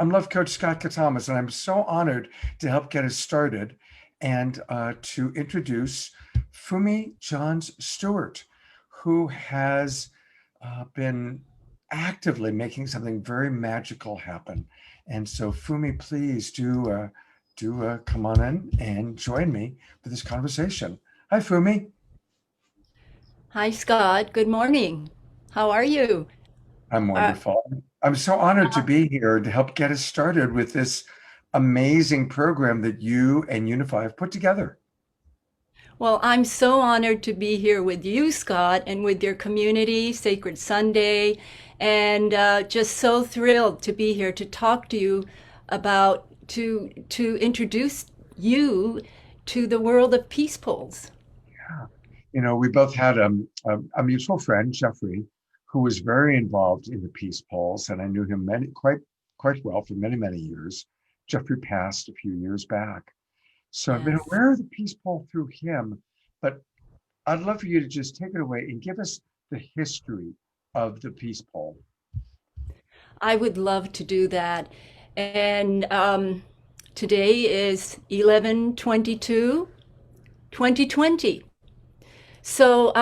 I'm Love Coach Scott Katamas, and I'm so honored to help get us started and to introduce Fumi Johns Stewart, who has been actively making something very magical happen. And so, Fumi, please do come on in and join me for this conversation. Hi, Fumi. Hi, Scott. Good morning. How are you? I'm Uh, wonderful. I'm so honored to be here to help get us started with this amazing program that you and Unify have put together. well, I'm so honored to be here with you, Scott, and with your community, Sacred Sunday, and just so thrilled to be here to talk to you about to introduce you to the world of peace polls. You know, we both had a mutual friend, Jeffrey, who was very involved in the peace polls, and I knew him quite well for many years. Jeffrey passed a few years back, so I've been Yes. aware of the peace poll through him. But I'd love for you to just take it away and give us the history of the peace poll. I would love to do that. And today is 11/22, 2020. So,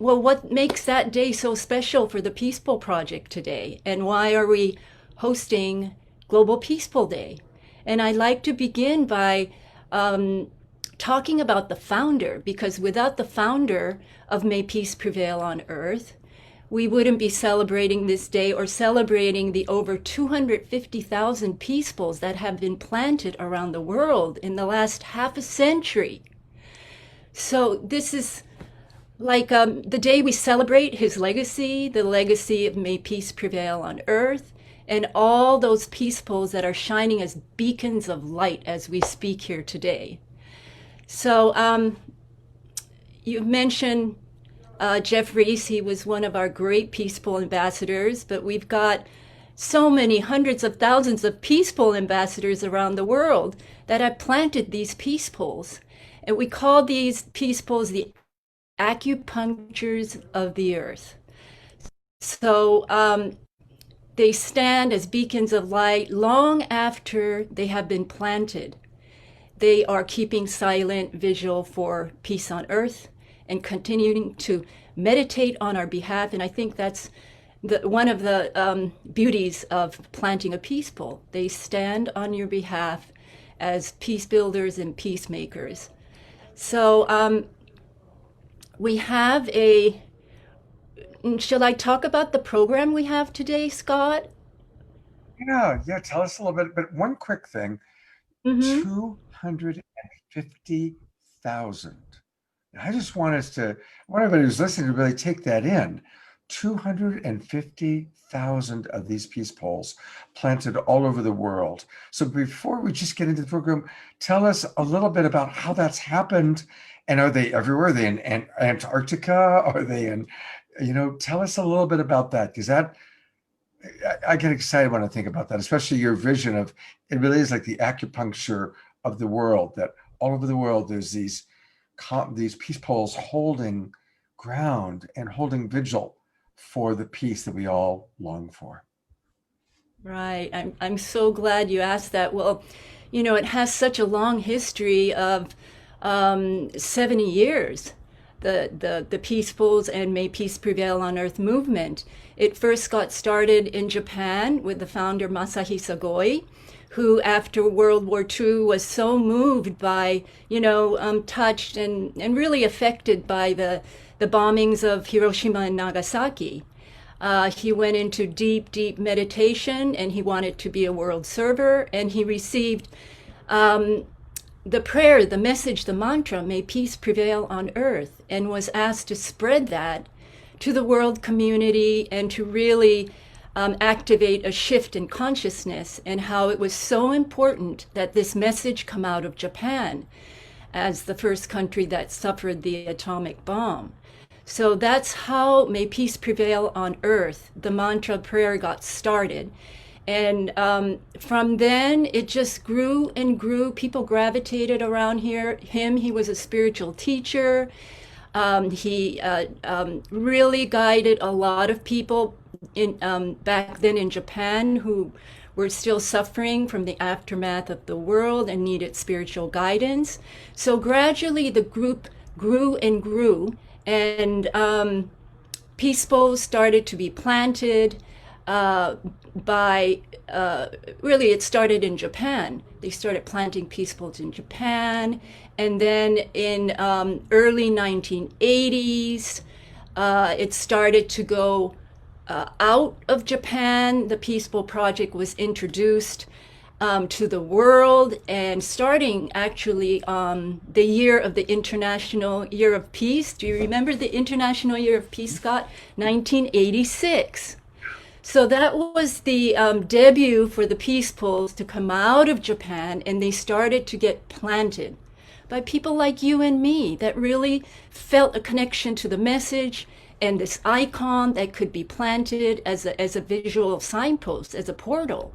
well, what makes that day so special for the Peaceful Project today? And why are we hosting Global Peaceful Day? And I'd like to begin by talking about the founder, because without the founder of May Peace Prevail on Earth, we wouldn't be celebrating this day or celebrating the over 250,000 peace poles that have been planted around the world in the last half a century. So, this is like the day we celebrate his legacy, the legacy of May Peace Prevail on Earth, and all those peace poles that are shining as beacons of light as we speak here today. So, you mentioned Jeff Reese. He was one of our great peace pole ambassadors, but we've got so many hundreds of thousands of peace pole ambassadors around the world that have planted these peace poles. And we call these peace poles the acupunctures of the earth. So they stand as beacons of light long after they have been planted. They are keeping silent vigil for peace on earth and continuing to meditate on our behalf. And I think that's one of the beauties of planting a peace pole. They stand on your behalf as peace builders and peacemakers. So we have a. Shall I talk about the program we have today, Scott? Yeah. Tell us a little bit. But one quick thing: Mm-hmm. 250,000. I just want us to, I want everybody who's listening to really take that in. 250,000 of these peace poles planted all over the world. So before we just get into the program, tell us a little bit about how that's happened. And are they everywhere? Are they in Antarctica? Are they in, tell us a little bit about that because I get excited when I think about that, especially your vision of it really is like the acupuncture of the world, that all over the world there's these peace poles holding ground and holding vigil for the peace that we all long for. Right. I'm so glad you asked that. Well, it has such a long history of 70 years. The Peacefuls and May Peace Prevail on Earth movement. It first got started in Japan with the founder Masahisa Goi, who after World War II was so moved by, touched and really affected by the bombings of Hiroshima and Nagasaki. He went into deep meditation and he wanted to be a world server. And he received the prayer, the message, the mantra, may peace prevail on earth, and was asked to spread that to the world community and to really activate a shift in consciousness, and how it was so important that this message come out of Japan as the first country that suffered the atomic bomb. So that's how May Peace Prevail on Earth, the mantra prayer, got started. And from then, it just grew and grew. People gravitated around him. He was a spiritual teacher. He really guided a lot of people back then in Japan who were still suffering from the aftermath of the world and needed spiritual guidance. So gradually the group grew and grew, and peace bowls started to be planted by really, it started in Japan. They started planting peace bowls in Japan, and then in early 1980s, it started to go out of Japan. The Peace Bowl Project was introduced to the world, and starting actually the year of the International Year of Peace. Do you remember the International Year of Peace, Scott? 1986. So that was the debut for the peace poles to come out of Japan, and they started to get planted by people like you and me that really felt a connection to the message and this icon that could be planted as a visual signpost, as a portal.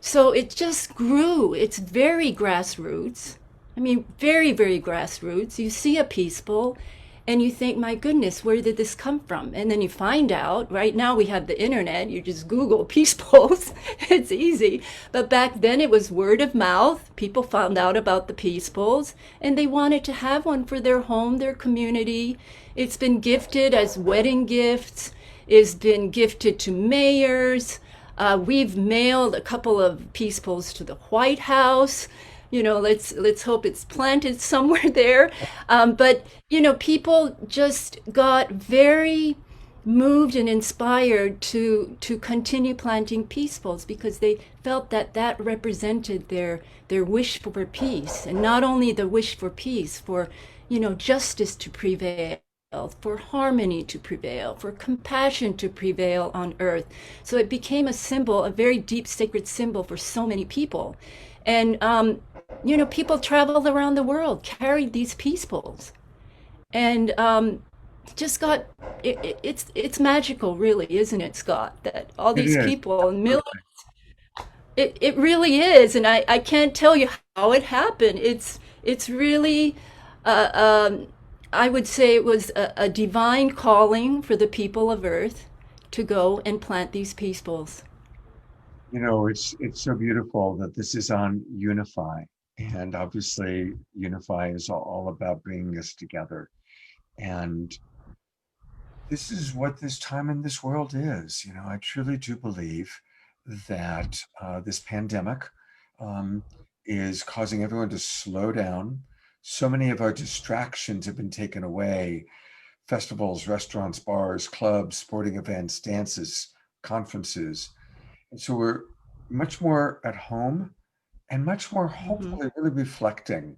So it just grew. It's very grassroots. I mean, very, very grassroots. You see a peace bowl and you think, my goodness, where did this come from? And then you find out, right now we have the internet, you just Google peace bowls, it's easy. But back then it was word of mouth. People found out about the peace bowls and they wanted to have one for their home, their community. It's been gifted as wedding gifts, it's been gifted to mayors. We've mailed a couple of peace bowls to the White House. You know, let's hope it's planted somewhere there. But you know, people just got very moved and inspired to continue planting peace bowls because they felt that that represented their wish for peace, and not only the wish for peace, for justice to prevail, for harmony to prevail, for compassion to prevail on earth. So it became a symbol, a very deep sacred symbol for so many people. And people traveled around the world, carried these peace bowls, and just got it's magical, really, isn't it, Scott? That all It these is. people and millions, it really is, and I can't tell you how it happened. It's really, uh, um, I would say it was a divine calling for the people of Earth to go and plant these peace bowls. It's so beautiful that this is on Unify. And obviously, Unify is all about bringing us together. And this is what this time in this world is. I truly do believe that this pandemic um, is causing everyone to slow down. So many of our distractions have been taken away: festivals, restaurants, bars, clubs, sporting events, dances, conferences. And so we're much more at home and much more Hmm. hopefully really reflecting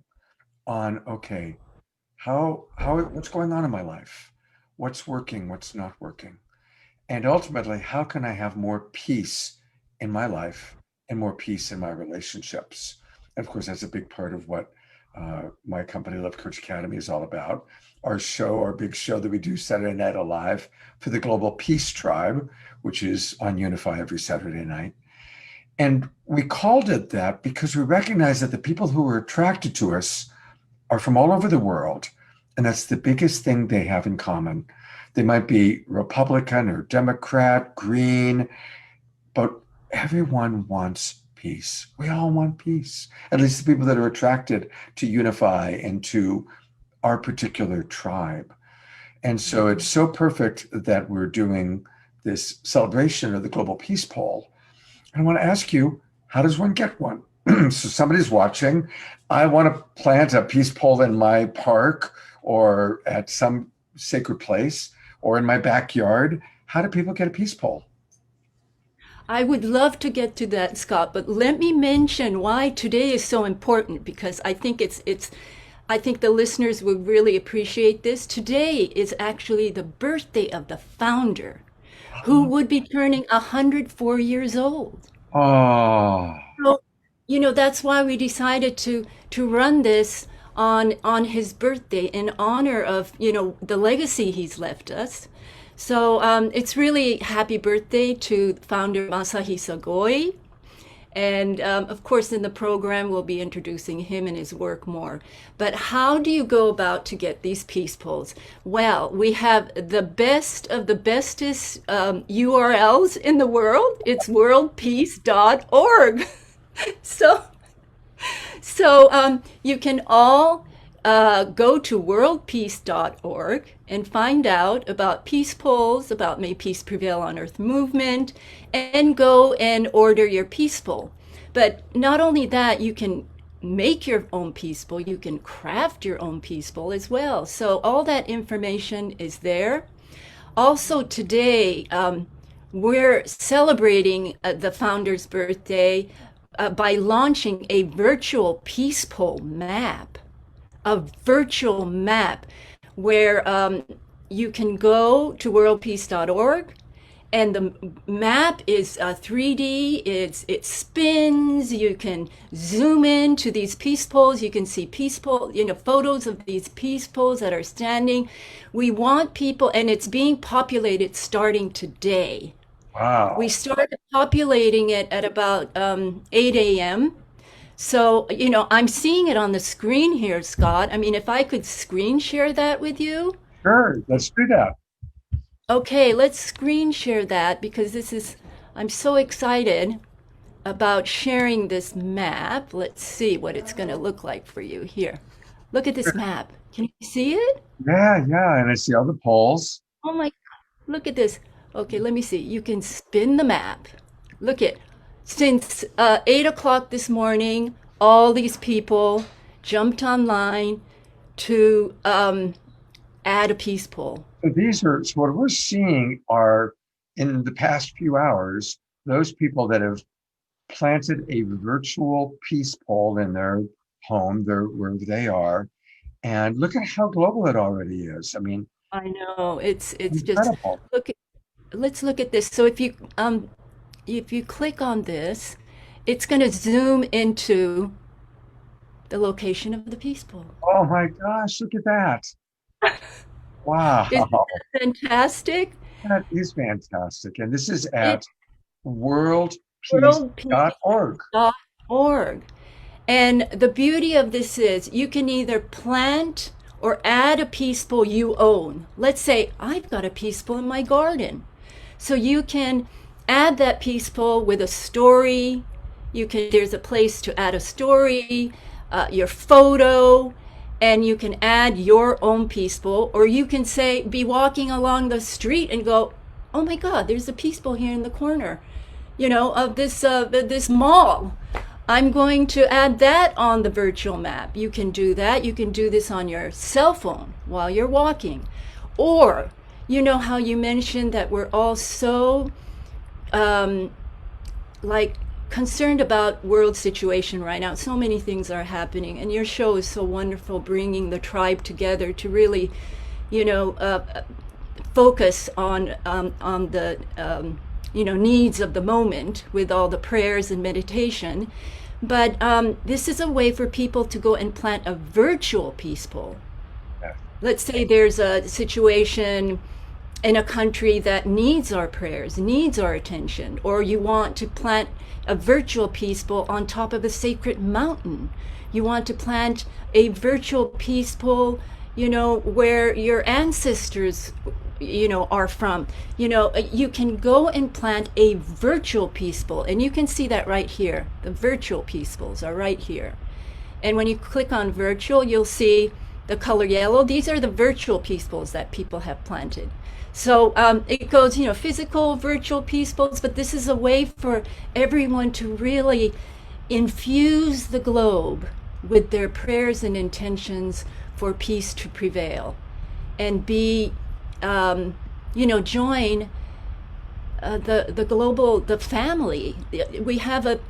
on, okay, what's going on in my life? What's working, what's not working? And ultimately, how can I have more peace in my life and more peace in my relationships? And of course, that's a big part of what my company, Love Coach Academy, is all about. Our big show that we do Saturday Night Alive for the Global Peace Tribe, which is on Unify every Saturday night. And we called it that because we recognize that the people who are attracted to us are from all over the world. And that's the biggest thing they have in common. They might be Republican or Democrat, Green, but everyone wants peace. We all want peace. At least the people that are attracted to Unify and to our particular tribe. And so it's so perfect that we're doing this celebration of the Global Peace Poll. And I want to ask you, how does one get one? So somebody's watching. I want to plant a peace pole in my park or at some sacred place or in my backyard. How do people get a peace pole? I would love to get to that, Scott, but let me mention why today is so important, because I think I think the listeners would really appreciate this. Today is actually the birthday of the founder, who would be turning 104 years old. Oh, So, that's why we decided to run this on his birthday in honor of, the legacy he's left us. So it's really happy birthday to founder Masahisa Goi. And of course, in the program, we'll be introducing him and his work more. But how do you go about to get these peace polls? Well, we have the best of the bestest URLs in the world. It's worldpeace.org. So you can all go to worldpeace.org and find out about peace polls, about May Peace Prevail on Earth movement, and go and order your peace poll. But not only that, you can make your own peace poll, you can craft your own peace poll as well. So all that information is there. Also, today, we're celebrating the founder's birthday by launching a virtual peace poll map, a virtual map where you can go to worldpeace.org, and the map is 3D. It spins. You can zoom in to these peace poles. You can see peace pole, photos of these peace poles that are standing. We want people, and it's being populated starting today. We Wow. started populating it at about 8 a.m. So, I'm seeing it on the screen here, Scott. I mean, if I could screen share that with you. Sure. Let's do that. Okay, let's screen share that because I'm so excited about sharing this map. Let's see what it's going to look like for you here. Look at this map. Can you see it? Yeah, yeah. And I see all the polls. Oh my, look at this. Okay, let me see. You can spin the map. Look at, since 8 o'clock this morning, all these people jumped online to add a peace poll. So so what we're seeing are in the past few hours, those people that have planted a virtual peace pole in their home, wherever they are. And look at how global it already is. I mean, I know it's just incredible. look. Let's look at this. So if you click on this, it's going to zoom into the location of the peace poll. Oh my gosh, look at that. Isn't Wow. that fantastic? That is fantastic. And this is It's at worldpeace.org. worldpeace.org. And the beauty of this is you can either plant or add a peace poll you own. Let's say I've got a peace poll in my garden. So you can add that peace poll with a story. There's a place to add a story, your photo, and you can add your own peace poll. Or you can be walking along the street and go, oh my God, there's a peace poll here in the corner, of this mall. I'm going to add that on the virtual map. You can do that. You can do this on your cell phone while you're walking. Or, how you mentioned that we're all so like concerned about world situation right now. So many things are happening, and your show is so wonderful, bringing the tribe together to really, focus on the needs of the moment with all the prayers and meditation. But this is a way for people to go and plant a virtual peace poll. Let's say there's a situation in a country that needs our prayers, needs our attention, or you want to plant a virtual peace poll on top of a sacred mountain. You want to plant a virtual peace poll, where your ancestors, are from. You can go and plant a virtual peace poll, and you can see that right here. The virtual peace polls are right here. And when you click on virtual, you'll see the color yellow. These are the virtual peace polls that people have planted. So it goes, physical, virtual peace polls, but this is a way for everyone to really infuse the globe with their prayers and intentions for peace to prevail, and join the global, the family. We have a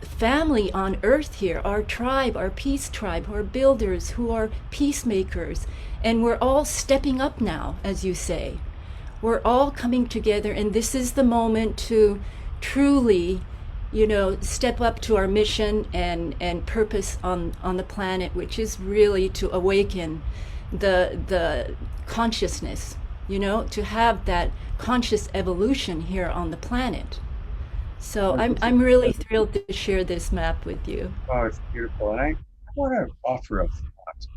family on earth here, our tribe, our peace tribe, who are builders, who are peacemakers. And we're all stepping up now, as you say. We're all coming together, and this is the moment to truly, step up to our mission and purpose on the planet, which is really to awaken the consciousness, to have that conscious evolution here on the planet. So I'm Wonderful. I'm really thrilled to share this map with you. Oh, it's beautiful. And I want to offer a thought.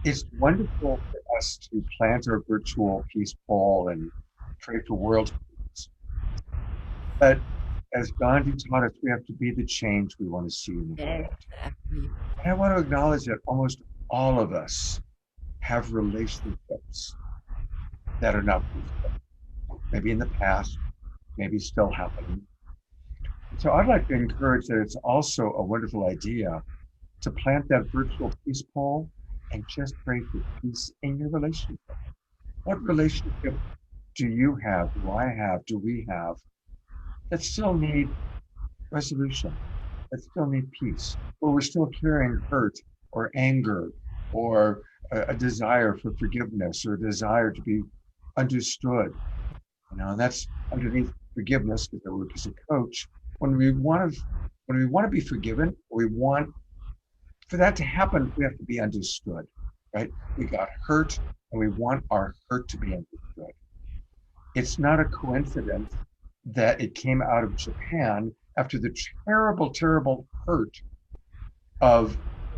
It's wonderful for us to plant our virtual peace ball and pray for world peace. But as Gandhi taught us, we have to be the change we want to see in the world. Exactly. And I want to acknowledge that almost all of us have relationships that are not peaceful. Maybe in the past, maybe still happening. So I'd like to encourage that it's also a wonderful idea to plant that virtual peace pole and just pray for peace in your relationship. What relationship do you have? Do I have? Do we have that still need resolution, that still need peace, where we're still carrying hurt or anger or a desire for forgiveness or a desire to be understood? And that's underneath forgiveness, because I work as a coach. When we want to be forgiven, we want for that to happen, we have to be understood, right? We got hurt and we want our hurt to be understood. It's not a coincidence that it came out of Japan after the terrible, terrible hurt of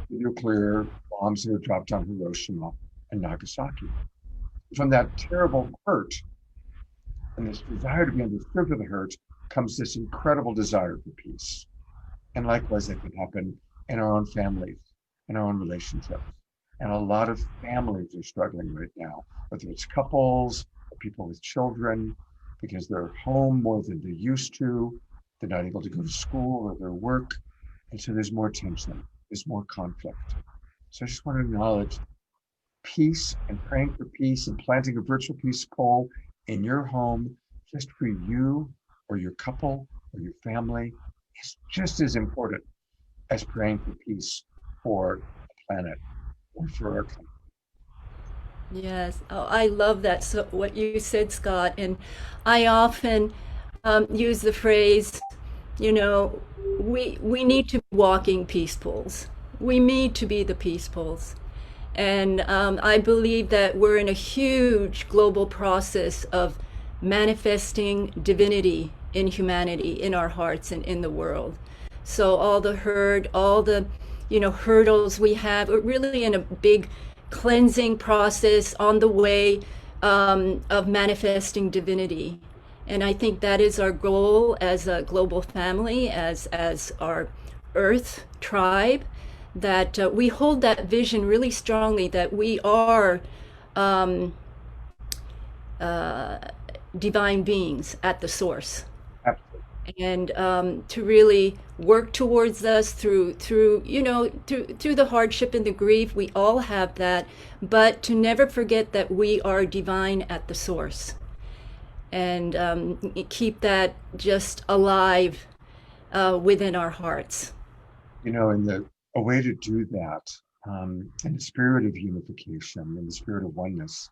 the nuclear bombs that were dropped on Hiroshima and Nagasaki. From that terrible hurt and this desire to be understood for the hurt comes this incredible desire for peace. And likewise, that can happen in our own families, in our own relationships. And a lot of families are struggling right now, whether it's couples or people with children, because they're home more than they used to. They're not able to go to school or their work. And so there's more tension, there's more conflict. So I just want to acknowledge peace and praying for peace and planting a virtual peace pole in your home just for you or your couple or your family is just as important as praying for peace for the planet or for our country. Yes. Oh, I love that. So what you said, Scott, and I often use the phrase, you know, we need to be walking peace poles. We need to be the peace poles. And I believe that we're in a huge global process of manifesting divinity in humanity, in our hearts and in the world. So all the hurt, all the, hurdles we have, we're really in a big cleansing process on the way of manifesting divinity. And I think that is our goal as a global family, as our Earth tribe, that we hold that vision really strongly, that we are divine beings at the source, Absolutely. and to really work towards us through the hardship and the grief. We all have that, but to never forget that we are divine at the source, and keep that just alive within our hearts. And a way to do that in the spirit of unification, in the spirit of oneness,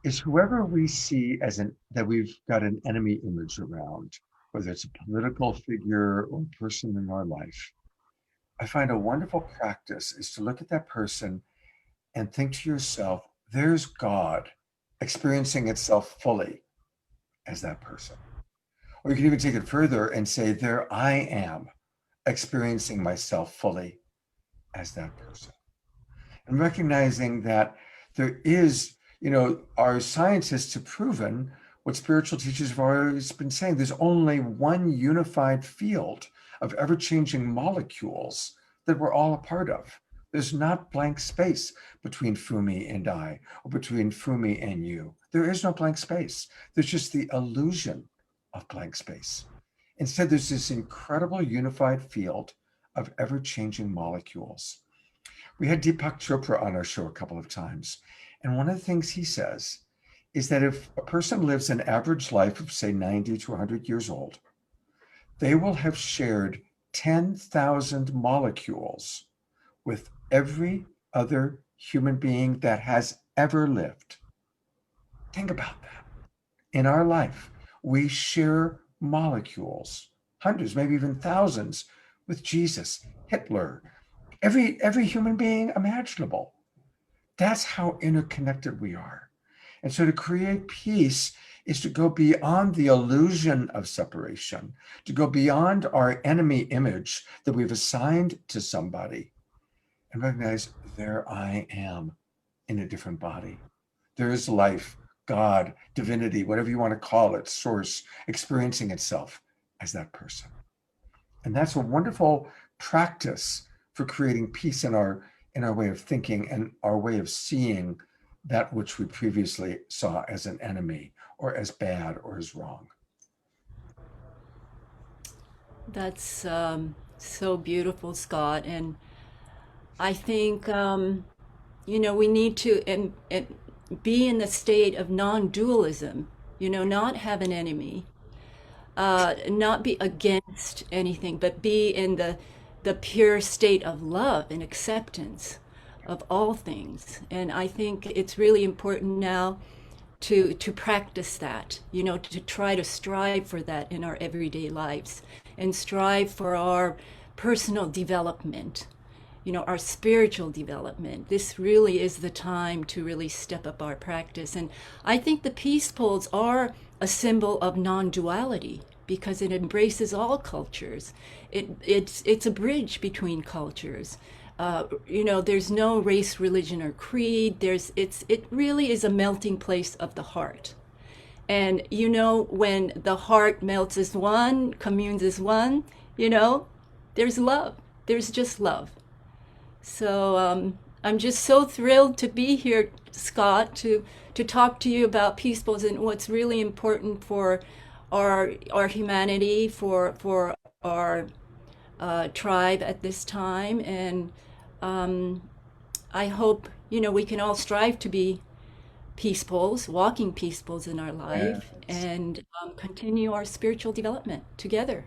is whoever we see that we've got an enemy image around, whether it's a political figure or a person in our life. I find a wonderful practice is to look at that person and think to yourself, there's God experiencing itself fully as that person. Or you can even take it further and say, there I am experiencing myself fully as that person. And recognizing that there is, our scientists have proven what spiritual teachers have always been saying. There's only one unified field of ever changing molecules that we're all a part of. There's not blank space between Fumi and I, or between Fumi and you. There is no blank space. There's just the illusion of blank space. Instead, there's this incredible unified field of ever changing molecules. We had Deepak Chopra on our show a couple of times. And one of the things he says is that if a person lives an average life of, say, 90 to 100 years old, they will have shared 10,000 molecules with every other human being that has ever lived. Think about that. In our life, we share molecules, hundreds, maybe even thousands, with Jesus, Hitler, every human being imaginable. That's how interconnected we are. And so to create peace is to go beyond the illusion of separation, to go beyond our enemy image that we've assigned to somebody and recognize there I am in a different body. There is life, God, divinity, whatever you want to call it, source, experiencing itself as that person. And that's a wonderful practice for creating peace in our way of thinking and our way of seeing that which we previously saw as an enemy or as bad or as wrong. That's so beautiful, Scott. And I think, we need to be in the state of non dualism, not have an enemy, not be against anything, but be in the pure state of love and acceptance of all things. And I think it's really important now to practice that, to try to strive for that in our everyday lives and strive for our personal development, our spiritual development. This really is the time to really step up our practice. And I think the peace poles are a symbol of non-duality because it embraces all cultures. It's a bridge between cultures. There's no race, religion, or creed. It really is a melting place of the heart. And when the heart melts as one, communes as one, there's love. There's just love. So I'm just so thrilled to be here, Scott, to talk to you about peace poles and what's really important for our humanity, for our tribe at this time. And I hope we can all strive to be peace poles, walking peace poles in our life, Yes. and continue our spiritual development together.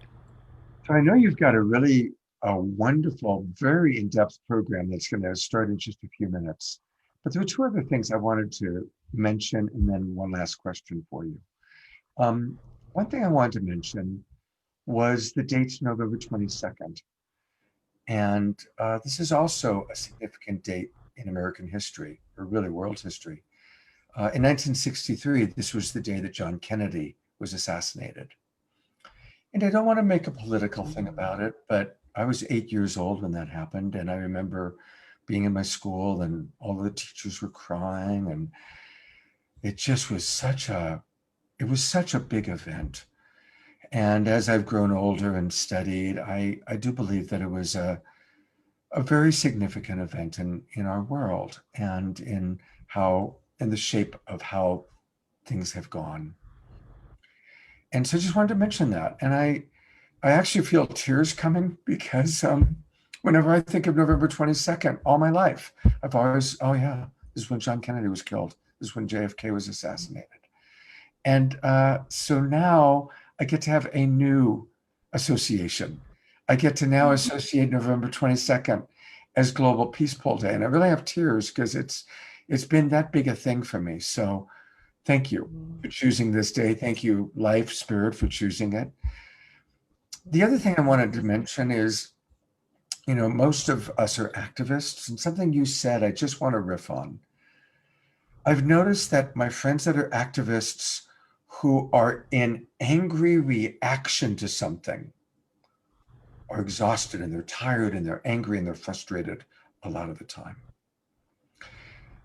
So I know you've got a really wonderful, very in-depth program that's going to start in just a few minutes. But there were two other things I wanted to mention, and then one last question for you. Um, One thing I wanted to mention was the date's November 22nd. And this is also a significant date in American history, or really world history. In 1963, this was the day that John Kennedy was assassinated. And I don't want to make a political thing about it, but I was 8 years old when that happened. And I remember being in my school and all the teachers were crying. And it just was it was such a big event. And as I've grown older and studied, I do believe that it was a very significant event in our world and in the shape of how things have gone. And so I just wanted to mention that. And I actually feel tears coming because whenever I think of November 22nd, all my life, I've always, oh yeah, this is when John Kennedy was killed. This is when JFK was assassinated. And so now I get to have a new association. I get to now associate November 22nd as Global Peace Pole Day. And I really have tears because it's been that big a thing for me. So thank you for choosing this day. Thank you, Life Spirit, for choosing it. The other thing I wanted to mention is, most of us are activists, and something you said, I just want to riff on. I've noticed that my friends that are activists who are in angry reaction to something are exhausted and they're tired and they're angry and they're frustrated a lot of the time.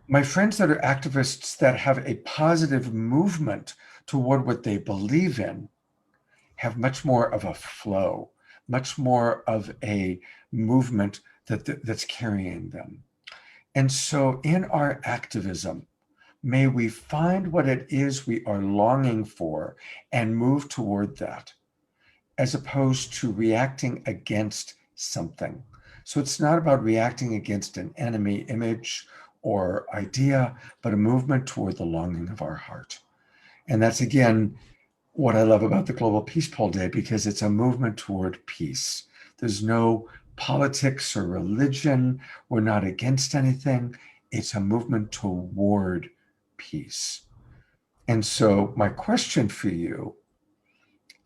My friends that are activists that have a positive movement toward what they believe in have much more of a flow, much more of a movement that's carrying them. And so in our activism, may we find what it is we are longing for and move toward that, as opposed to reacting against something. So it's not about reacting against an enemy image or idea, but a movement toward the longing of our heart. And that's, again, what I love about the Global Peace Pole Day, because it's a movement toward peace. There's no politics or religion. We're not against anything. It's a movement toward peace. And so my question for you,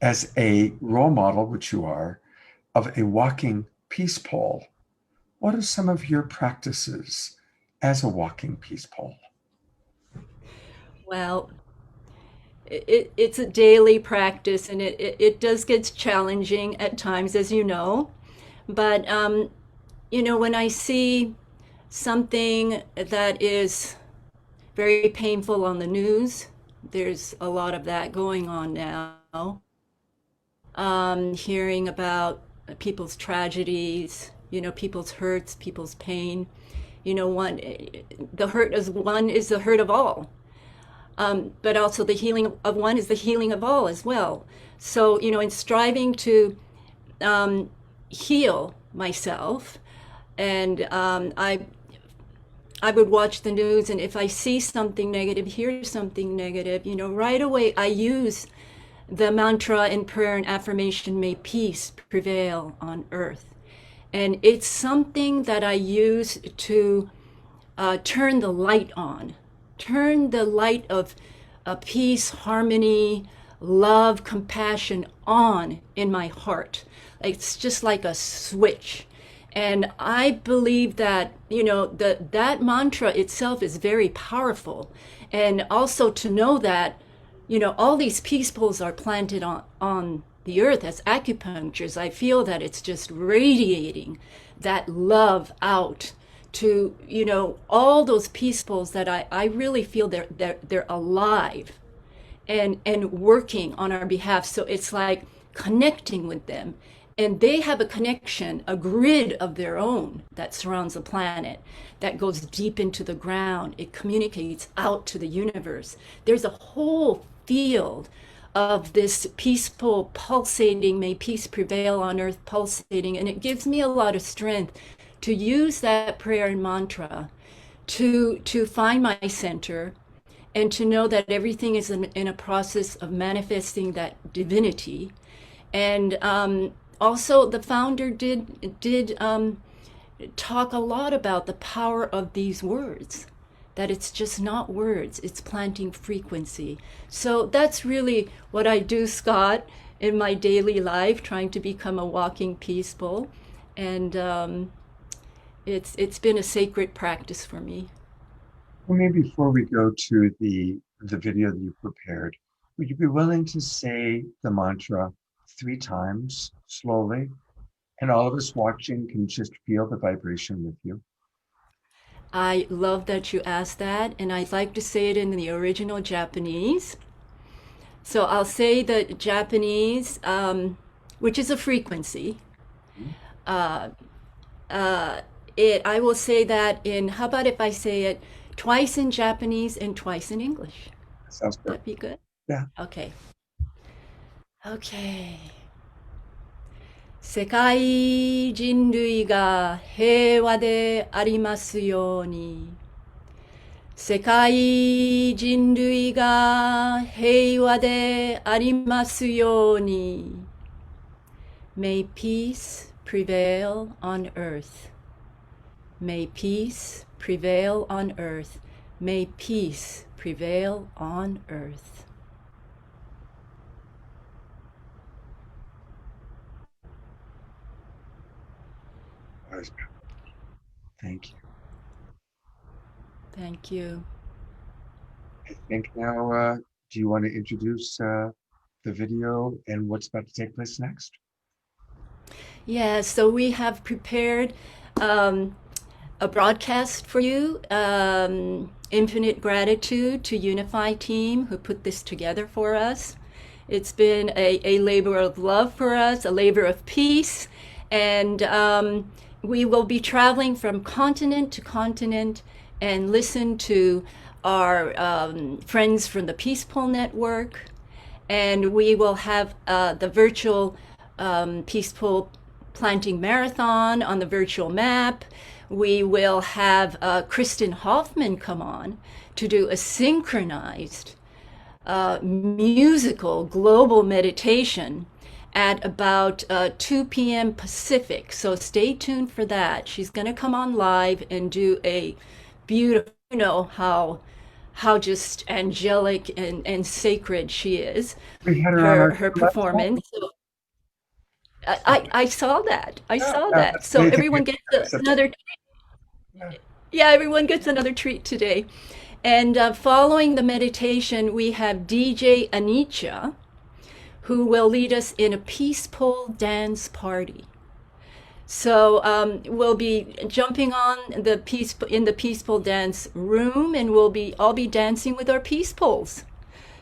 as a role model, which you are, of a walking peace pole, what are some of your practices as a walking peace pole? Well, it's a daily practice, and it does get challenging at times, as you know. But when I see something that is very painful on the news, there's a lot of that going on now. Hearing about people's tragedies, people's hurts, people's pain. One, the hurt is one is the hurt of all, but also the healing of one is the healing of all as well. So, in striving to heal myself, and I would watch the news, and if I see something negative, hear something negative, right away I use the mantra and prayer and affirmation, may peace prevail on earth. And it's something that I use to turn the light on, turn the light of peace, harmony, love, compassion on in my heart. It's just like a switch. And I believe that, that mantra itself is very powerful. And also to know that, all these peace poles are planted on the earth as acupunctures. I feel that it's just radiating that love out to, all those peace poles that I really feel they're alive and working on our behalf. So it's like connecting with them. And they have a connection, a grid of their own that surrounds the planet, that goes deep into the ground. It communicates out to the universe. There's a whole field of this peaceful, pulsating, may peace prevail on earth, pulsating. And it gives me a lot of strength to use that prayer and mantra to find my center, and to know that everything is in a process of manifesting that divinity. And also, the founder did talk a lot about the power of these words. That it's just not words; it's planting frequency. So that's really what I do, Scott, in my daily life, trying to become a walking peaceful, and it's been a sacred practice for me. Well, maybe before we go to the video that you prepared, would you be willing to say the mantra 3 times slowly? And all of us watching can just feel the vibration with you. I love that you asked that, and I'd like to say it in the original Japanese. So I'll say the Japanese, which is a frequency. Uh, I will say that in, how about if I say it twice in Japanese and twice in English? Sounds That'd perfect. be good? Yeah. Okay. Okay. 世界人類が平和でありますように。世界人類が平和でありますように。May peace prevail on earth. May peace prevail on earth. May peace prevail on earth. Thank you. Thank you. I think now, do you want to introduce the video and what's about to take place next? Yeah, so we have prepared um, a broadcast for you. Infinite gratitude to Unify team who put this together for us. It's been a labor of love for us, a labor of peace, and we will be traveling from continent to continent and listen to our friends from the Peace Pole Network, and we will have the virtual Peace Pole planting marathon on the virtual map. We will have Kristen Hoffman come on to do a synchronized musical global meditation at about 2 p.m. Pacific. So stay tuned for that. She's going to come on live and do a beautiful, how just angelic and sacred she is, We had her on her our last call. performance. So I saw that. I Yeah, saw yeah, that. that's So amazing. everyone gets So, another, yeah. yeah, everyone gets another treat today. And following the meditation, we have DJ Anicca, who will lead us in a peace pole dance party. So we'll be jumping on the peaceful dance room, and we'll all be dancing with our peace poles.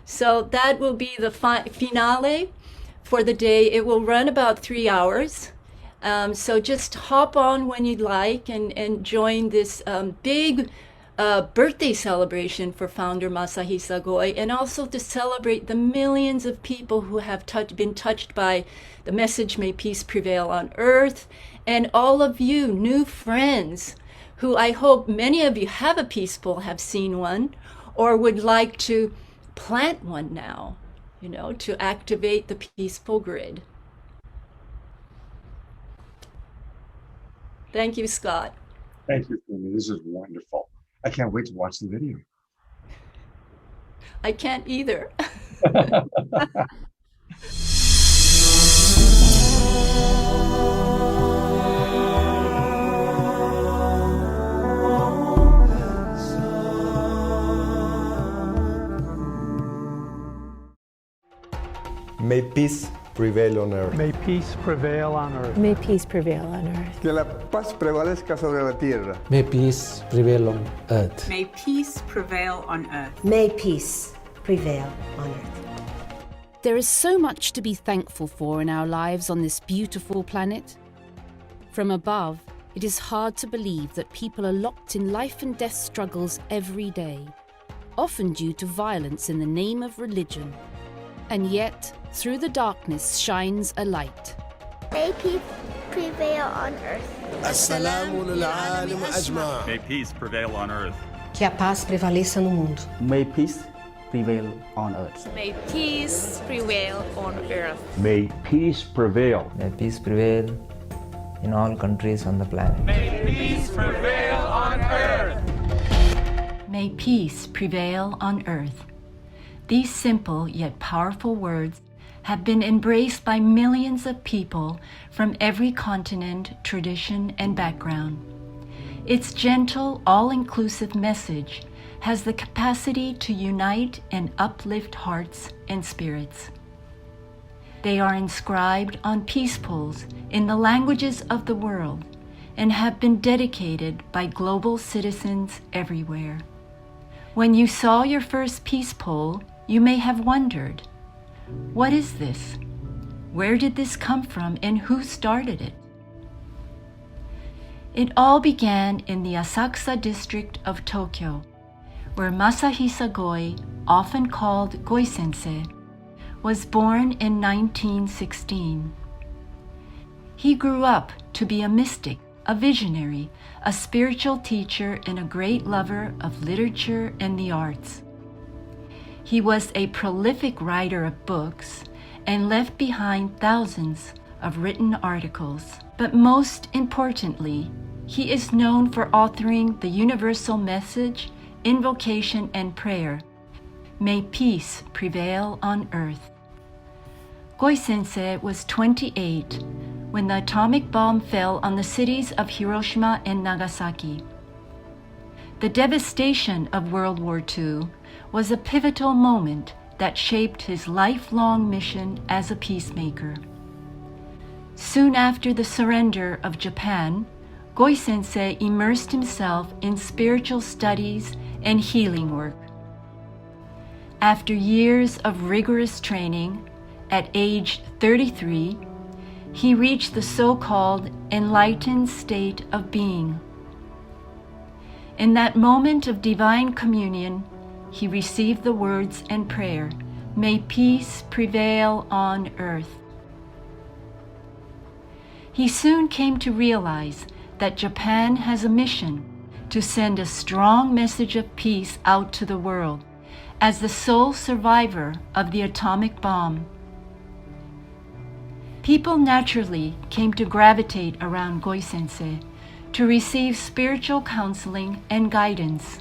So that will be the finale for the day. It will run about 3 hours. So just hop on when you'd like and join this big birthday celebration for founder Masahisa Goi, and also to celebrate the millions of people who have been touched by the message, May Peace Prevail on Earth, and all of you new friends who I hope many of you have a peace pole, have seen one, or would like to plant one now, to activate the peaceful grid. Thank you, Scott. Thank you, Fumi. This is wonderful. I can't wait to watch the video. I can't either. May peace prevail on earth. May peace prevail on earth. May peace prevail on earth. Que la paz prevalezca sobre la tierra. May peace prevail on earth. May peace prevail on earth. May peace prevail on earth. There is so much to be thankful for in our lives on this beautiful planet. From above, it is hard to believe that people are locked in life and death struggles every day, often due to violence in the name of religion. And yet, through the darkness shines a light. May peace prevail on earth. May peace prevail on earth. Que a paz prevaleça no mundo. May peace prevail on earth. May peace prevail on earth. May peace prevail. May peace prevail in all countries on the planet. May peace prevail on earth. May peace prevail on earth. These simple yet powerful words have been embraced by millions of people from every continent, tradition, and background. Its gentle, all-inclusive message has the capacity to unite and uplift hearts and spirits. They are inscribed on peace poles in the languages of the world and have been dedicated by global citizens everywhere. When you saw your first peace pole, you may have wondered, what is this? Where did this come from and who started it? It all began in the Asakusa district of Tokyo, where Masahisa Goi, often called Goi-sensei, was born in 1916. He grew up to be a mystic, a visionary, a spiritual teacher, and a great lover of literature and the arts. He was a prolific writer of books and left behind thousands of written articles. But most importantly, he is known for authoring the universal message, invocation, and prayer, May peace prevail on earth. Goi-sensei was 28 when the atomic bomb fell on the cities of Hiroshima and Nagasaki. The devastation of World War II was a pivotal moment that shaped his lifelong mission as a peacemaker. Soon after the surrender of Japan, Goi-sensei immersed himself in spiritual studies and healing work. After years of rigorous training, at age 33, he reached the so-called enlightened state of being. In that moment of divine communion, he received the words and prayer, May peace prevail on earth. He soon came to realize that Japan has a mission to send a strong message of peace out to the world as the sole survivor of the atomic bomb. People naturally came to gravitate around Goi-sensei to receive spiritual counseling and guidance.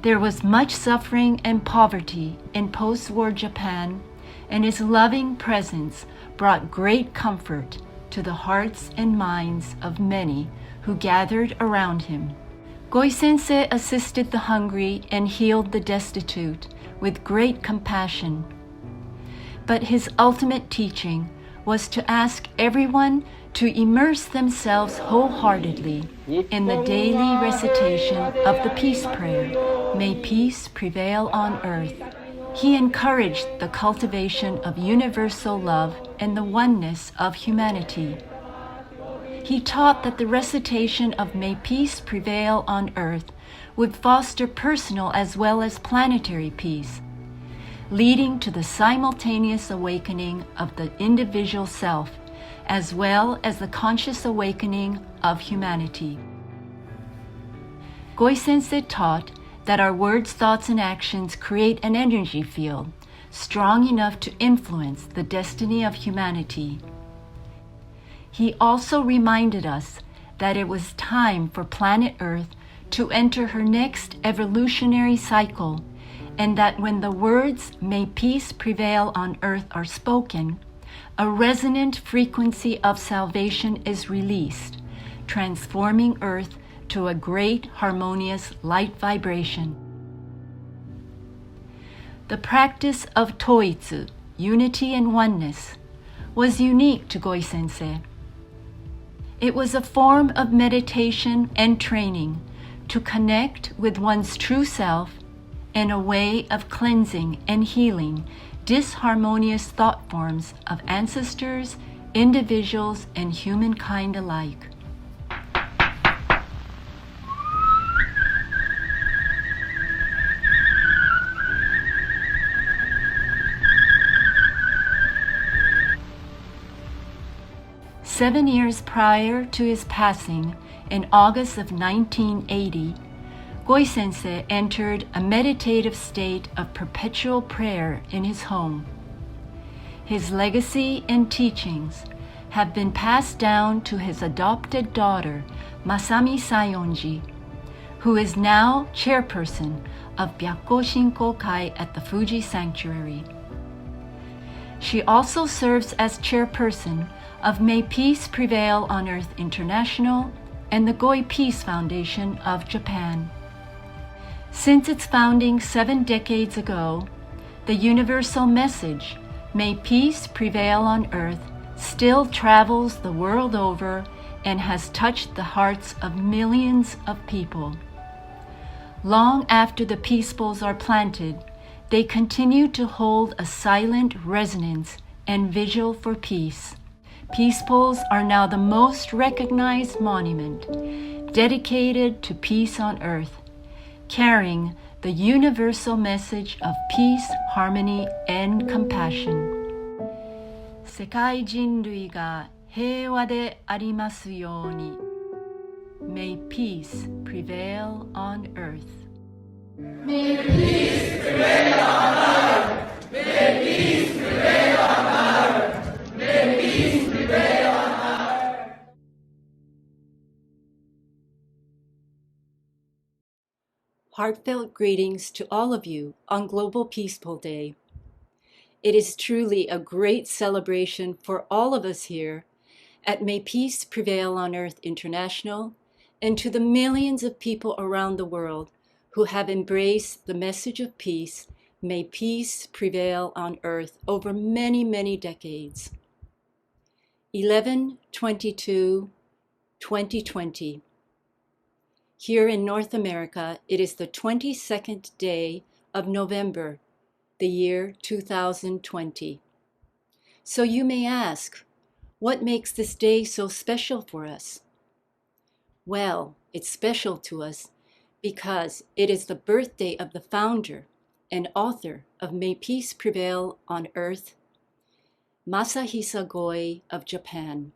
There was much suffering and poverty in post-war Japan, and his loving presence brought great comfort to the hearts and minds of many who gathered around him. Goi-sensei assisted the hungry and healed the destitute with great compassion. But his ultimate teaching was to ask everyone to immerse themselves wholeheartedly in the daily recitation of the peace prayer, "May peace prevail on earth." He encouraged the cultivation of universal love and the oneness of humanity. He taught that the recitation of "May peace prevail on earth" would foster personal as well as planetary peace, leading to the simultaneous awakening of the individual self, as well as the conscious awakening of humanity. Goi-sensei taught that our words, thoughts, and actions create an energy field strong enough to influence the destiny of humanity. He also reminded us that it was time for planet Earth to enter her next evolutionary cycle, and that when the words "May peace prevail on earth" are spoken, a resonant frequency of salvation is released, transforming Earth to a great harmonious light vibration. The practice of Toitsu, unity and oneness, was unique to Goi-sensei. It was a form of meditation and training to connect with one's true self and a way of cleansing and healing disharmonious thought forms of ancestors, individuals, and humankind alike. Seven years prior to his passing, in August of 1980, Goi-sensei entered a meditative state of perpetual prayer in his home. His legacy and teachings have been passed down to his adopted daughter, Masami Sayonji, who is now chairperson of Byakko Shinko Kai at the Fuji Sanctuary. She also serves as chairperson of May Peace Prevail on Earth International and the Goi Peace Foundation of Japan. Since its founding 7 decades ago, the universal message, "May peace prevail on earth," still travels the world over and has touched the hearts of millions of people. Long after the peace bowls are planted, they continue to hold a silent resonance and vigil for peace. Peace bowls are now the most recognized monument dedicated to peace on earth, carrying the universal message of peace, harmony, and compassion. 世界人類が平和でありますように。May peace prevail on earth. May peace prevail on earth. May peace prevail on earth. May peace prevail on earth. Heartfelt greetings to all of you on Global Peaceful Day. It is truly a great celebration for all of us here at May Peace Prevail on Earth International, and to the millions of people around the world who have embraced the message of peace, "May peace prevail on earth," over many, many decades. 11/22/2020. Here in North America, it is the 22nd day of November, the year 2020. So you may ask, what makes this day so special for us? Well, it's special to us because it is the birthday of the founder and author of May Peace Prevail on Earth, Masahisa Goi of Japan.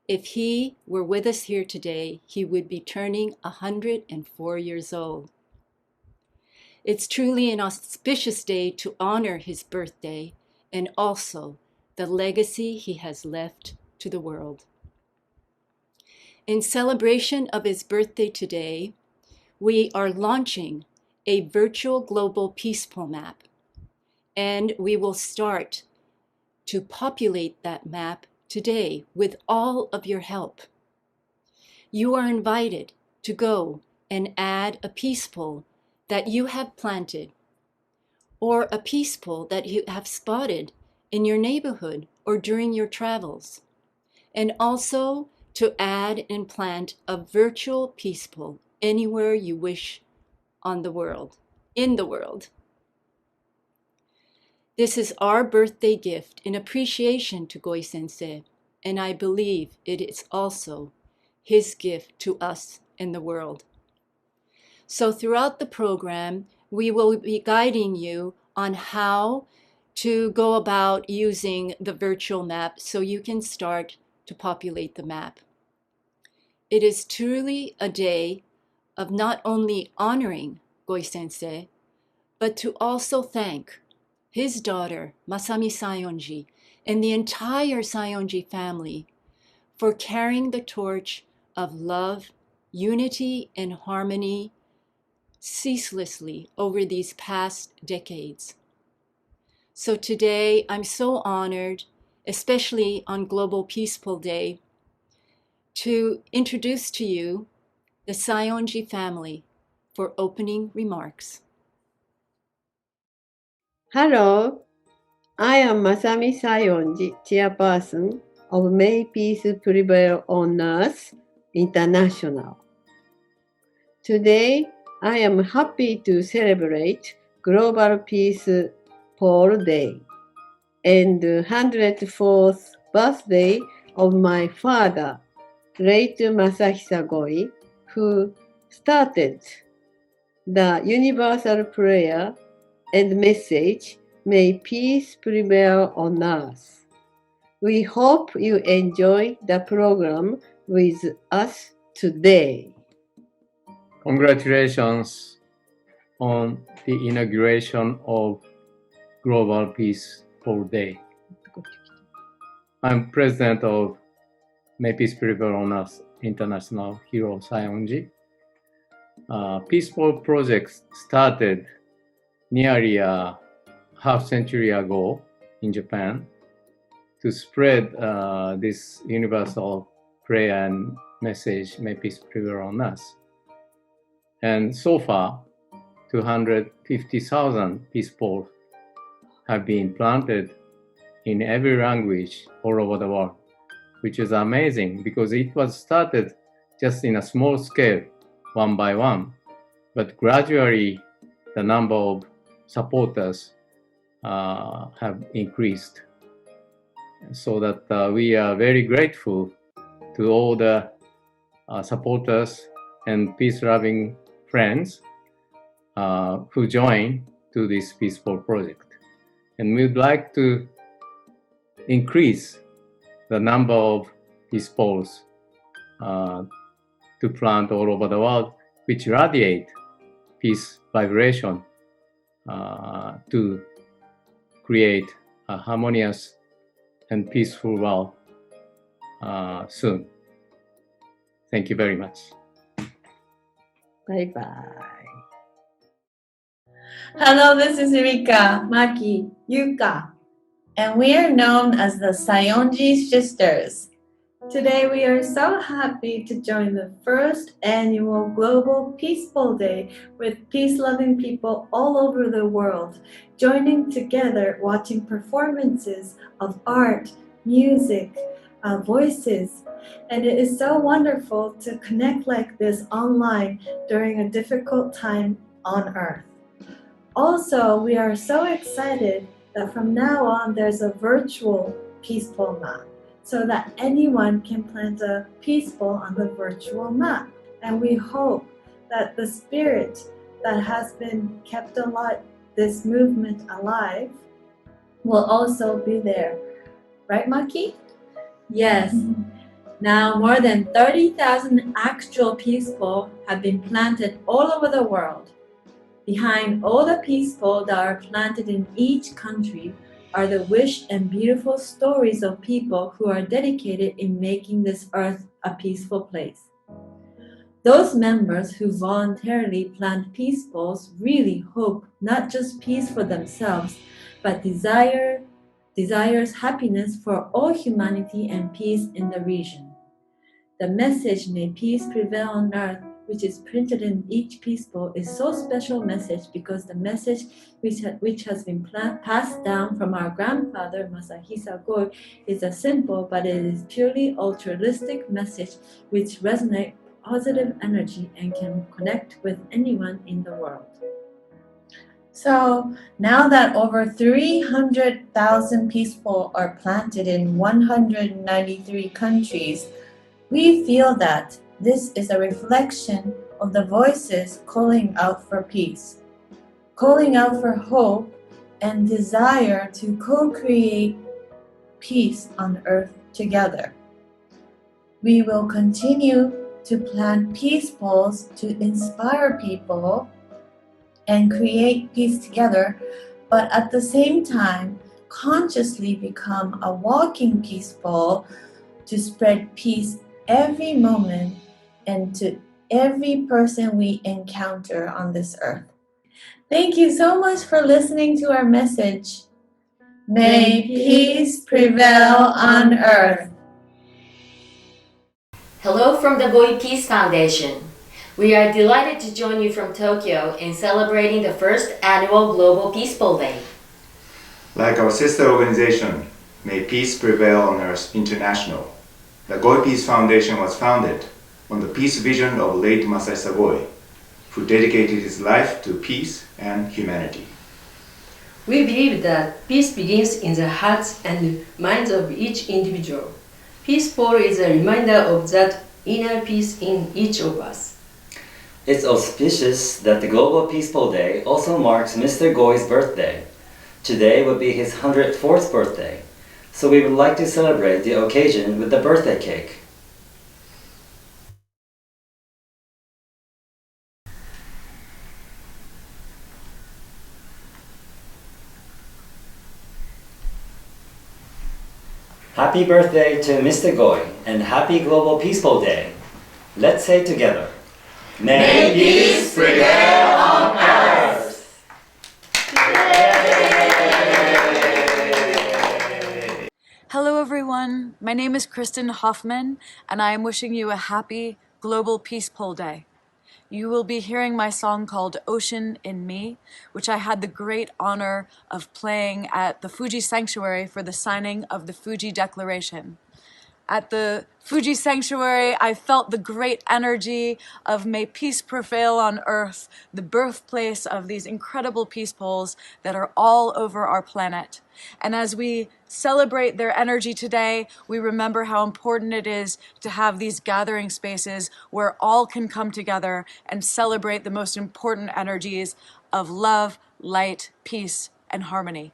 If he were with us here today, he would be turning 104 years old. It's truly an auspicious day to honor his birthday and also the legacy he has left to the world. In celebration of his birthday today, we are launching a virtual global peaceful map, and we will start to populate that map today with all of your help. You are invited to go and add a peace pole that you have planted, or a peace pole that you have spotted in your neighborhood or during your travels, and also to add and plant a virtual peace pole anywhere you wish in the world. This is our birthday gift in appreciation to Goi Sensei, and I believe it is also his gift to us in the world. So throughout the program, we will be guiding you on how to go about using the virtual map so you can start to populate the map. It is truly a day of not only honoring Goi Sensei, but to also thank his daughter, Masami Sayonji, and the entire Sayonji family for carrying the torch of love, unity, and harmony ceaselessly over these past decades. So today, I'm so honored, especially on Global Peaceful Day, to introduce to you the Sayonji family for opening remarks. Hello, I am Masami Sayonji, chairperson of May Peace Prevail on Earth International. Today, I am happy to celebrate Global Peace Pole Day and 104th birthday of my father, late Masahisa Goi, who started the universal prayer and message, May peace prevail on earth. We hope you enjoy the program with us today. Congratulations on the inauguration of Global Peace Pole Day. I'm president of May Peace Prevail on Earth International Hero Sayonji. Peace Pole project started nearly a half century ago in Japan to spread this universal prayer and message, May peace prevail on us. And so far, 250,000 peace poles have been planted in every language all over the world, which is amazing because it was started just in a small scale, one by one, but gradually the number of supporters have increased, so that we are very grateful to all the supporters and peace-loving friends who join to this peaceful project. And we'd like to increase the number of peace poles to plant all over the world, which radiate peace vibration to create a harmonious and peaceful world soon. Thank you very much. Bye-bye. Hello, this is Rika, Maki, Yuka, and we are known as the Sayonji Sisters. Today we are so happy to join the first annual Global Peaceful Day with peace-loving people all over the world, joining together watching performances of art, music, voices. And it is so wonderful to connect like this online during a difficult time on Earth. Also, we are so excited that from now on there's a virtual peace pole map, so that anyone can plant a peace pole on the virtual map. And we hope that the spirit that has been kept alive, this movement alive, will also be there. Right, Maki? Yes. Now more than 30,000 actual peace poles have been planted all over the world. Behind all the peace poles that are planted in each country are the wish and beautiful stories of people who are dedicated in making this earth a peaceful place. Those members who voluntarily plant peace poles really hope not just peace for themselves, but desires happiness for all humanity and peace in the region. The message, May peace prevail on earth, which is printed in each peace bowl, is so special message because the message which has been passed down from our grandfather Masahisa Goi is a simple but it is purely altruistic message which resonates positive energy and can connect with anyone in the world. So now that over 300,000 peace bowls are planted in 193 countries, we feel that this is a reflection of the voices calling out for peace, calling out for hope and desire to co-create peace on earth together. We will continue to plant peace bowls to inspire people and create peace together, but at the same time, consciously become a walking peace bowl to spread peace every moment and to every person we encounter on this earth. Thank you so much for listening to our message. May peace prevail on earth. Hello from the Goi Peace Foundation. We are delighted to join you from Tokyo in celebrating the first annual Global Peace Bowl Day. Like our sister organization, May Peace Prevail on Earth International, the Goi Peace Foundation was founded on the peace vision of late Masahisa Goi, who dedicated his life to peace and humanity. We believe that peace begins in the hearts and minds of each individual. Peace Bowl is a reminder of that inner peace in each of us. It's auspicious that the Global Peace Bowl Day also marks Mr. Goi's birthday. Today would be his 104th birthday, so we would like to celebrate the occasion with the birthday cake. Happy birthday to Mr. Goi and happy Global Peace Bowl Day. Let's say together, May peace prevail on earth! Hello everyone, my name is Kristen Hoffman and I am wishing you a happy Global Peace Bowl Day. You will be hearing my song called Ocean in Me, which I had the great honor of playing at the Fuji Sanctuary for the signing of the Fuji Declaration. At the Fuji Sanctuary, I felt the great energy of May Peace Prevail on Earth, the birthplace of these incredible peace bowls that are all over our planet. And as we celebrate their energy today, we remember how important it is to have these gathering spaces where all can come together and celebrate the most important energies of love, light, peace, and harmony.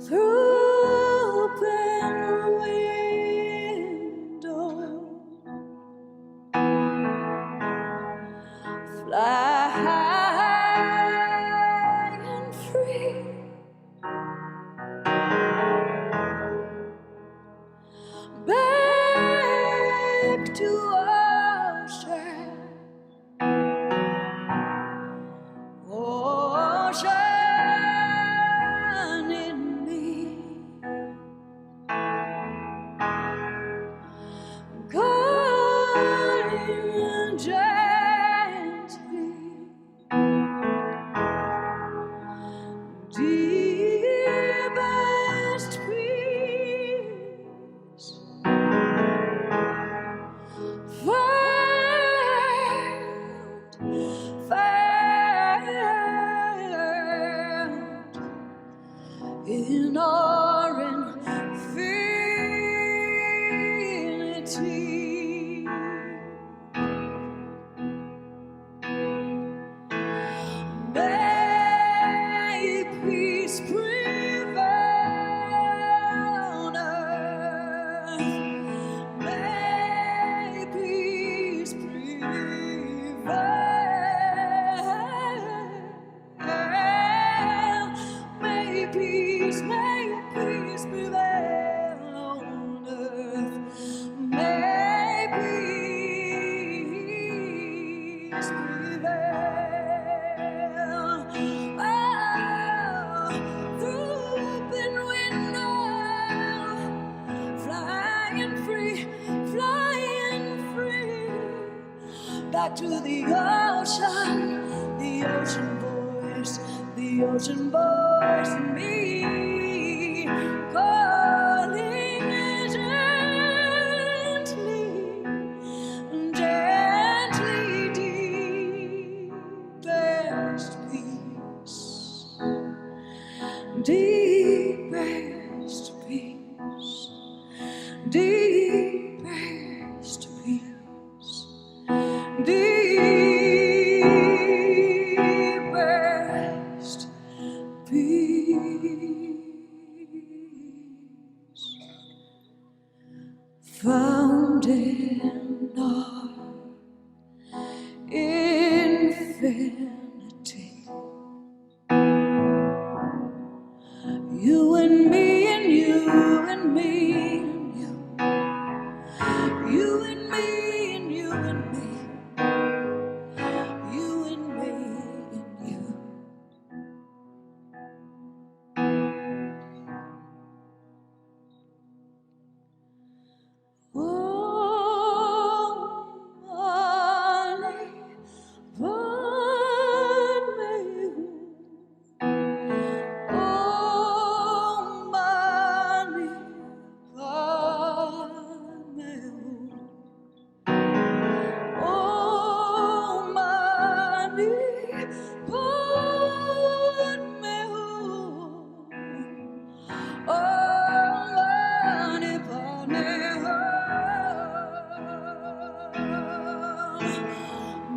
Through open window lake to ocean, ocean in me, calling gently, deepest peace, found in our infinity. May peace prevail on earth. May peace prevail. May peace prevail on earth. May peace prevail. Oh, through open window, flying free, back to the ocean voice in me, calling gently, deepest peace, deepest peace, deepest peace, deepest peace, found in our infinity. You and me and you and me and you. You and me and you and me. You and me and you. Oh, Mali, Mali. Oh, Mali, Mali. Oh, Mali,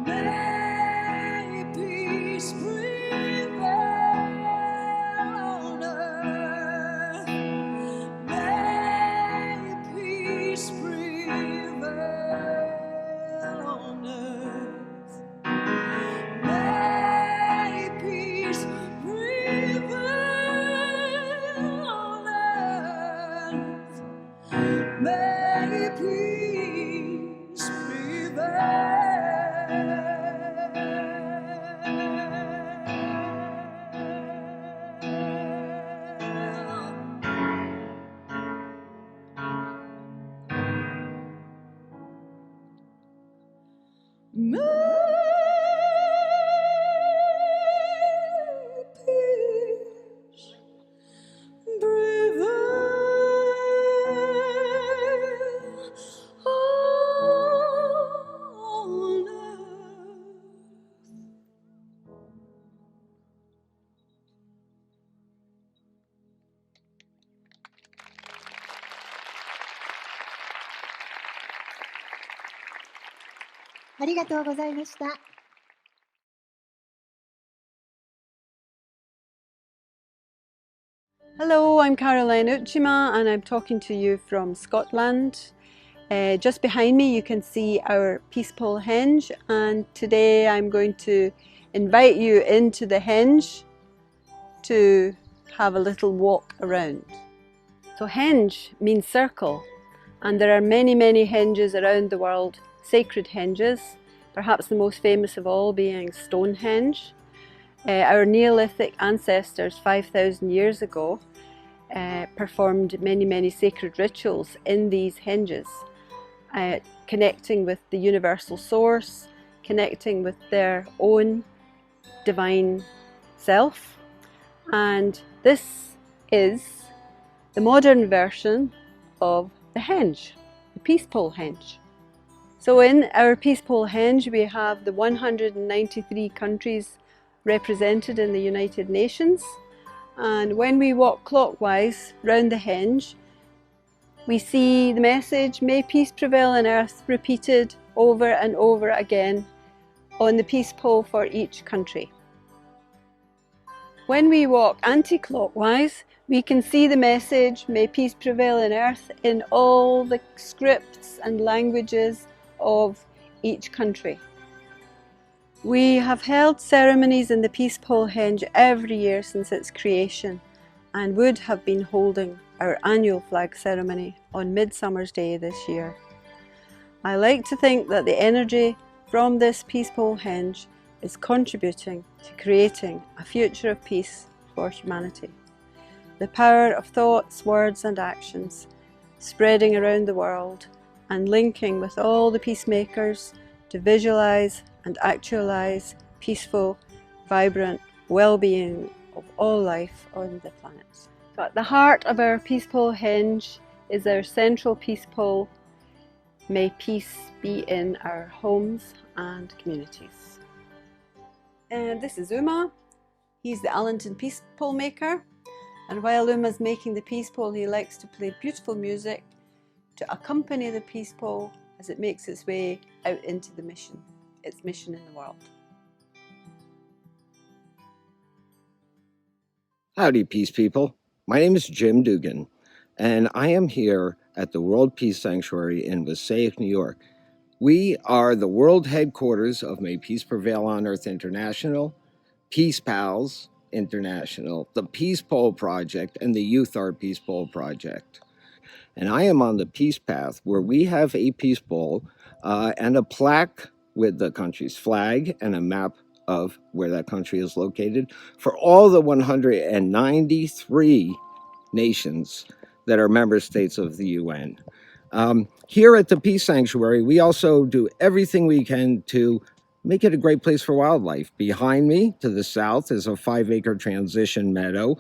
may peace prevail on earth. May peace prevail on earth. May peace prevail on earth. May peace prevail. May peace prevail on earth. ありがとうございました。Hello, I'm Caroline Uchima and I'm talking to you from Scotland. Just behind me you can see our peace pole henge, and today I'm going to invite you into the henge to have a little walk around. So henge means circle, And there are many, many henges around the world, sacred henges, perhaps the most famous of all being Stonehenge. Our Neolithic ancestors 5,000 years ago performed many, many sacred rituals in these henges, connecting with the universal source, connecting with their own divine self. And this is the modern version of the henge, the peace pole henge. So in our peace pole henge we have the 193 countries represented in the United Nations, and when we walk clockwise round the henge we see the message, "May peace prevail on earth," repeated over and over again on the peace pole for each country. When we walk anti-clockwise, we can see the message, "May peace prevail on earth," in all the scripts and languages of each country. We have held ceremonies in the peace pole henge every year since its creation, and would have been holding our annual flag ceremony on Midsummer's Day this year. I like to think that the energy from this peace pole henge is contributing to creating a future of peace for humanity. The power of thoughts, words and actions spreading around the world and linking with all the peacemakers to visualize and actualize peaceful, vibrant well-being of all life on the planet. So at the heart of our peace pole henge is our central peace pole, "May peace be in our homes and communities." And this is Uma. He's the Allenton peace pole maker, and while Uma's making the peace pole he likes to play beautiful music to accompany the peace pole as it makes its way out into the mission, its mission in the world. Howdy, peace people. My name is Jim Dugan, and I am here at the World Peace Sanctuary in Passaic, New York. We are the world headquarters of May Peace Prevail on Earth International, Peace Pals International, the Peace Pole Project, and the Youth Art Peace Pole Project. And I am on the Peace Path, where we have a peace pole and a plaque with the country's flag and a map of where that country is located for all the 193 nations that are member states of the UN. Here at the Peace Sanctuary, we also do everything we can to make it a great place for wildlife. Behind me, to the south, is a 5-acre transition meadow,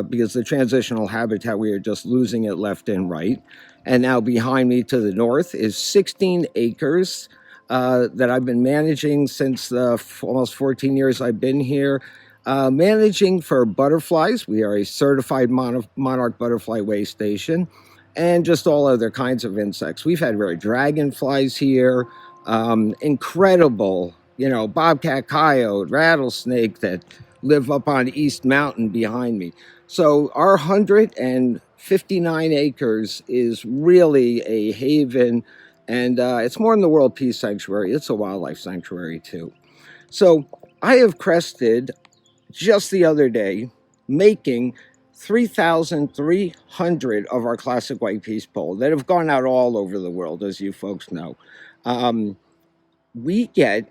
because the transitional habitat, we are just losing it left and right. And now behind me to the north is 16 acres that I've been managing since almost 14 years I've been here. Managing for butterflies. We are a certified monarch butterfly way station, and just all other kinds of insects. We've had rare dragonflies here, incredible, bobcat, coyote, rattlesnake that live up on East Mountain behind me. So our 159 acres is really a haven, and it's more than the World Peace Sanctuary. It's a wildlife sanctuary too. So I have crested just the other day making 3,300 of our classic white peace pole that have gone out all over the world, as you folks know. We get,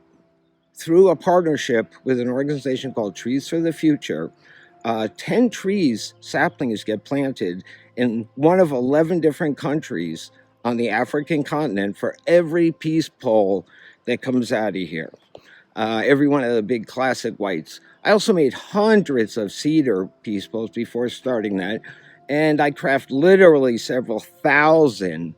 through a partnership with an organization called Trees for the Future, 10 saplings get planted in one of 11 different countries on the African continent for every peace pole that comes out of here. Every one of the big classic whites. I also made hundreds of cedar peace poles before starting that, and I craft literally several thousand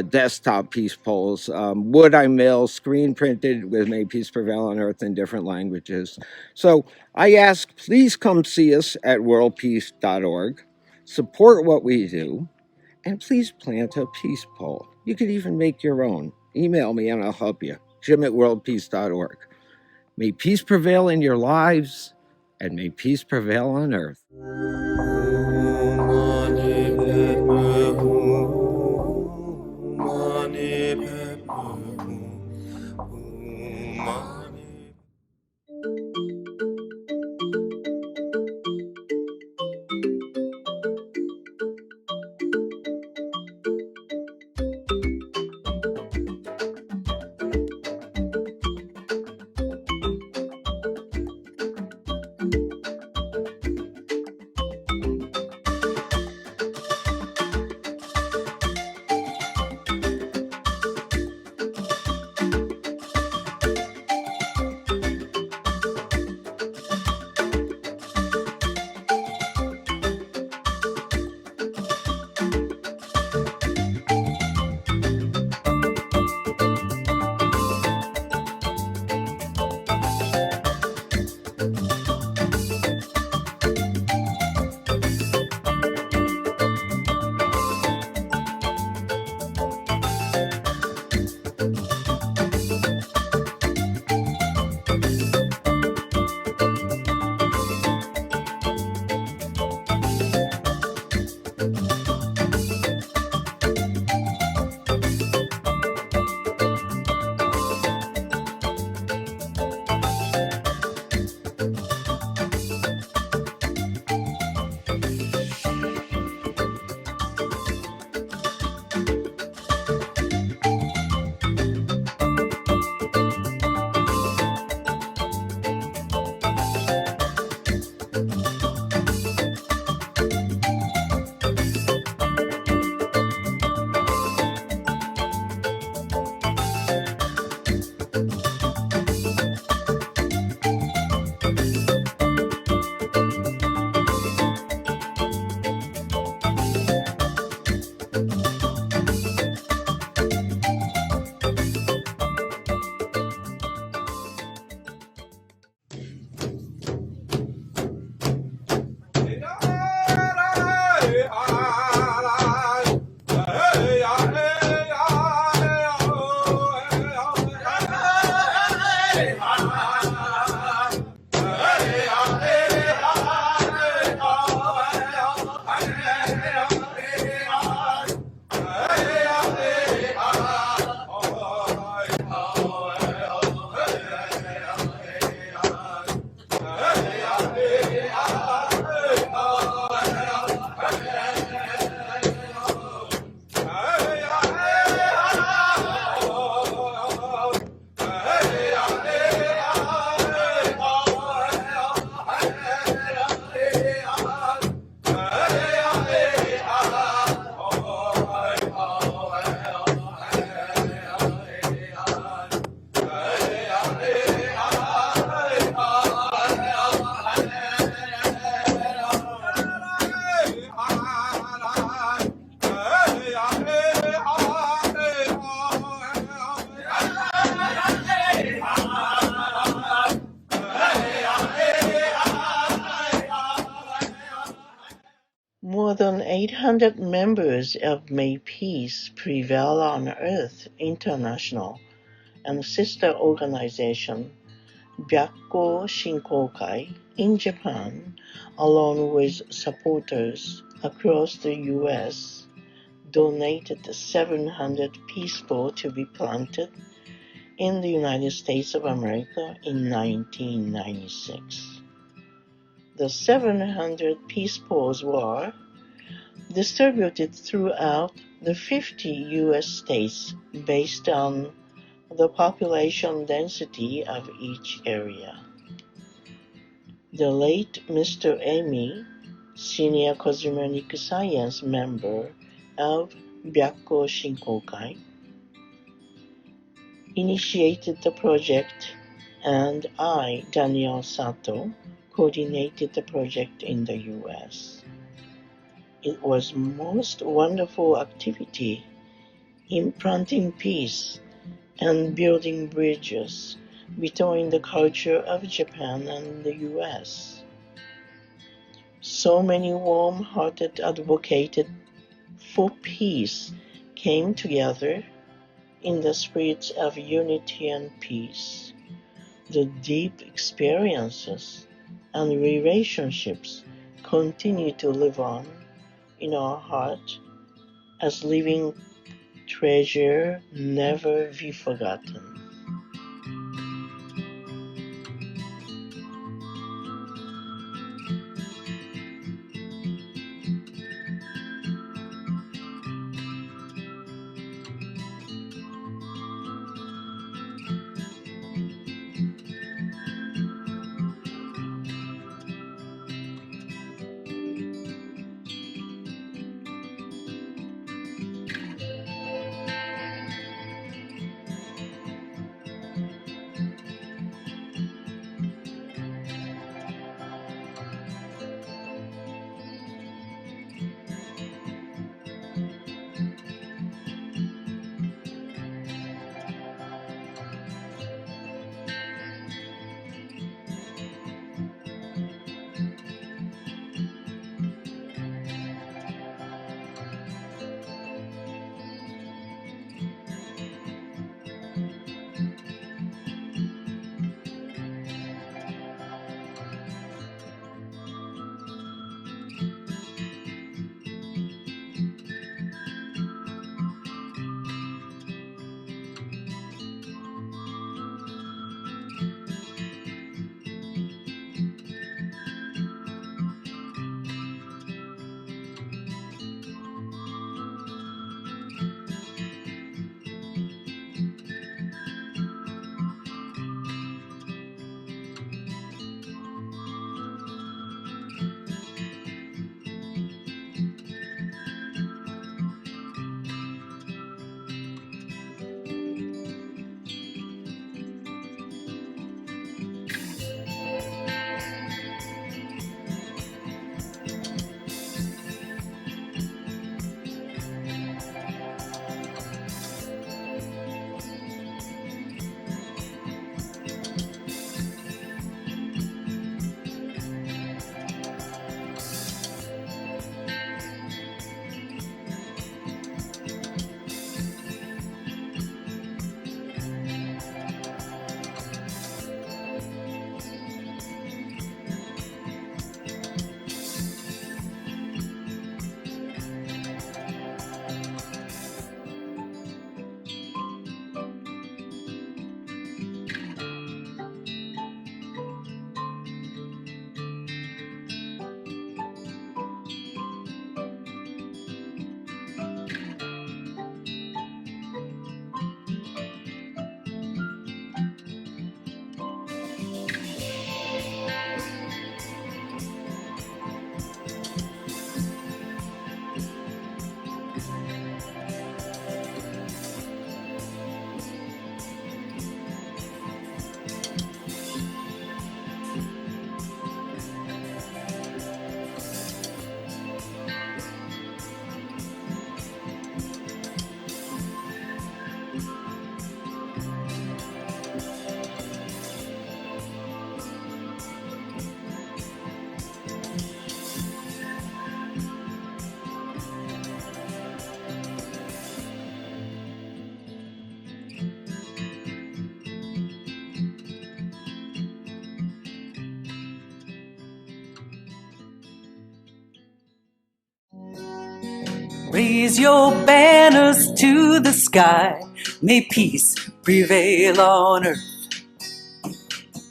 desktop peace poles. Wood I mill, screen printed with May Peace Prevail on Earth in different languages. So I ask, please come see us at worldpeace.org, support what we do, and please plant a peace pole. You could even make your own. Email me and I'll help you. Jim@worldpeace.org. May peace prevail in your lives, and may peace prevail on earth. More than 800 members of May Peace Prevail on Earth International and sister organization Byakko Shinkokai in Japan, along with supporters across the U.S., donated 700 peace poles to be planted in the United States of America in 1996. The 700 peace poles were distributed throughout the 50 U.S. states based on the population density of each area. The late Mr. Amy, senior cosmonic science member of Byakko Shinkokai, initiated the project, and I, Daniel Sato, coordinated the project in the U.S. It was most wonderful activity in planting peace and building bridges between the culture of Japan and the U.S. So many warm-hearted advocates for peace came together in the spirit of unity and peace. The deep experiences and relationships continue to live on in our heart as living treasure never be forgotten. Raise your banners to the sky, may peace prevail on earth.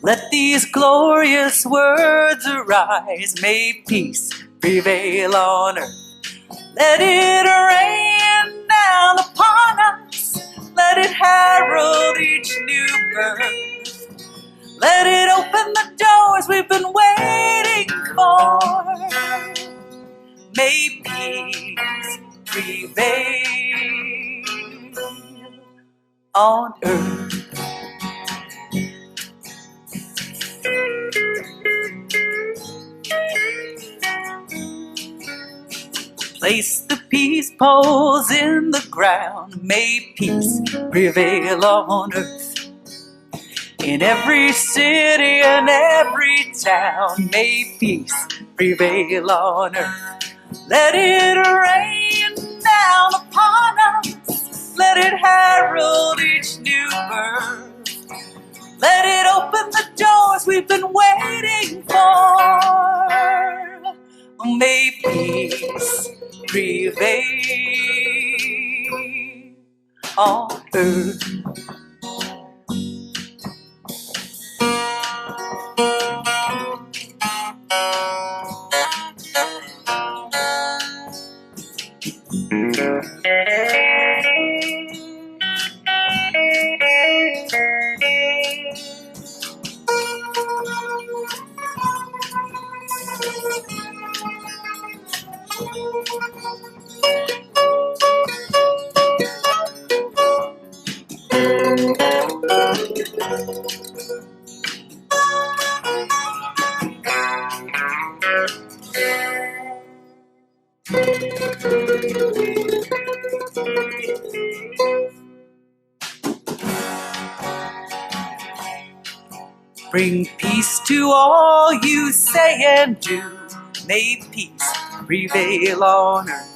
Let these glorious words arise, may peace prevail on earth. Let it rain down upon us, let it herald each new birth. Let it open the doors we've been waiting for. May peace prevail on earth. Place the peace poles in the ground, may peace prevail on earth. In every city and every town, may peace prevail on earth. Let it rain down upon us, let it herald each new birth. Let it open the doors we've been waiting for. May peace prevail on earth. Bring peace to all you say and do. May peace prevail on earth.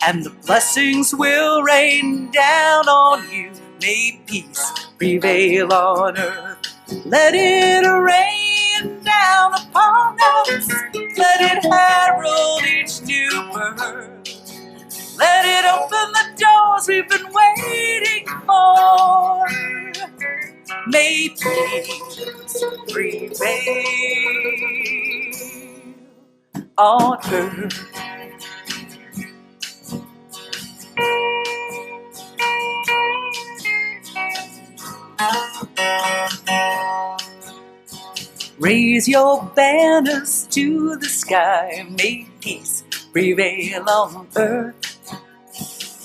And the blessings will rain down on you. May peace prevail on earth. Let it rain down upon us. Let it herald each new birth. Let it open the doors we've been waiting for. May peace prevail on earth. Raise your banners to the sky, may peace prevail on earth.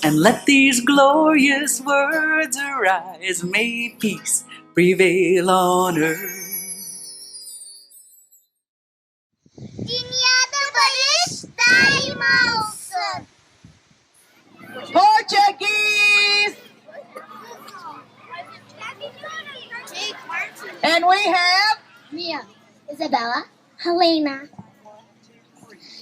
And let these glorious words arise, may peace prevail on earth. Dünyada barış daima olsun. Portuguese. And we have Mia, Isabella, Helena.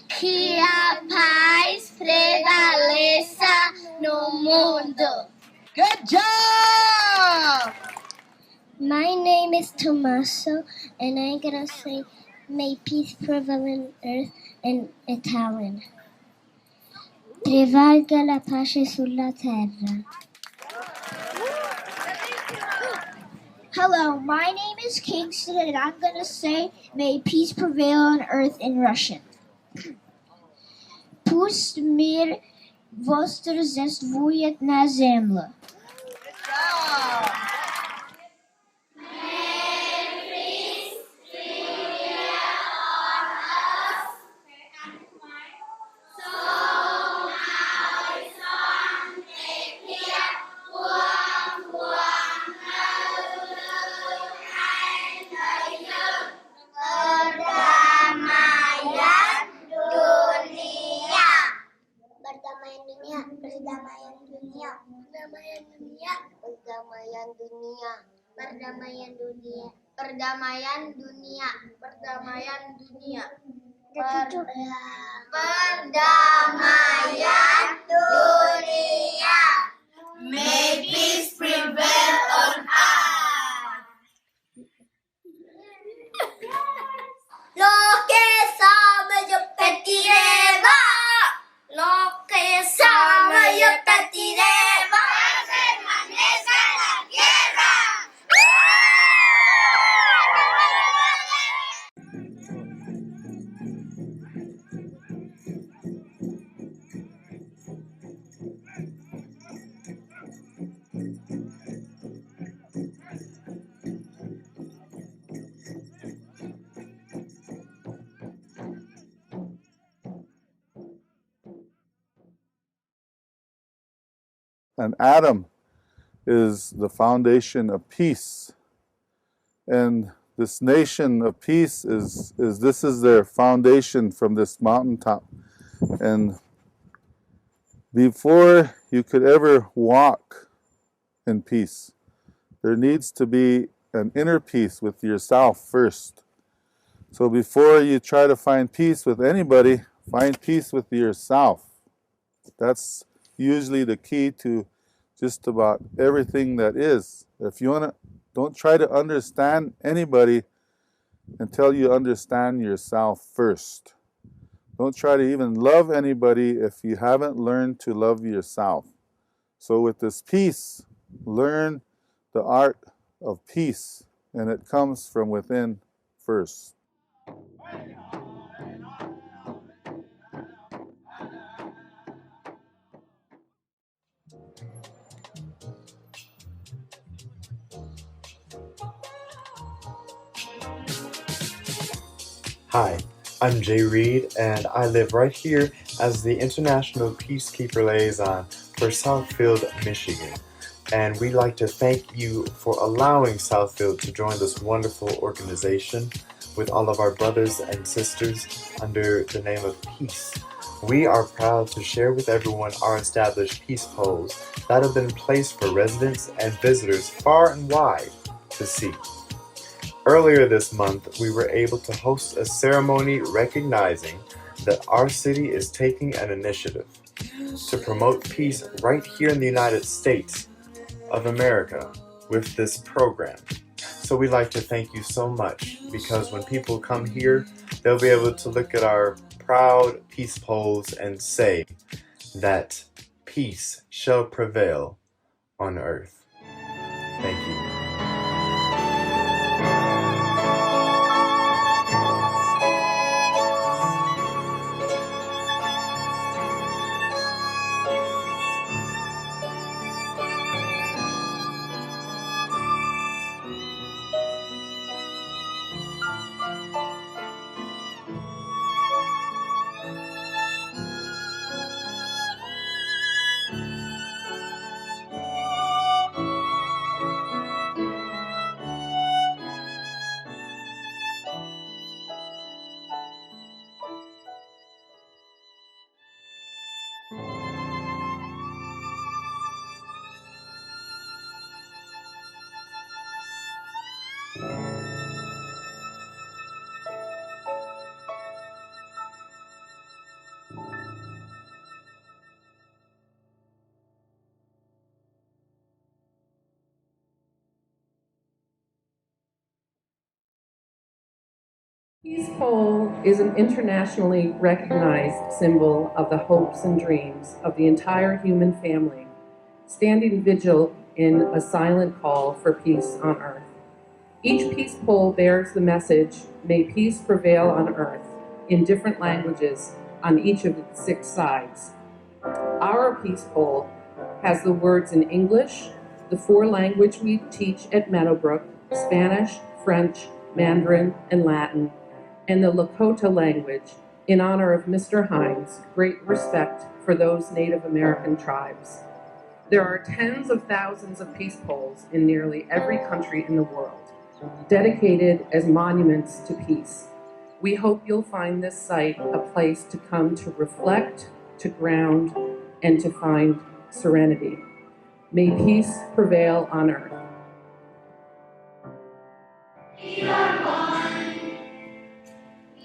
Que a paz prevaleça no mundo. Good job! My name is Tommaso, and I'm gonna say, may peace prevail on earth in Italian. Prevalga la pace sulla terra. Hello, my name is Kingston, and I'm gonna say, may peace prevail on earth in Russian. Пусть мир восторжествует на земле. Perdamaian dunia, perdamaian dunia, perdamaian dunia, perdamaian dunia, perdamaian dunia, perdamaian dunia, perdamaian dunia. May peace prevail on earth. Lo que sabe yo pediré va, lo que an atom is the foundation of peace. And this nation of peace is their foundation from this mountaintop. And before you could ever walk in peace, there needs to be an inner peace with yourself first. So before you try to find peace with anybody, find peace with yourself. That's usually the key to just about everything that is. If you want to, don't try to understand anybody until you understand yourself first. Don't try to even love anybody if you haven't learned to love yourself. So with this peace, learn the art of peace, and it comes from within first. Hi, I'm Jay Reed, and I live right here as the International Peacekeeper Liaison for Southfield, Michigan. And we'd like to thank you for allowing Southfield to join this wonderful organization with all of our brothers and sisters under the name of Peace. We are proud to share with everyone our established peace poles that have been placed for residents and visitors far and wide to see. Earlier this month, we were able to host a ceremony recognizing that our city is taking an initiative to promote peace right here in the United States of America with this program. So we'd like to thank you so much, because when people come here, they'll be able to look at our proud peace poles and say that peace shall prevail on earth. Thank you. Peace pole is an internationally recognized symbol of the hopes and dreams of the entire human family, standing vigil in a silent call for peace on earth. Each peace pole bears the message, "May peace prevail on earth," in different languages on each of its 6 sides. Our peace pole has the words in English, the 4 languages we teach at Meadowbrook, Spanish, French, Mandarin, and Latin, and the Lakota language in honor of Mr. Hines' great respect for those Native American tribes. There are tens of thousands of peace poles in nearly every country in the world, dedicated as monuments to peace. We hope you'll find this site a place to come to reflect, to ground, and to find serenity. May peace prevail on earth. We are one.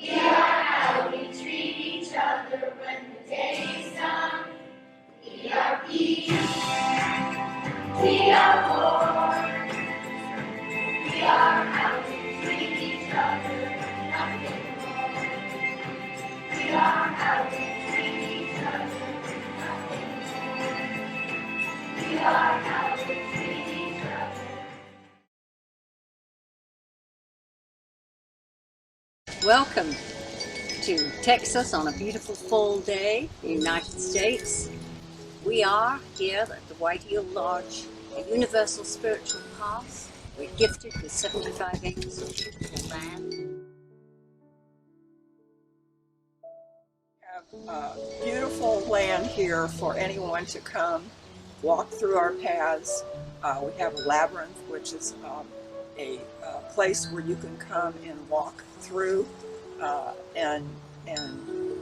We are how we treat each other when the day is done. We are peace. We are war. We are how we treat each other, nothing more. We are how we treat each other, nothing more. We are how we treat each other. Welcome to Texas on a beautiful fall day, the United States. We are here at the White Eel Lodge, a universal spiritual path. We're gifted with 75 acres of beautiful land. Beautiful land here for anyone to come walk through our paths. We have a labyrinth, which is a place where you can come and walk through and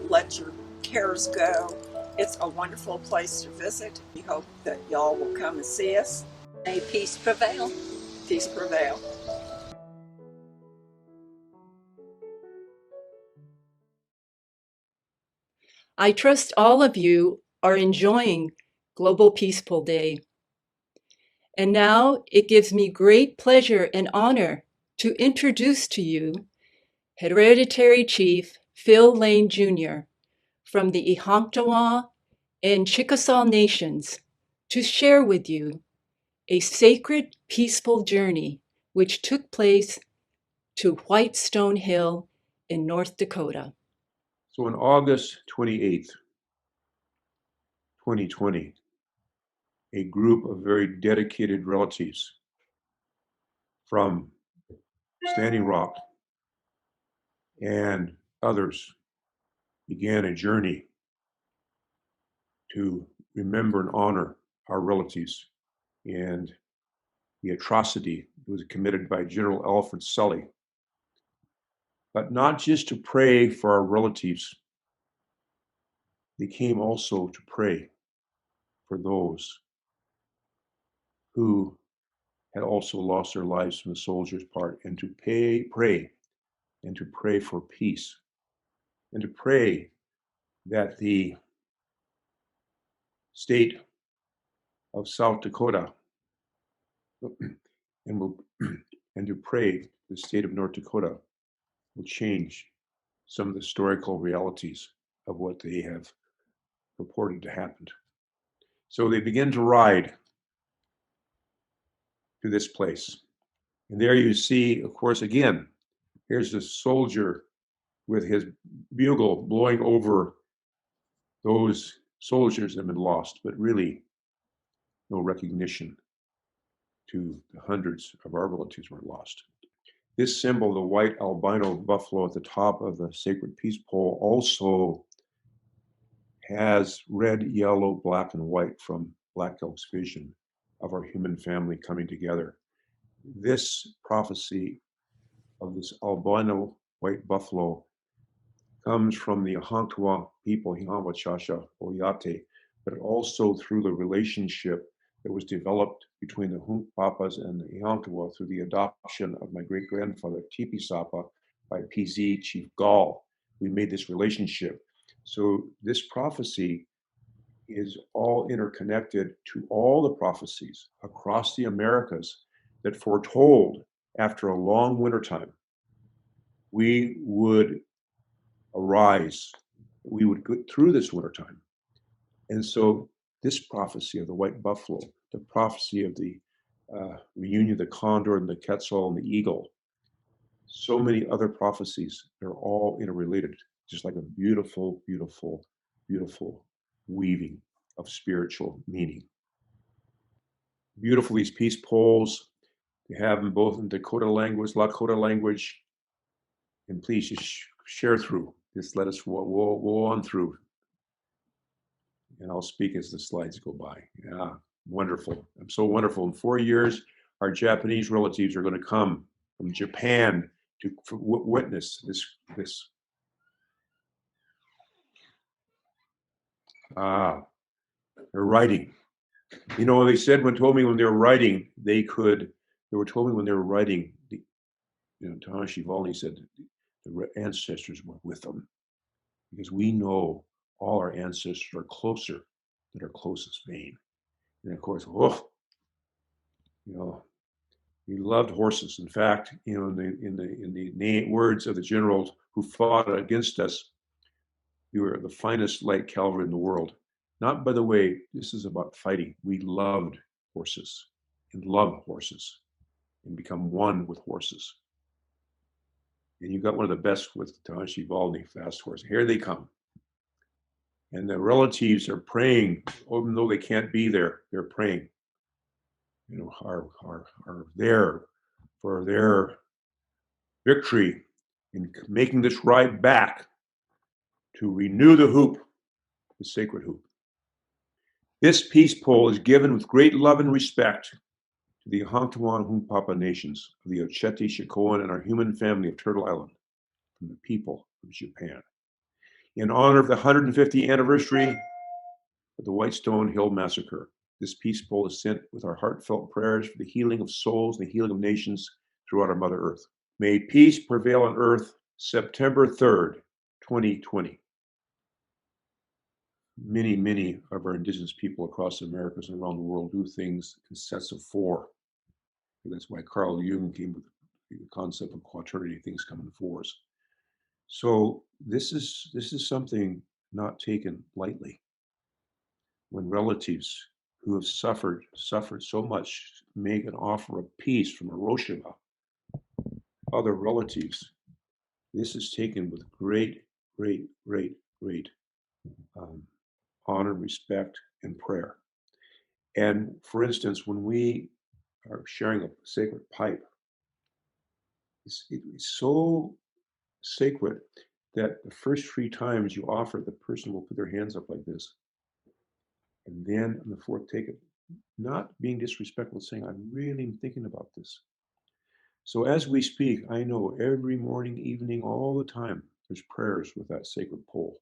let your cares go. It's a wonderful place to visit. We hope that y'all will come and see us. May peace prevail. Peace prevail. I trust all of you are enjoying Global Peaceful Day. And now it gives me great pleasure and honor to introduce to you Hereditary Chief Phil Lane Jr. from the Ihanktawa and Chickasaw Nations to share with you a sacred, peaceful journey which took place to Whitestone Hill in North Dakota. So on August 28th, 2020, a group of very dedicated relatives from Standing Rock and others began a journey to remember and honor our relatives and the atrocity that was committed by General Alfred Sully. But not just to pray for our relatives, they came also to pray for those who had also lost their lives from the soldiers' part, and to pray and to pray for peace, and to pray that the state of South Dakota and to pray the state of North Dakota will change some of the historical realities of what they have purported to happen. So they begin to ride to this place. And there you see, of course, again, here's the soldier with his bugle blowing over those soldiers that have been lost, but really no recognition to the hundreds of our relatives who were lost. This symbol, the white albino buffalo at the top of the sacred peace pole, also has red, yellow, black, and white from Black Elk's vision of our human family coming together. This prophecy of this albino white buffalo comes from the Ihanktawa people, Hiawatha Oyate, but also through the relationship that was developed between the Hunkpapas and the Ihanktawa through the adoption of my great-grandfather, Tipi Sapa, by PZ Chief Gall. We made this relationship. So this prophecy is all interconnected to all the prophecies across the Americas that foretold after a long wintertime, we would arise, we would go through this wintertime. And so this prophecy of the white buffalo, the prophecy of the reunion of the condor and the quetzal and the eagle, so many other prophecies, they're all interrelated, just like a beautiful, beautiful, beautiful weaving of spiritual meaning. Beautiful, these peace poles, they have them both in Dakota language, Lakota language, and please just share through. Just let us go on through. And I'll speak as the slides go by. Yeah, wonderful. I'm so wonderful. In 4 years, our Japanese relatives are going to come from Japan to witness this. They're writing. You know, they said told me when they were writing, told me when they were writing, Tanahashi Valni said the ancestors were with them, because we know all our ancestors are closer than our closest vein. And of course, we loved horses. In fact, in the words of the generals who fought against us, we were the finest light cavalry in the world. Not, by the way, this is about fighting. We loved horses and love horses and become one with horses. And you got one of the best with Tanahashi Valni, fast horse. Here they come. And the relatives are praying, even though they can't be there, they're praying. Are there for their victory in making this ride back to renew the hoop, the sacred hoop. This peace pole is given with great love and respect to the Hangtuan Hunkpapa nations of the Oceti, Shikoan, and our human family of Turtle Island from the people of Japan. In honor of the 150th anniversary of the Whitestone Hill Massacre, this peace pole is sent with our heartfelt prayers for the healing of souls and the healing of nations throughout our Mother Earth. May peace prevail on earth, September 3rd, 2020. Many of our indigenous people across the Americas and around the world do things in sets of four. And that's why Carl Jung came with the concept of quaternity, things come in fours. So this is something not taken lightly. When relatives who have suffered so much make an offer of peace from Hiroshima, other relatives, this is taken with great honor, respect, and prayer. And for instance, when we are sharing a sacred pipe, it's so sacred that the first 3 times you offer, the person will put their hands up like this. And then on the fourth, take it. Not being disrespectful, saying, I'm really thinking about this. So as we speak, I know every morning, evening, all the time, there's prayers with that sacred pole.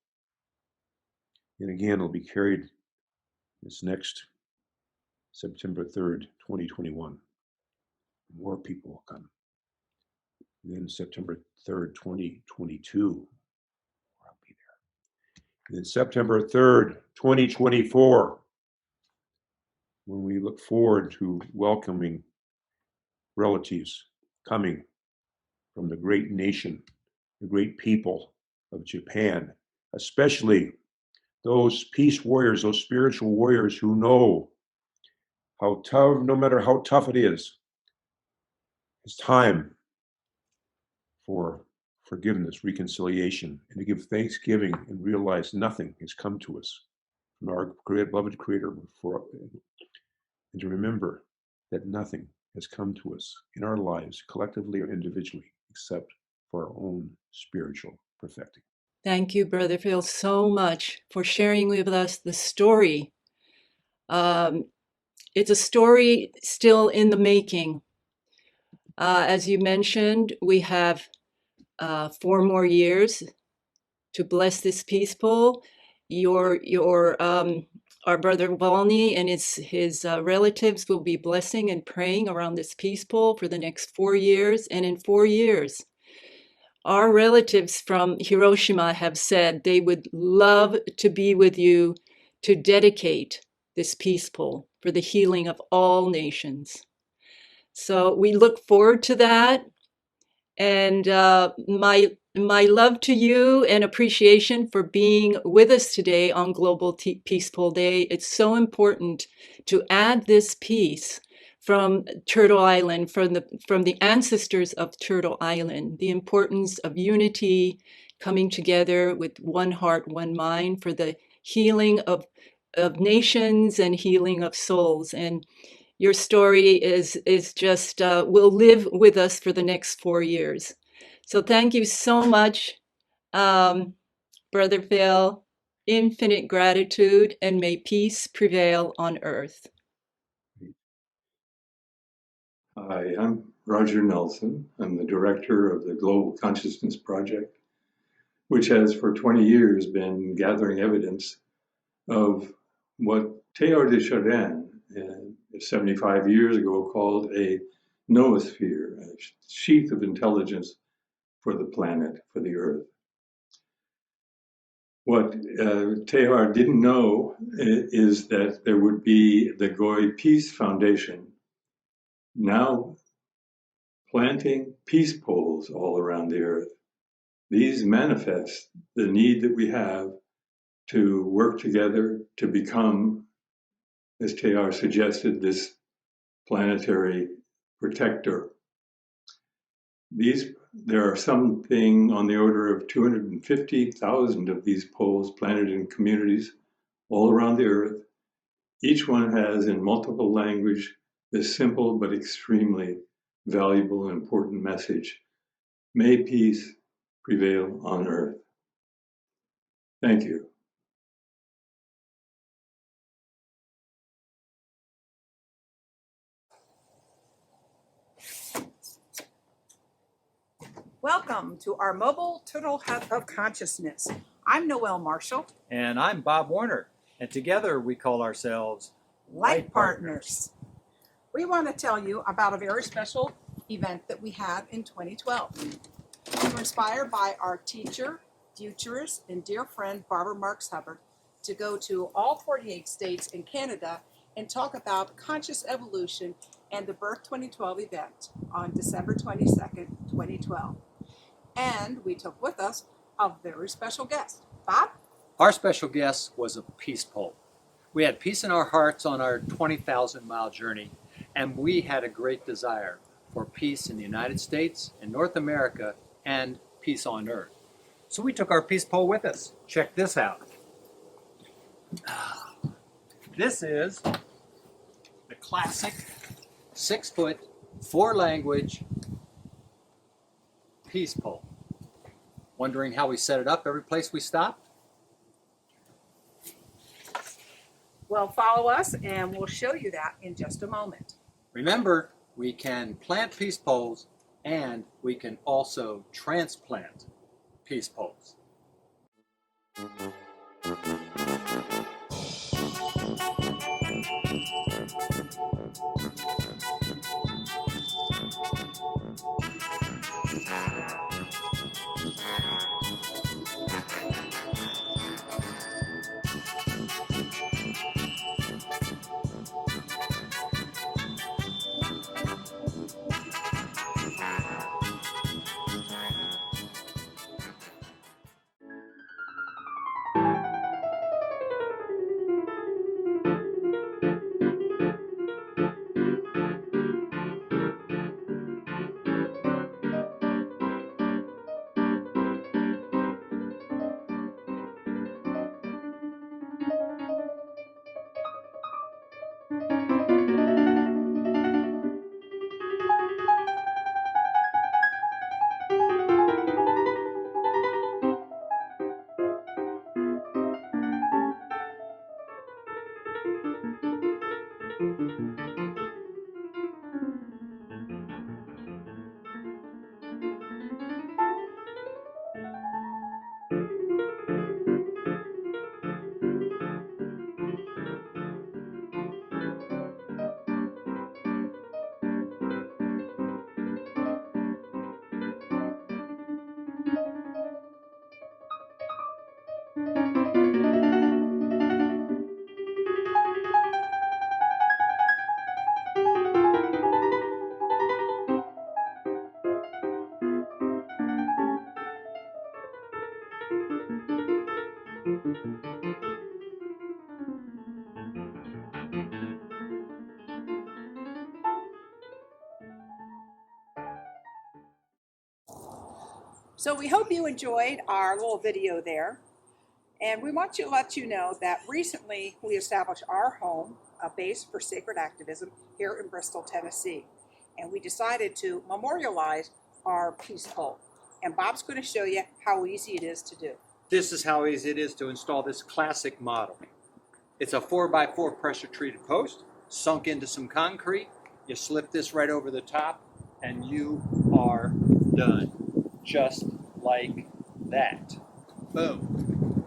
And again, it'll be carried this next September 3rd, 2021. More people will come. Then September 3rd, 2022, I'll be there. Then September 3rd, 2024, when we look forward to welcoming relatives coming from the great nation, the great people of Japan, especially those peace warriors, those spiritual warriors who know how tough, no matter how tough it is, it's time for forgiveness, reconciliation, and to give thanksgiving and realize nothing has come to us from our beloved Creator before, and to remember that nothing has come to us in our lives, collectively or individually, except for our own spiritual perfecting. Thank you, Brother Phil, so much for sharing with us the story. It's a story still in the making. As you mentioned, we have 4 more years to bless this peace pole. Our brother Volney and his relatives will be blessing and praying around this peace pole for the next 4 years. And in 4 years, our relatives from Hiroshima have said they would love to be with you to dedicate this peace pole for the healing of all nations. So we look forward to that. And my love to you and appreciation for being with us today on Global Peace Pole Day. It's so important to add this piece from Turtle Island, from the ancestors of Turtle Island, the importance of unity, coming together with one heart, one mind for the healing of nations and healing of souls. And your story is just will live with us for the next 4 years. So thank you so much, Brother Phil. Infinite gratitude, and may peace prevail on earth. Hi, I'm Roger Nelson. I'm the director of the Global Consciousness Project, which has for 20 years been gathering evidence of what Teilhard de Chardin 75 years ago called a noosphere, a sheath of intelligence for the planet, for the Earth. What Teilhard didn't know is that there would be the Goi Peace Foundation now planting peace poles all around the Earth. These manifest the need that we have to work together to become, as Teilhard suggested, this planetary protector. There are something on the order of 250,000 of these poles planted in communities all around the Earth. Each one has, in multiple language, this simple but extremely valuable and important message. May peace prevail on Earth. Thank you. Welcome to our mobile turtle hut of consciousness. I'm Noelle Marshall. And I'm Bob Warner. And together we call ourselves Light Partners. We want to tell you about a very special event that we had in 2012. We were inspired by our teacher, futurist, and dear friend Barbara Marks Hubbard to go to all 48 states in Canada and talk about conscious evolution and the Birth 2012 event on December 22nd, 2012. And we took with us a very special guest. Bob? Our special guest was a peace pole. We had peace in our hearts on our 20,000-mile journey, and we had a great desire for peace in the United States and North America and peace on Earth. So we took our peace pole with us. Check this out. This is the classic 6-foot, 4-language peace pole. Wondering how we set it up every place we stopped? Well, follow us and we'll show you that in just a moment. Remember, we can plant peace poles and we can also transplant peace poles. So we hope you enjoyed our little video there. And we want to let you know that recently we established our home, a base for sacred activism here in Bristol, Tennessee. And we decided to memorialize our peace pole. And Bob's going to show you how easy it is to do. This is how easy it is to install this classic model. It's a 4x4 pressure treated post sunk into some concrete. You slip this right over the top and you are done. Just like that. Boom.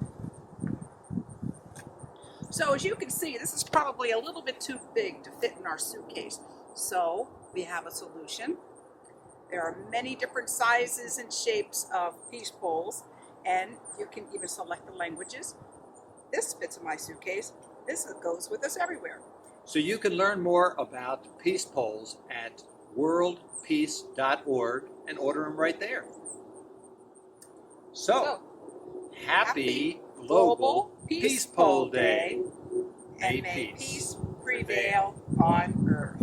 So as you can see, this is probably a little bit too big to fit in our suitcase. So we have a solution. There are many different sizes and shapes of peace poles, and you can even select the languages. This fits in my suitcase. This goes with us everywhere. So you can learn more about peace poles at worldpeace.org and order them right there. So happy Global Peace Pole Day, and may peace prevail on earth.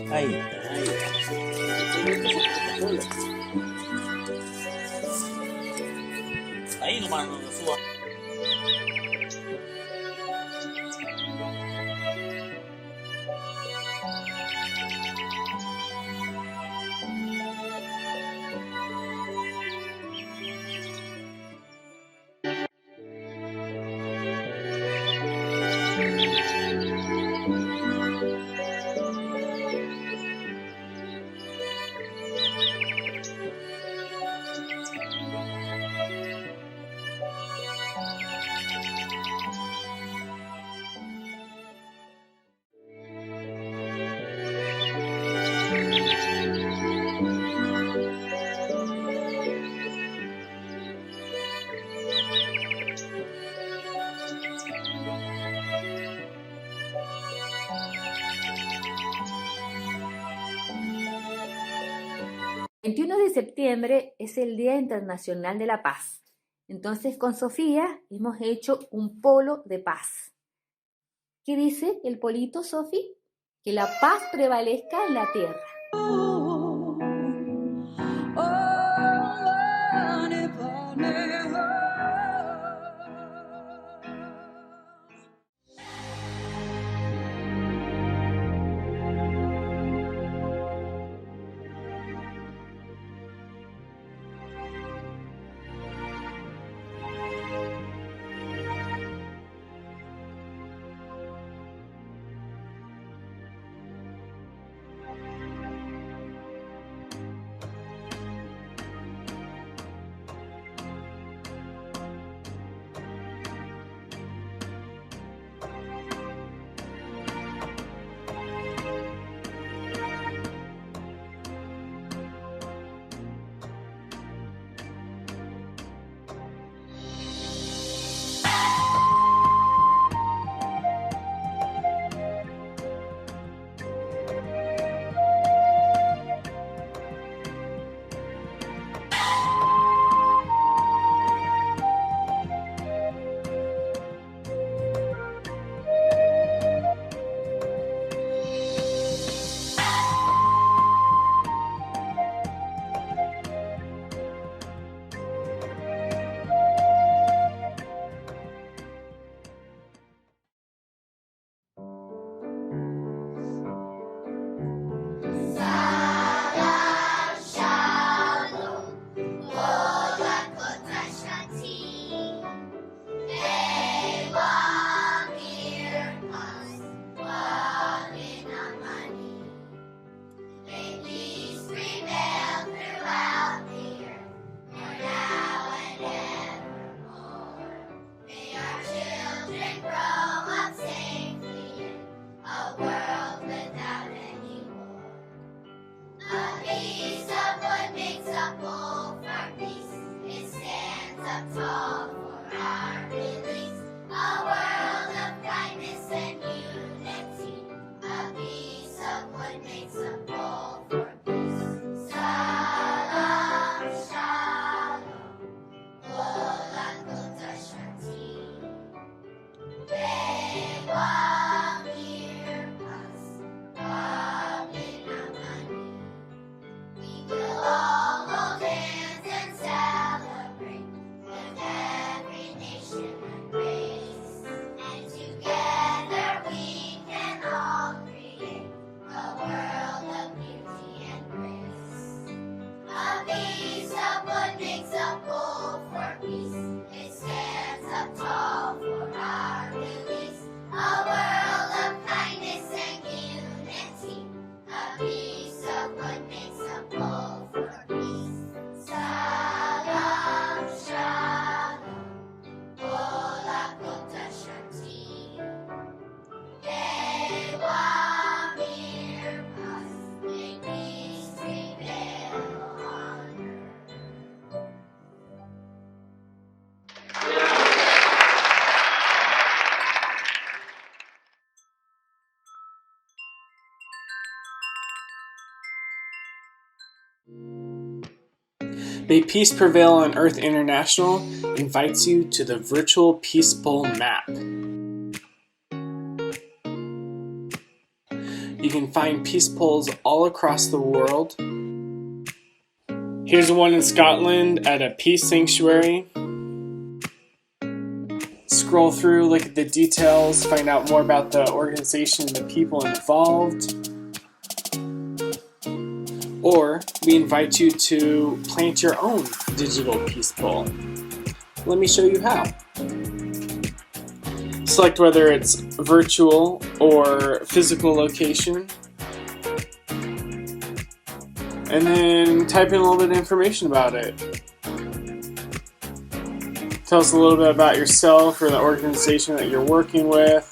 はいはいはいの前のすごいEl 21 de septiembre es el Día Internacional de la Paz. Entonces con Sofía hemos hecho un polo de paz. ¿Qué dice el polito, Sofi? Que la paz prevalezca en la tierra. May Peace Prevail on Earth International invites you to the virtual Peace Bowl map. You can find peace poles all across the world. Here's one in Scotland at a peace sanctuary. Scroll through, look at the details, find out more about the organization and the people involved. Or we invite you to plant your own digital peace pole. Let me show you how. Select whether it's virtual or physical location. And then type in a little bit of information about it. Tell us a little bit about yourself or the organization that you're working with.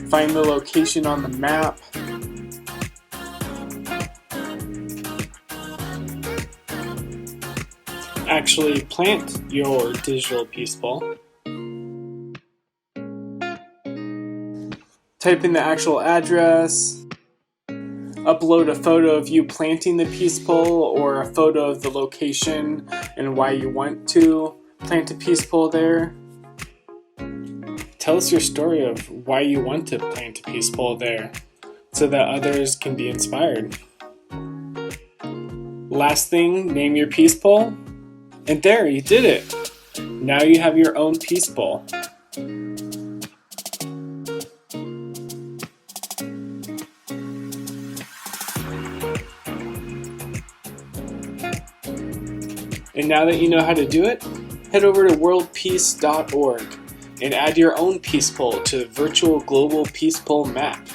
Find the location on the map. Actually plant your digital peace pole. Type in the actual address. Upload a photo of you planting the peace pole or a photo of the location and why you want to plant a peace pole there. Tell us your story of why you want to plant a peace pole there so that others can be inspired. Last thing, name your peace pole. And there, you did it. Now you have your own peace pole. And now that you know how to do it, head over to worldpeace.org and add your own peace pole to the virtual global peace pole map.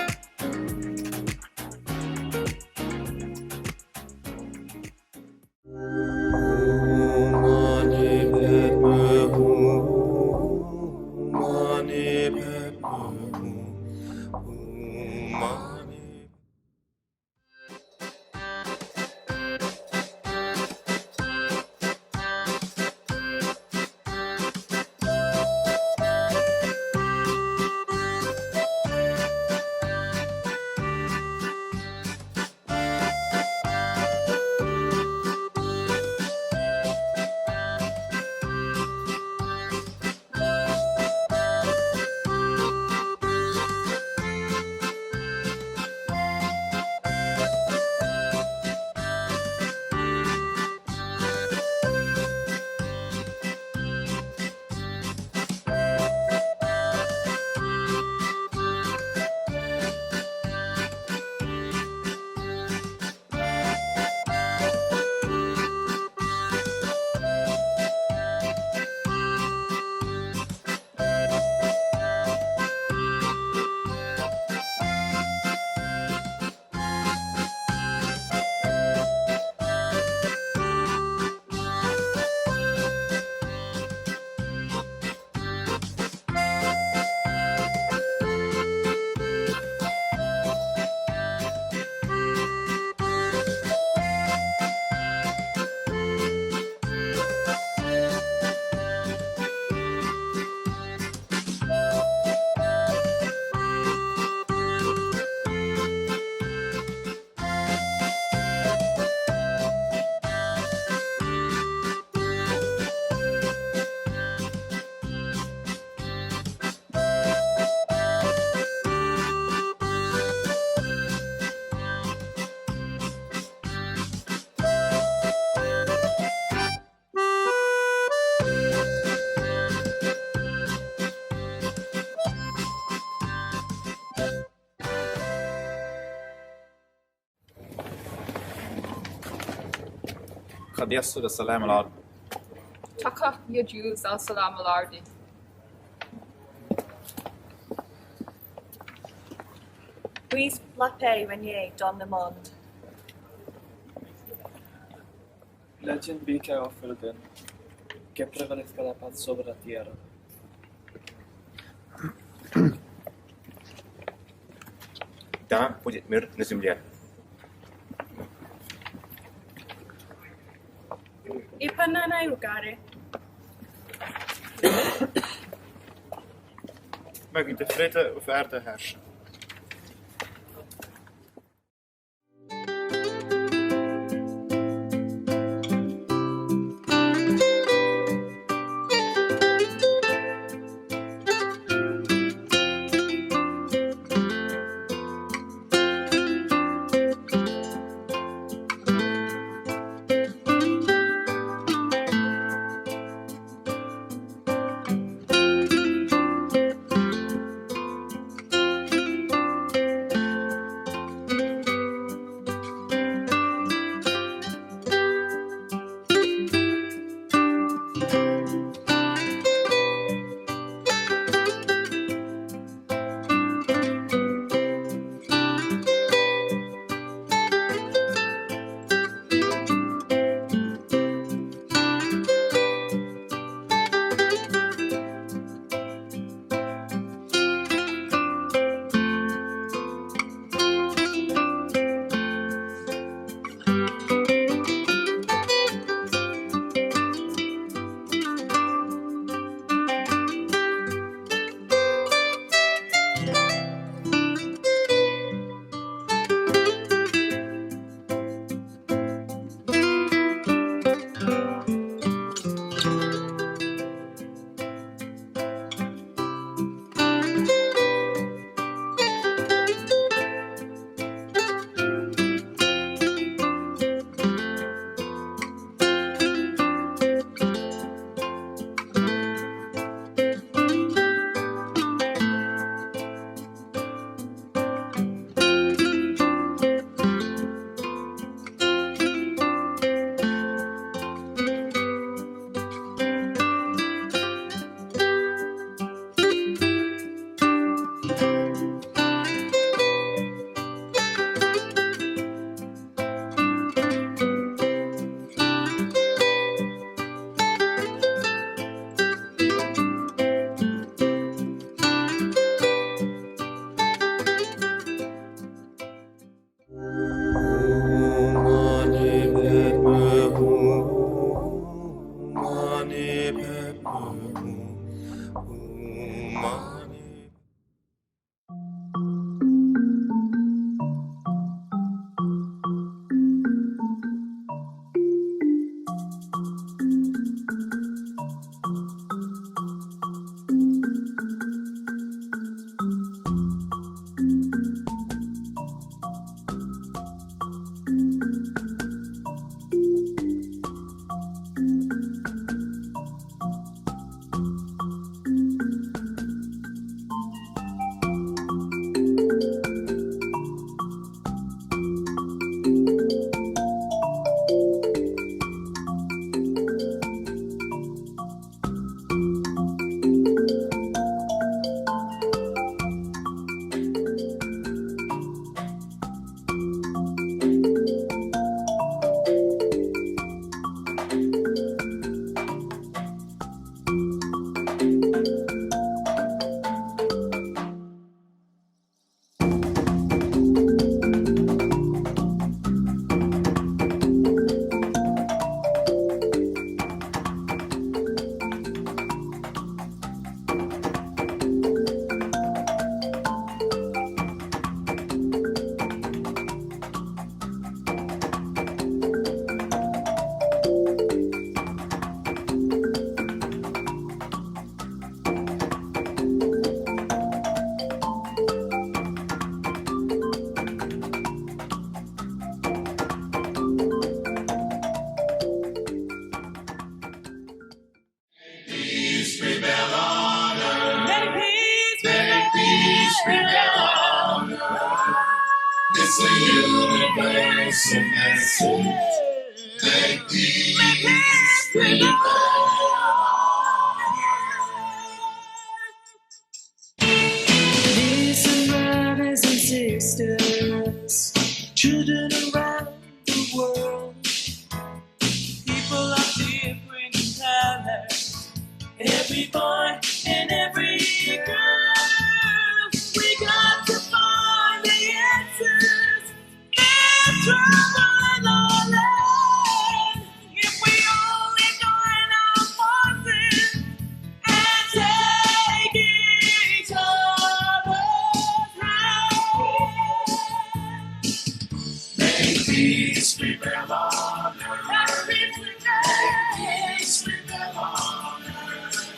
قد يسر السلام العربي. Taka yajuz al-salam al-ardi. Bris lape renye don le monde. Legend bike offerden que prevalezca la paz sobre la tierra. Da будет мир на земле. Ipanana ugare. Mögen de vrede auf Erde herrschen. It's a universal message. Make peace prevail. Listen, brothers and sisters, children around the world, people of different colors, every boy and every girl. We got to find the answers in trouble in our land. If we only join our forces and take each other's hand. Make peace prevail on earth. Make peace prevail on earth.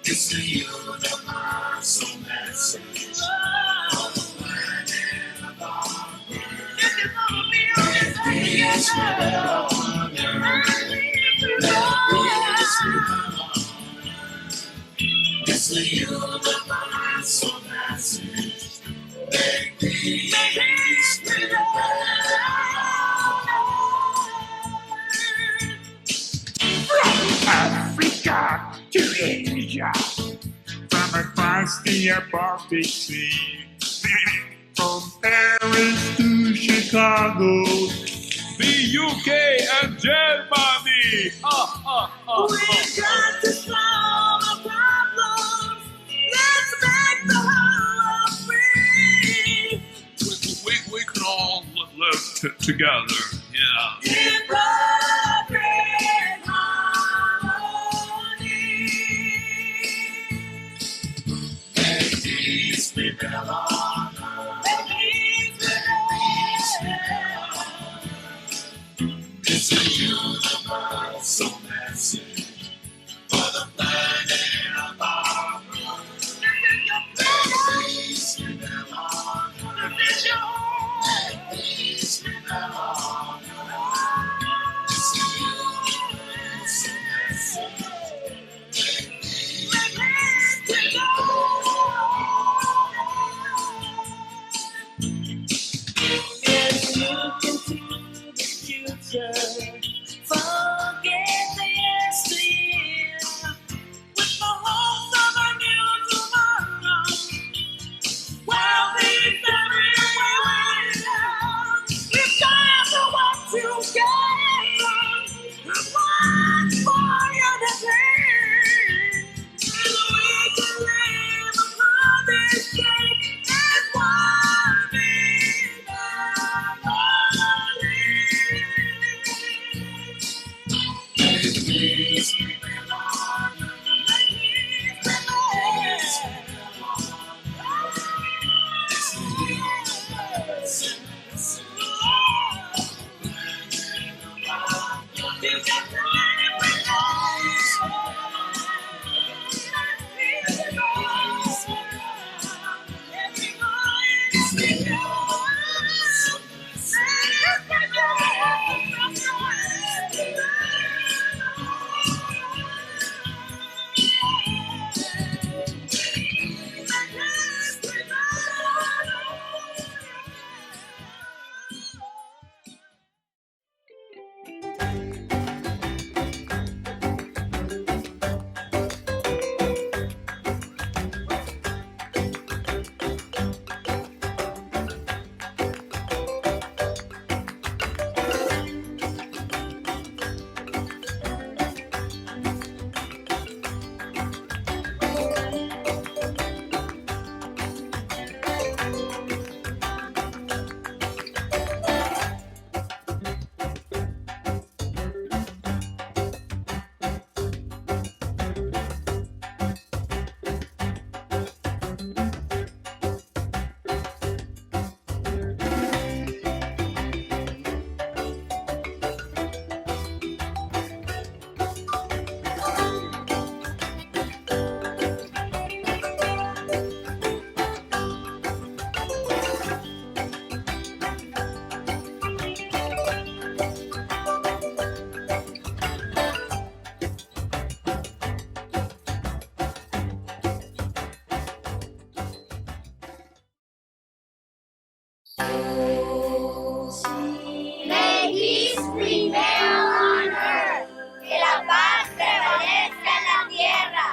It's a universal message for the planet of our earth. Make peace prevail on earth. Make peace prevail on earth. It's a universal message. Make peace prevail. From Africa to Asia, from across the Baltic Sea, from Paris to Chicago, the UK and Germany. We've got to solve the problems. Let's make the whole world free. We can all live together, yeah. In perfect harmony. Make peace prevail on earth. Make peace prevail. It's a universal message for the planet of our earth. Make peace prevail on earth. Make peace prevail on earth. It's a universal message. Make peace prevail. Yes, look into the future. Forget the yesteryear. With the hopes of a new tomorrow. Wealthy everywhere. We've got to work together. One for unity. And we can live upon this day as one big family. Make peace prevail on earth. It's a universal message for the planet of our earth. You got to let it with peace prevail on earth. Que la paz prevalezca en la tierra.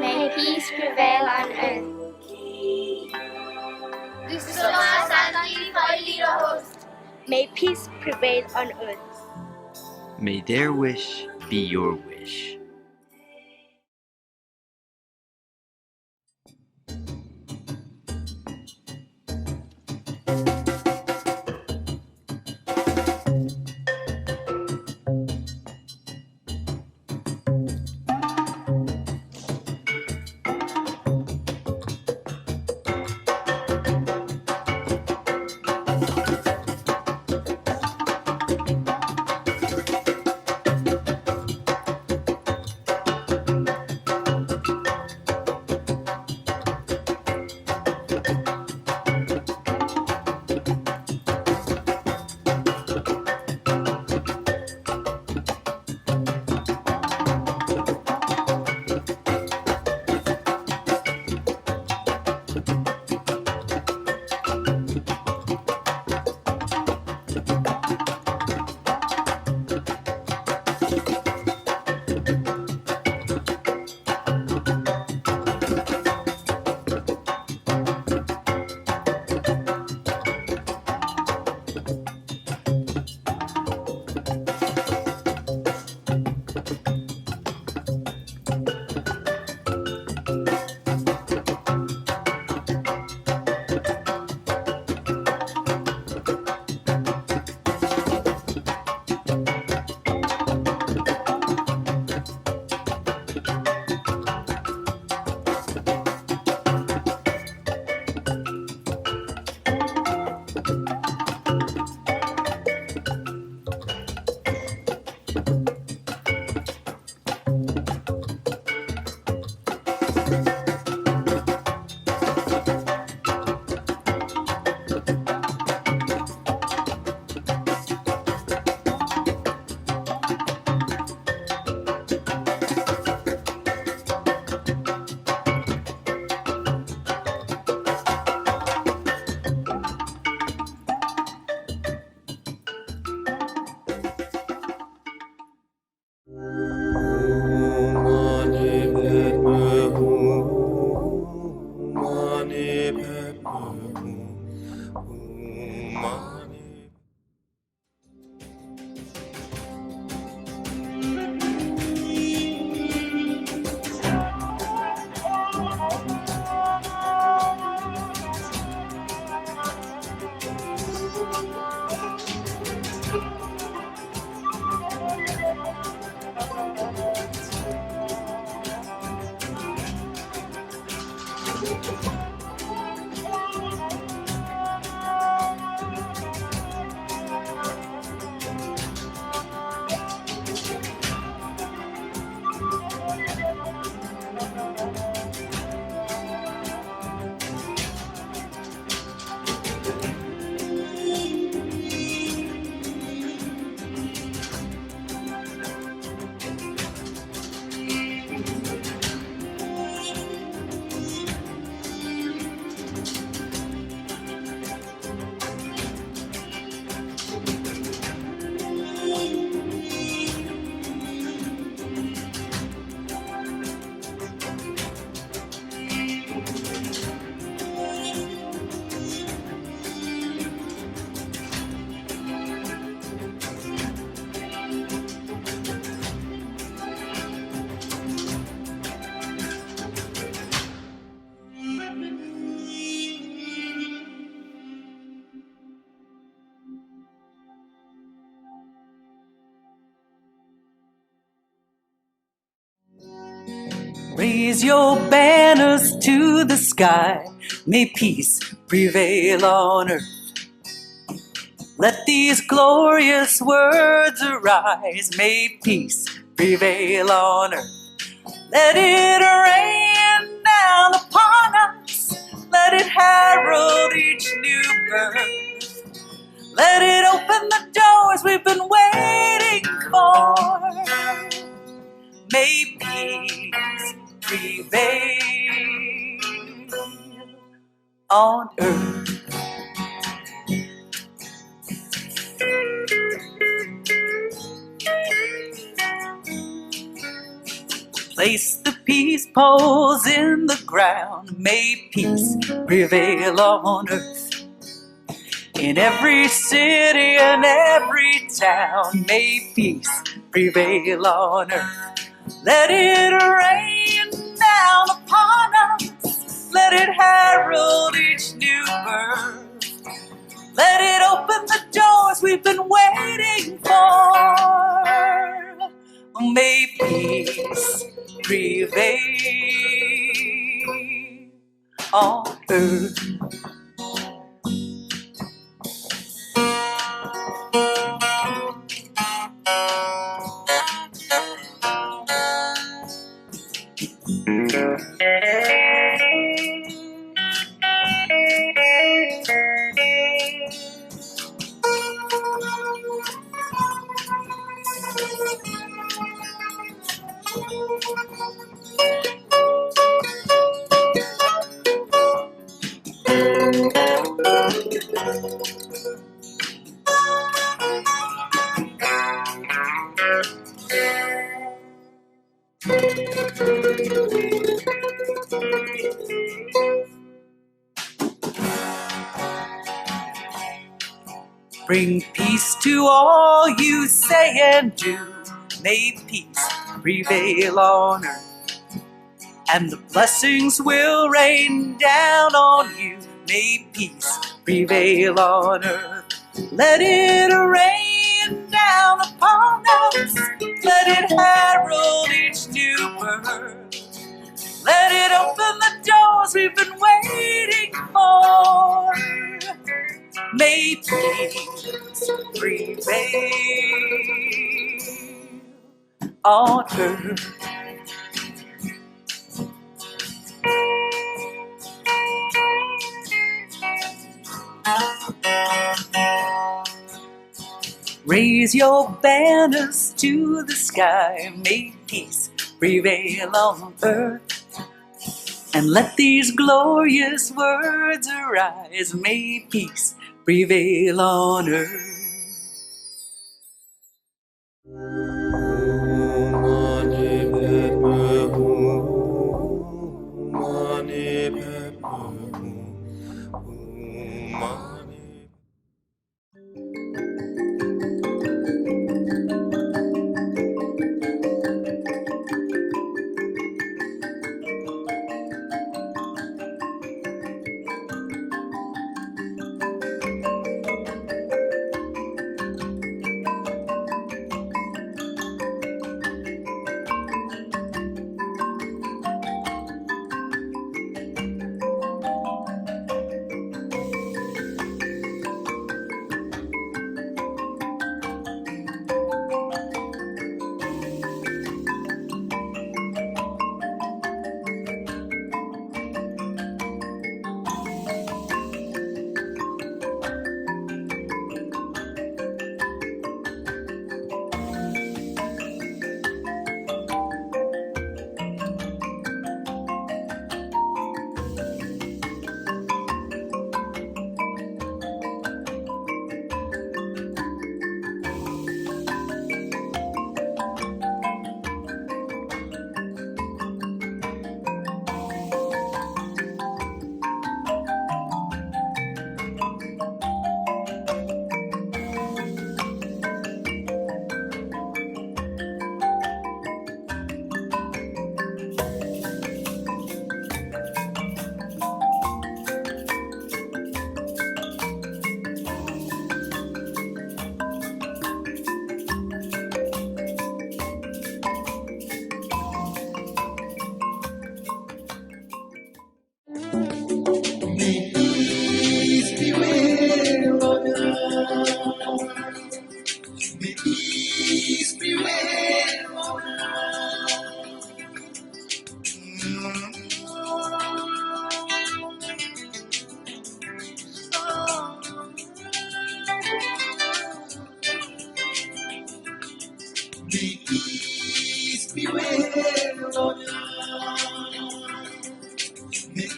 May peace prevail on earth. Gusto mga santi for little host. May peace prevail on earth. May their wish be your wish. Raise your banners to the sky. May peace prevail on earth. Let these glorious words arise. May peace prevail on earth. Let it rain down upon us. Let it herald each new birth. Let it open the doors we've been waiting for. May peace prevail on earth. Place the peace poles in the ground. May peace prevail on earth. In every city and every town, may peace prevail on earth. Let it rain down upon us. Let it herald each new birth. Let it open the doors we've been waiting for. May peace prevail on earth. Bring peace to all you say and do. May peace prevail on earth. And the blessings will rain down on you. May peace prevail on earth. Let it rain down upon us. Let it herald each new birth. Let it open the doors we've been waiting for. May peace prevail on earth. Raise your banners to the sky. May peace prevail on earth. And let these glorious words arise. May peace prevail on earth.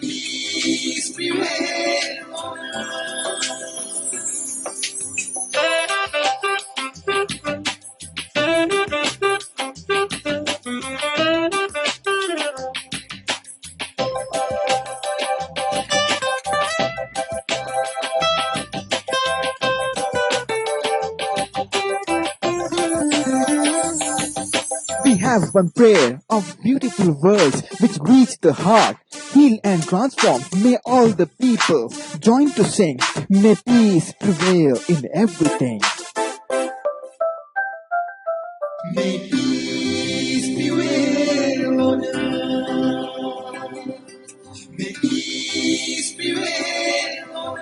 Peace prevail. have one prayer of beautiful words which reach the heart, heal and transform. May all the people join to sing. May peace prevail in everything. May peace prevail on earth. May peace prevail on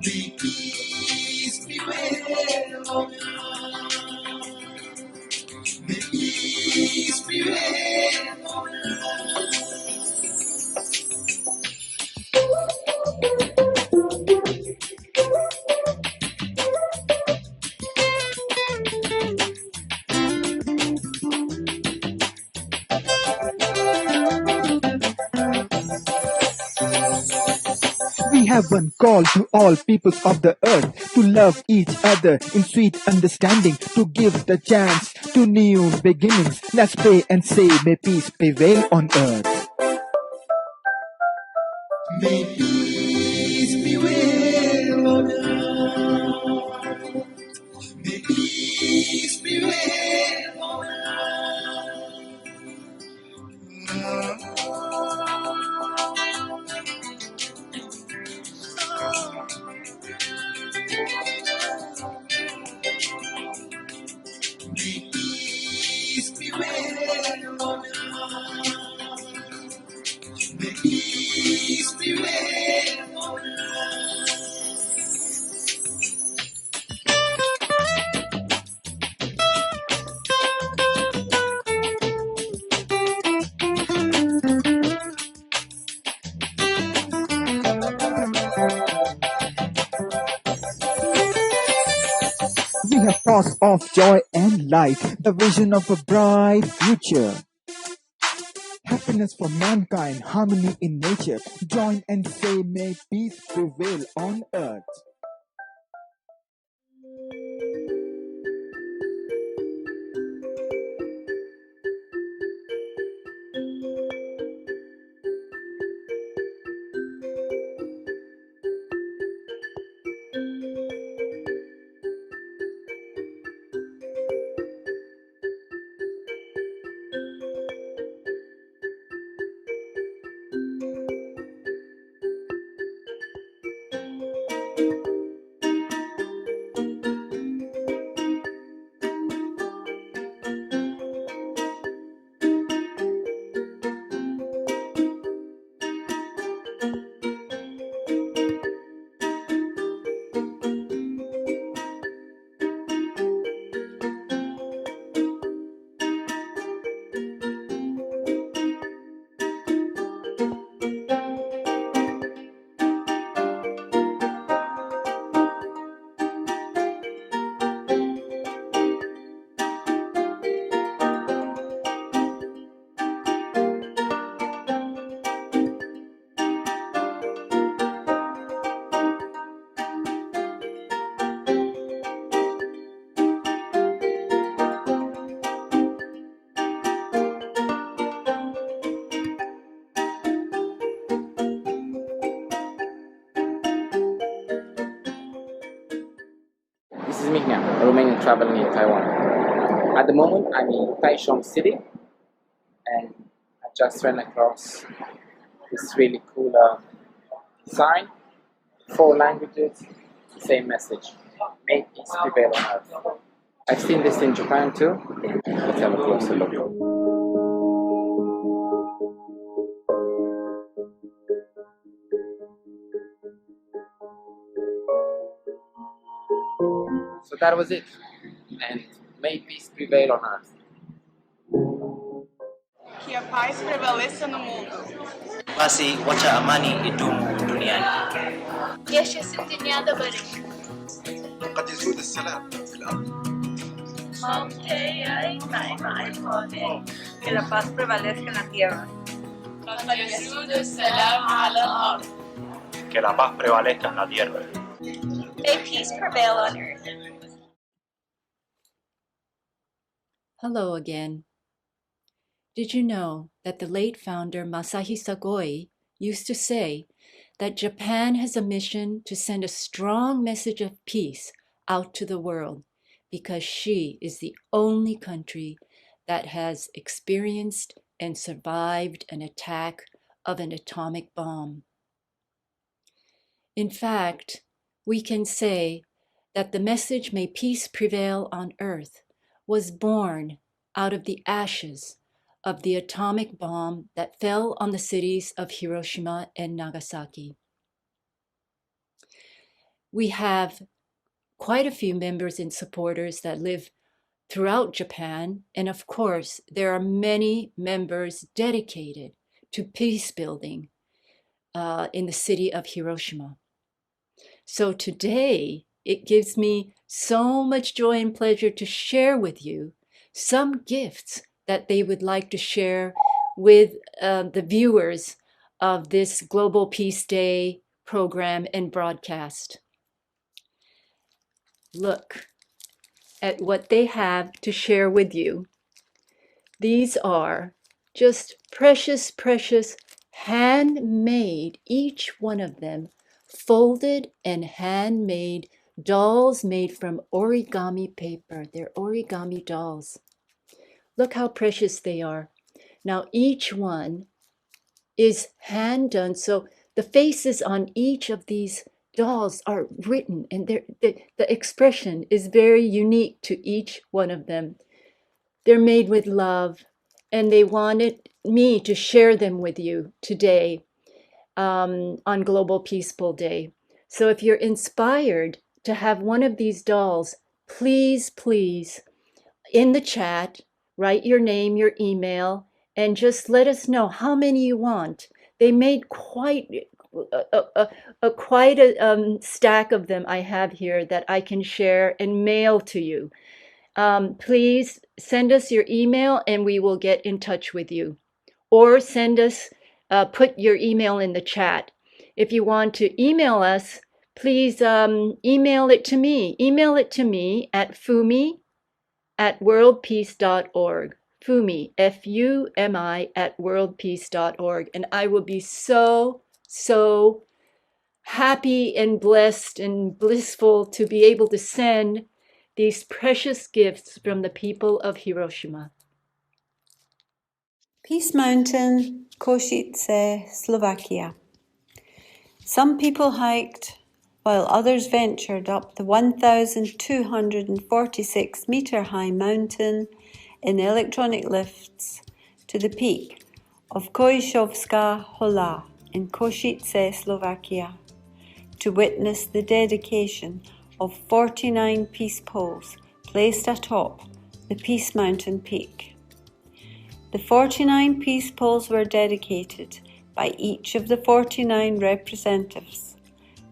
May peace prevail on earth. May peace prevail on We have one call to all peoples of the earth to love each other in sweet understanding, to give the chance to new beginnings. Let's pray and say, may peace prevail on earth. May peace prevail on earth. May peace prevail on May peace prevail on earth. May peace prevail on We have thoughts of joy and light, the vision of a bright future. Happiness for mankind, harmony in nature. Join and say, may peace prevail on earth. This is Mihna, a Romanian traveling in Taiwan. At the moment, I'm in Taichung City, and I just ran across this really cool sign, 4 languages, same message, may peace prevail on earth. I've seen this in Japan too. Let's have a closer look. So that was it, and may peace prevail on earth. Que a paz prevaleça no mundo. Basi wacha amani idumu duniani. يشي الدنيا دبري. قد يسود السلام في الأرض. Que la paz prevalezca en la tierra. قد يسود السلام على الأرض. Que la paz prevalezca en la tierra. May peace prevail on earth. Hello again. Did you know that the late founder Masahisa Goi used to say that Japan has a mission to send a strong message of peace out to the world because she is the only country that has experienced and survived an attack of an atomic bomb. In fact, we can say that the message "May peace prevail on earth" was born out of the ashes of the atomic bomb that fell on the cities of Hiroshima and Nagasaki. We have quite a few members and supporters that live throughout Japan, and of course, there are many members dedicated to peace building in the city of Hiroshima. So today, it gives me so much joy and pleasure to share with you some gifts that they would like to share with the viewers of this Global Peace Day program and broadcast. Look at what they have to share with you. These are just precious, precious, handmade, each one of them, folded and handmade dolls made from origami paper. They're origami dolls. Look how precious they are. Now each one is hand done, so the faces on each of these dolls are written, and the expression is very unique to each one of them. They're made with love, and they wanted me to share them with you today on Global Peaceful Day. So if you're inspired to have one of these dolls, please, please, in the chat, write your name, your email, and just let us know how many you want. They made quite a stack of them I have here that I can share and mail to you. Please send us your email and we will get in touch with you. Or send us, put your email in the chat. If you want to email us, please email it to me. Email it to me at fumi@worldpeace.org. Fumi, F-U-M-I, @worldpeace.org. And I will be so, so happy and blessed and blissful to be able to send these precious gifts from the people of Hiroshima. Peace Mountain, Košice, Slovakia. Some people hiked, while others ventured up the 1,246-meter high mountain in electronic lifts to the peak of Košovská Hola in Košice, Slovakia, to witness the dedication of 49 peace poles placed atop the Peace Mountain peak. The 49 peace poles were dedicated by each of the 49 representatives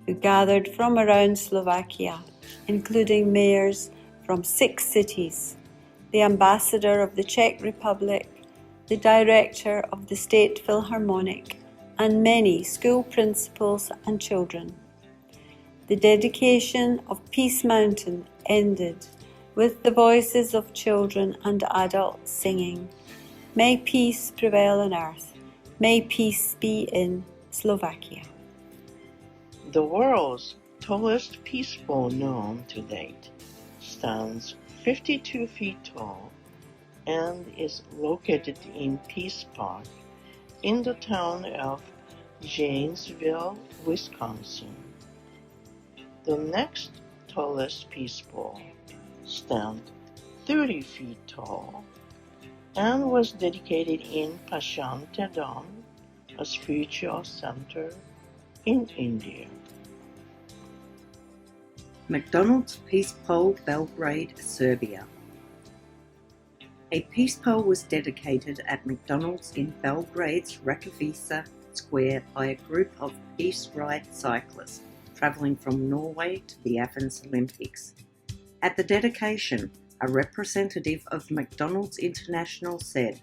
who gathered from around Slovakia, including mayors from 6 cities, the ambassador of the Czech Republic, the director of the State Philharmonic, and many school principals and children. The dedication of Peace Mountain ended with the voices of children and adults singing, "May peace prevail on earth. May peace be in Slovakia." The world's tallest peace pole known to date stands 52 feet tall and is located in Peace Park in the town of Janesville, Wisconsin. The next tallest peace pole stands 30 feet tall and was dedicated in Pashantadan, a spiritual center in India. McDonald's Peace Pole, Belgrade, Serbia. A peace pole was dedicated at McDonald's in Belgrade's Rakovica Square by a group of peace ride cyclists travelling from Norway to the Athens Olympics. At the dedication, a representative of McDonald's International said,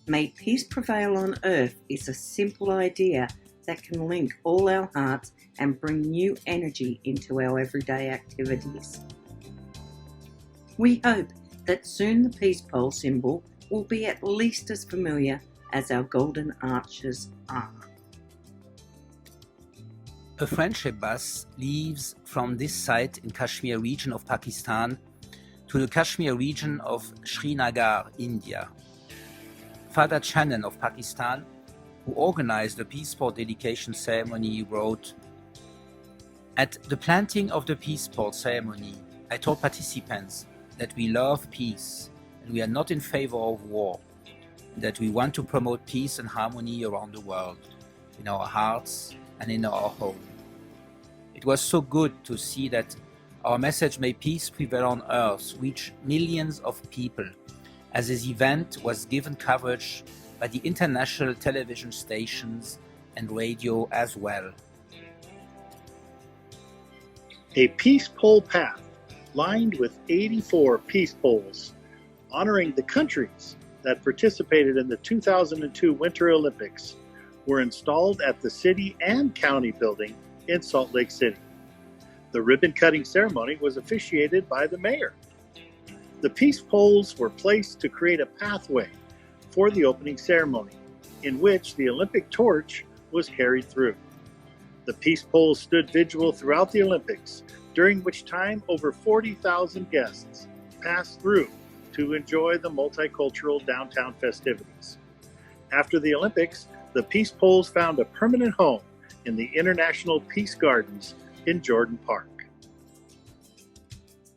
"May peace prevail on earth is a simple idea that can link all our hearts and bring new energy into our everyday activities." We hope that soon the peace pole symbol will be at least as familiar as our golden arches are. A friendship bus leaves from this site in Kashmir region of Pakistan to the Kashmir region of Srinagar, India. Father Channon of Pakistan, who organized the Peace Pole dedication ceremony, wrote, "At the planting of the Peace Pole ceremony, I told participants that we love peace and we are not in favor of war, and that we want to promote peace and harmony around the world, in our hearts and in our home. It was so good to see that our message, may peace prevail on earth, reach millions of people, as this event was given coverage by the international television stations and radio as well." A peace pole path lined with 84 peace poles, honoring the countries that participated in the 2002 Winter Olympics, were installed at the city and county building in Salt Lake City. The ribbon-cutting ceremony was officiated by the mayor. The peace poles were placed to create a pathway for the opening ceremony, in which the Olympic torch was carried through. The peace poles stood vigil throughout the Olympics, during which time over 40,000 guests passed through to enjoy the multicultural downtown festivities. After the Olympics, the peace poles found a permanent home in the International Peace Gardens in Jordan Park.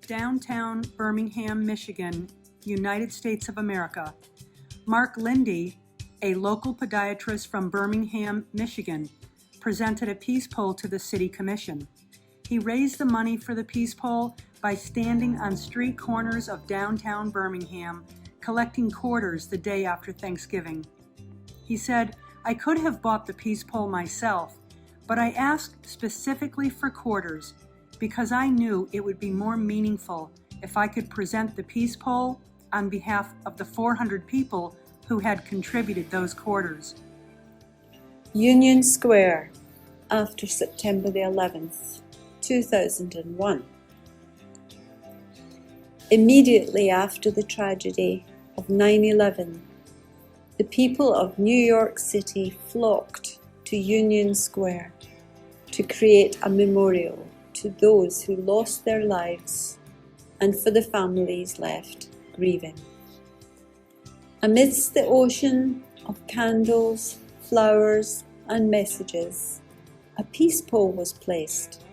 Downtown Birmingham, Michigan, United States of America. Mark Lindy, a local podiatrist from Birmingham, Michigan, presented a peace pole to the City Commission. He raised the money for the peace pole by standing on street corners of downtown Birmingham, collecting quarters the day after Thanksgiving. He said, "I could have bought the peace pole myself, but I asked specifically for quarters because I knew it would be more meaningful if I could present the peace pole on behalf of the 400 people who had contributed those quarters." Union Square, after September the 11th, 2001. Immediately after the tragedy of 9/11, the people of New York City flocked to Union Square to create a memorial to those who lost their lives and for the families left grieving. Amidst the ocean of candles, flowers, and messages, a peace pole was placed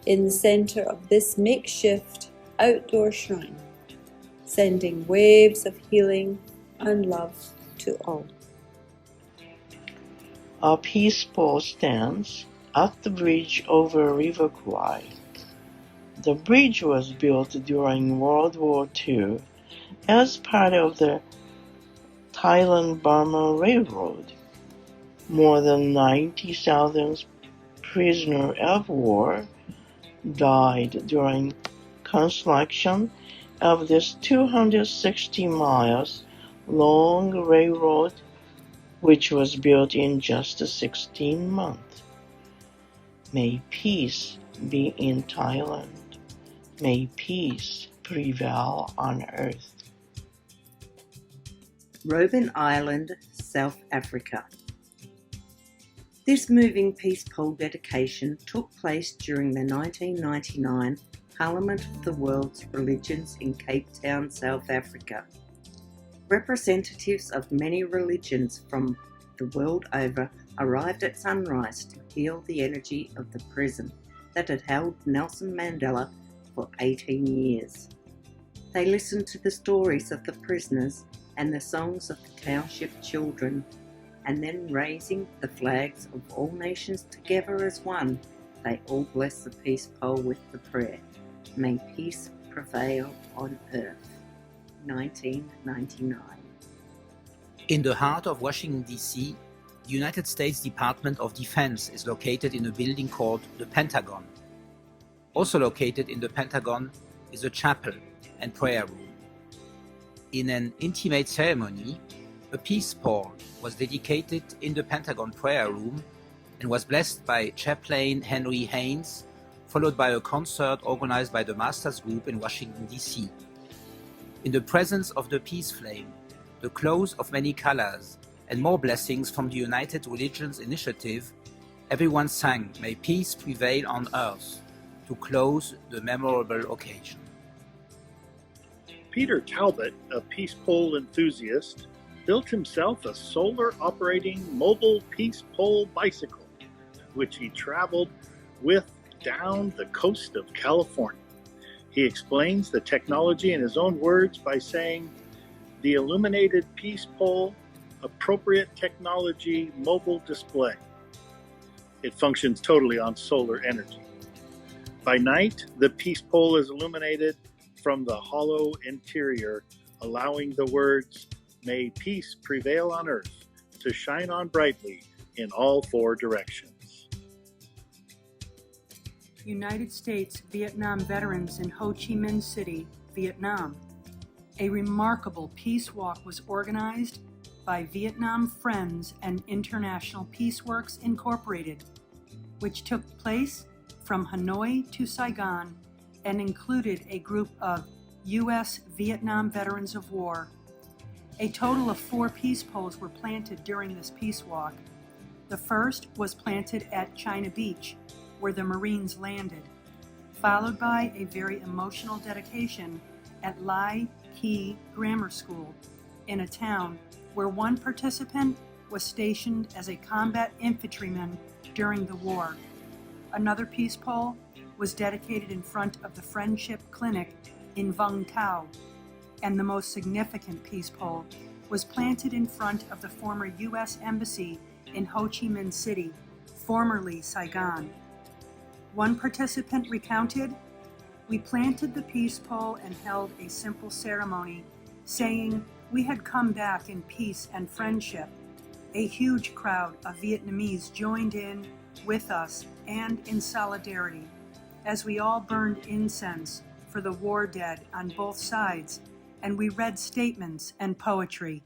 in the center of this makeshift outdoor shrine, sending waves of healing and love to all. A peace pole stands at the bridge over River Kwai. The bridge was built during World War II as part of the Thailand-Burma Railroad. More than 90,000 prisoners of war died during construction of this 260 miles long railroad, which was built in just 16 months. May peace be in Thailand. May peace prevail on earth. Robben Island, South Africa. This moving peace pole dedication took place during the 1999 Parliament of the World's Religions in Cape Town, South Africa. Representatives of many religions from the world over arrived at sunrise to heal the energy of the prison that had held Nelson Mandela for 18 years. They listened to the stories of the prisoners and the songs of the township children, and then raising the flags of all nations together as one, they all blessed the peace pole with the prayer, "May peace prevail on earth." 1999. In the heart of Washington, D.C., the United States Department of Defense is located in a building called the Pentagon. Also located in the Pentagon is a chapel and prayer room. In an intimate ceremony, a peace pole was dedicated in the Pentagon prayer room and was blessed by Chaplain Henry Haynes, followed by a concert organized by the Masters Group in Washington, D.C. In the presence of the peace flame, the close of many colors, and more blessings from the United Religions Initiative, everyone sang May Peace Prevail on Earth to close the memorable occasion. Peter Talbot, a peace pole enthusiast, built himself a solar-operating mobile peace pole bicycle, which he traveled with down the coast of California. He explains the technology in his own words by saying, "The illuminated peace pole, appropriate technology mobile display. It functions totally on solar energy. By night, the peace pole is illuminated from the hollow interior, allowing the words, 'May peace prevail on earth,' to shine on brightly in all four directions." United States Vietnam veterans in Ho Chi Minh City, Vietnam. A remarkable peace walk was organized by Vietnam Friends and International Peace Works Incorporated, which took place from Hanoi to Saigon and included a group of U.S. Vietnam veterans of war. A total of 4 peace poles were planted during this peace walk. The first was planted at China Beach, where the Marines landed, followed by a very emotional dedication at Lai Key Grammar School in a town where one participant was stationed as a combat infantryman during the war. Another peace pole was dedicated in front of the Friendship Clinic in Vung Tau, and the most significant peace pole was planted in front of the former U.S. Embassy in Ho Chi Minh City, formerly Saigon. One participant recounted, "We planted the peace pole and held a simple ceremony, saying we had come back in peace and friendship. A huge crowd of Vietnamese joined in with us and in solidarity, as we all burned incense for the war dead on both sides, and we read statements and poetry."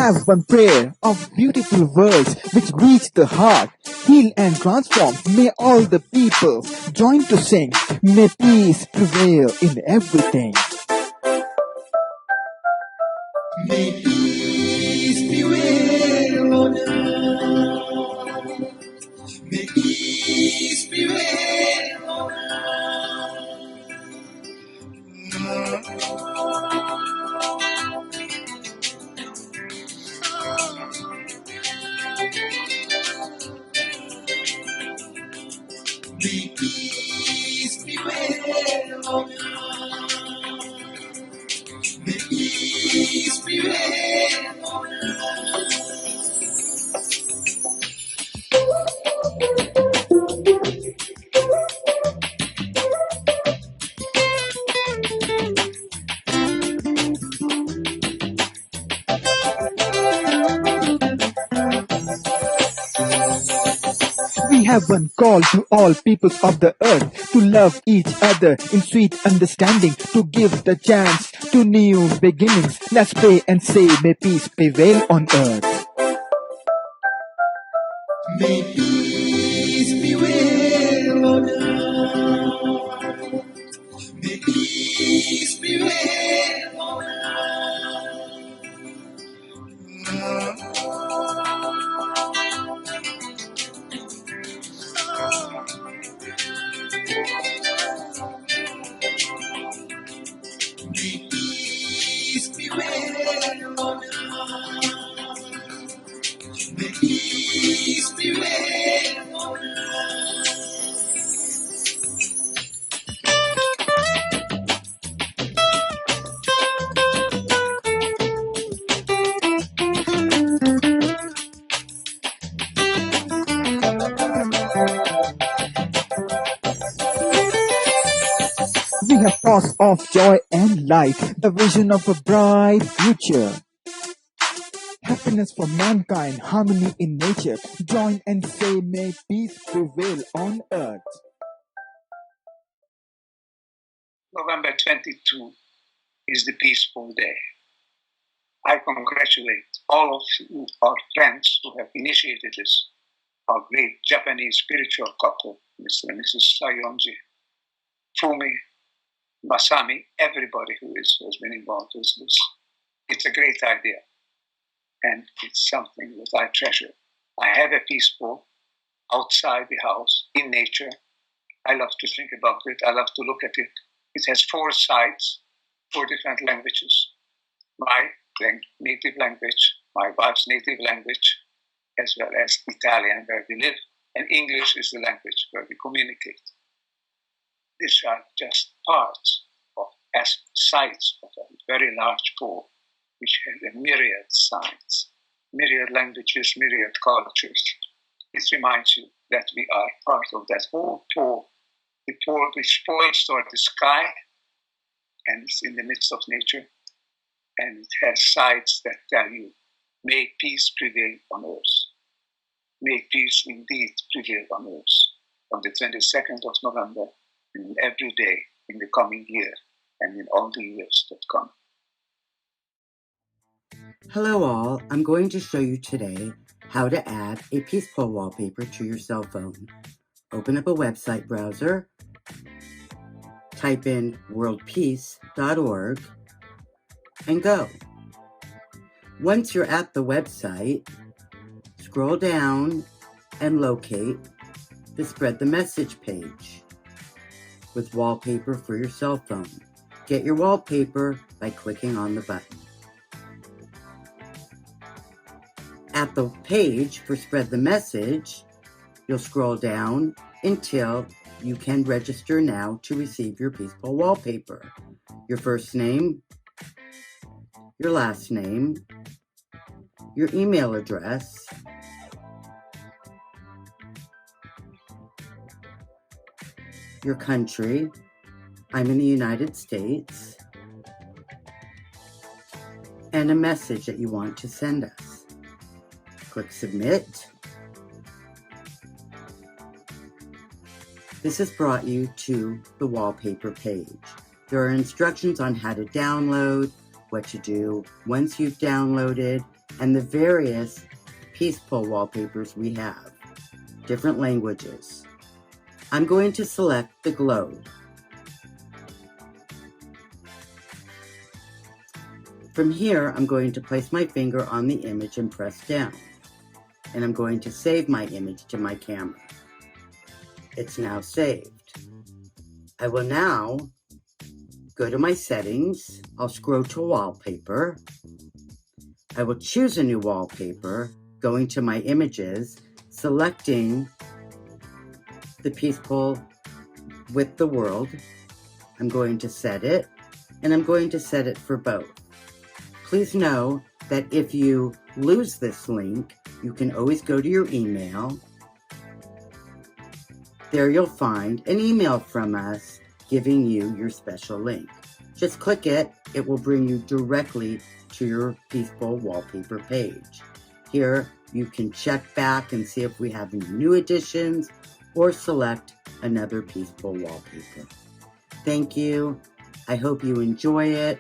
have one prayer of beautiful words which reach the heart, heal and transform. May all the people join to sing. May peace prevail in everything. May peace prevail on earth. May peace prevail on May peace prevail on earth. May peace prevail on We have one call to all peoples of the earth to love each other in sweet understanding, to give the chance to new beginnings. Let's pray and say, may peace prevail on earth. May peace prevail on earth. May peace prevail on May peace prevail on earth. May peace prevail on We have thoughts of joy and light, the vision of a bright future. Happiness for mankind, harmony in nature. Join and say, may peace prevail on earth. November 22 is the Peaceful Day. I congratulate all of you, our friends who have initiated this, our great Japanese spiritual couple, Mr. and Mrs. Sayonji, Fumi, Masami, everybody who has been involved with this. It's a great idea, and it's something that I treasure. I have a peaceful outside the house, in nature. I love to think about it. I love to look at it. It has 4 sides, 4 different languages. My native language, my wife's native language, as well as Italian, where we live, and English is the language where we communicate. These are just parts of sides of a very large pole, which has a myriad sides, myriad languages, myriad cultures. This reminds you that we are part of that whole pole, the pole which points toward the sky, and it's in the midst of nature, and it has sides that tell you, may peace prevail on earth. May peace indeed prevail on earth on the 22nd of November and every day in the coming year and in all the years that come. Hello all, I'm going to show you today how to add a peace pole wallpaper to your cell phone. Open up a website browser, type in worldpeace.org, and go. Once you're at the website, scroll down and locate the Spread the Message page with wallpaper for your cell phone. Get your wallpaper by clicking on the button. At the page for Spread the Message, you'll scroll down until you can register now to receive your Peace Pole wallpaper. Your first name, your last name, your email address, your country, I'm in the United States, and a message that you want to send us. Click Submit. This has brought you to the wallpaper page. There are instructions on how to download, what to do once you've downloaded, and the various Peace Pole wallpapers we have, different languages. I'm going to select the globe. From here, I'm going to place my finger on the image and press down, and I'm going to save my image to my camera. It's now saved. I will now go to my settings. I'll scroll to wallpaper. I will choose a new wallpaper, going to my images, selecting the Peace Pole with the world. I'm going to set it, and I'm going to set it for both. Please know that if you lose this link, you can always go to your email. There you'll find an email from us giving you your special link. Just click it. It will bring you directly to your Peace Pole wallpaper page. Here you can check back and see if we have any new additions or select another Peace Pole wallpaper. Thank you. I hope you enjoy it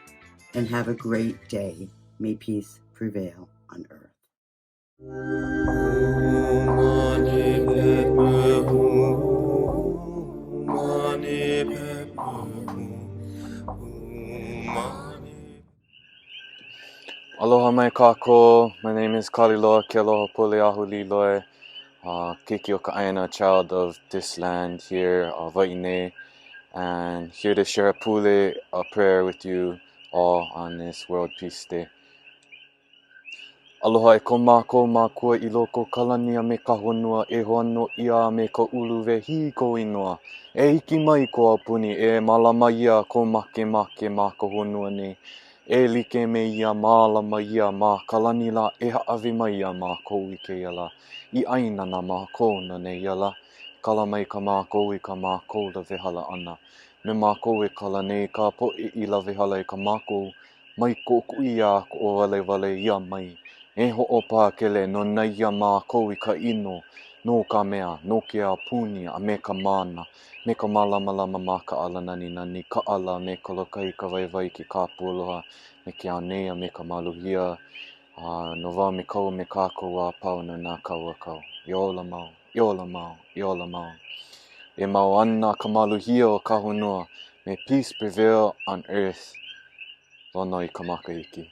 and have a great day. May peace prevail on earth. Aloha mai kako. My name is Kaliloa Kealoha Puleahu Liloi. Kiki Oka'aina, child of this land here, Vaine, and here to share a pule, a prayer with you all on this World Peace Day. Aloha e ko mākou mākua I loko kalania me ka honua e hoano ia me ka uluwe hi ko inoa. E hiki mai ko apuni e malama ia ko make mā ka honua nei. E like me ia malama ia mā kalani la e haawi mai ia mākou I ke iala. I aina na mākou na ne iala. Kala mai ka mākou I ka mākou la vehala ana. Me mākou e kala nei ka poe I la vehala e ka mākou mai ko kuia ko o wale ia mai. E ho'o pākele no nei ia mākou I ka ino, no ka mea, no ke apuni a me ka mana, me ka malamalama mā ka ala nani ka ala me ka lokai ka waiwai ki ka pualoha, me ke anea me ka maluhia, no wau me kau me kākou a pau no nā kau a kau. Iola mau, iola mau, iola mau. E mau ana ka maluhia o ka honua, may peace prevail on earth. Lono I ka makahiki.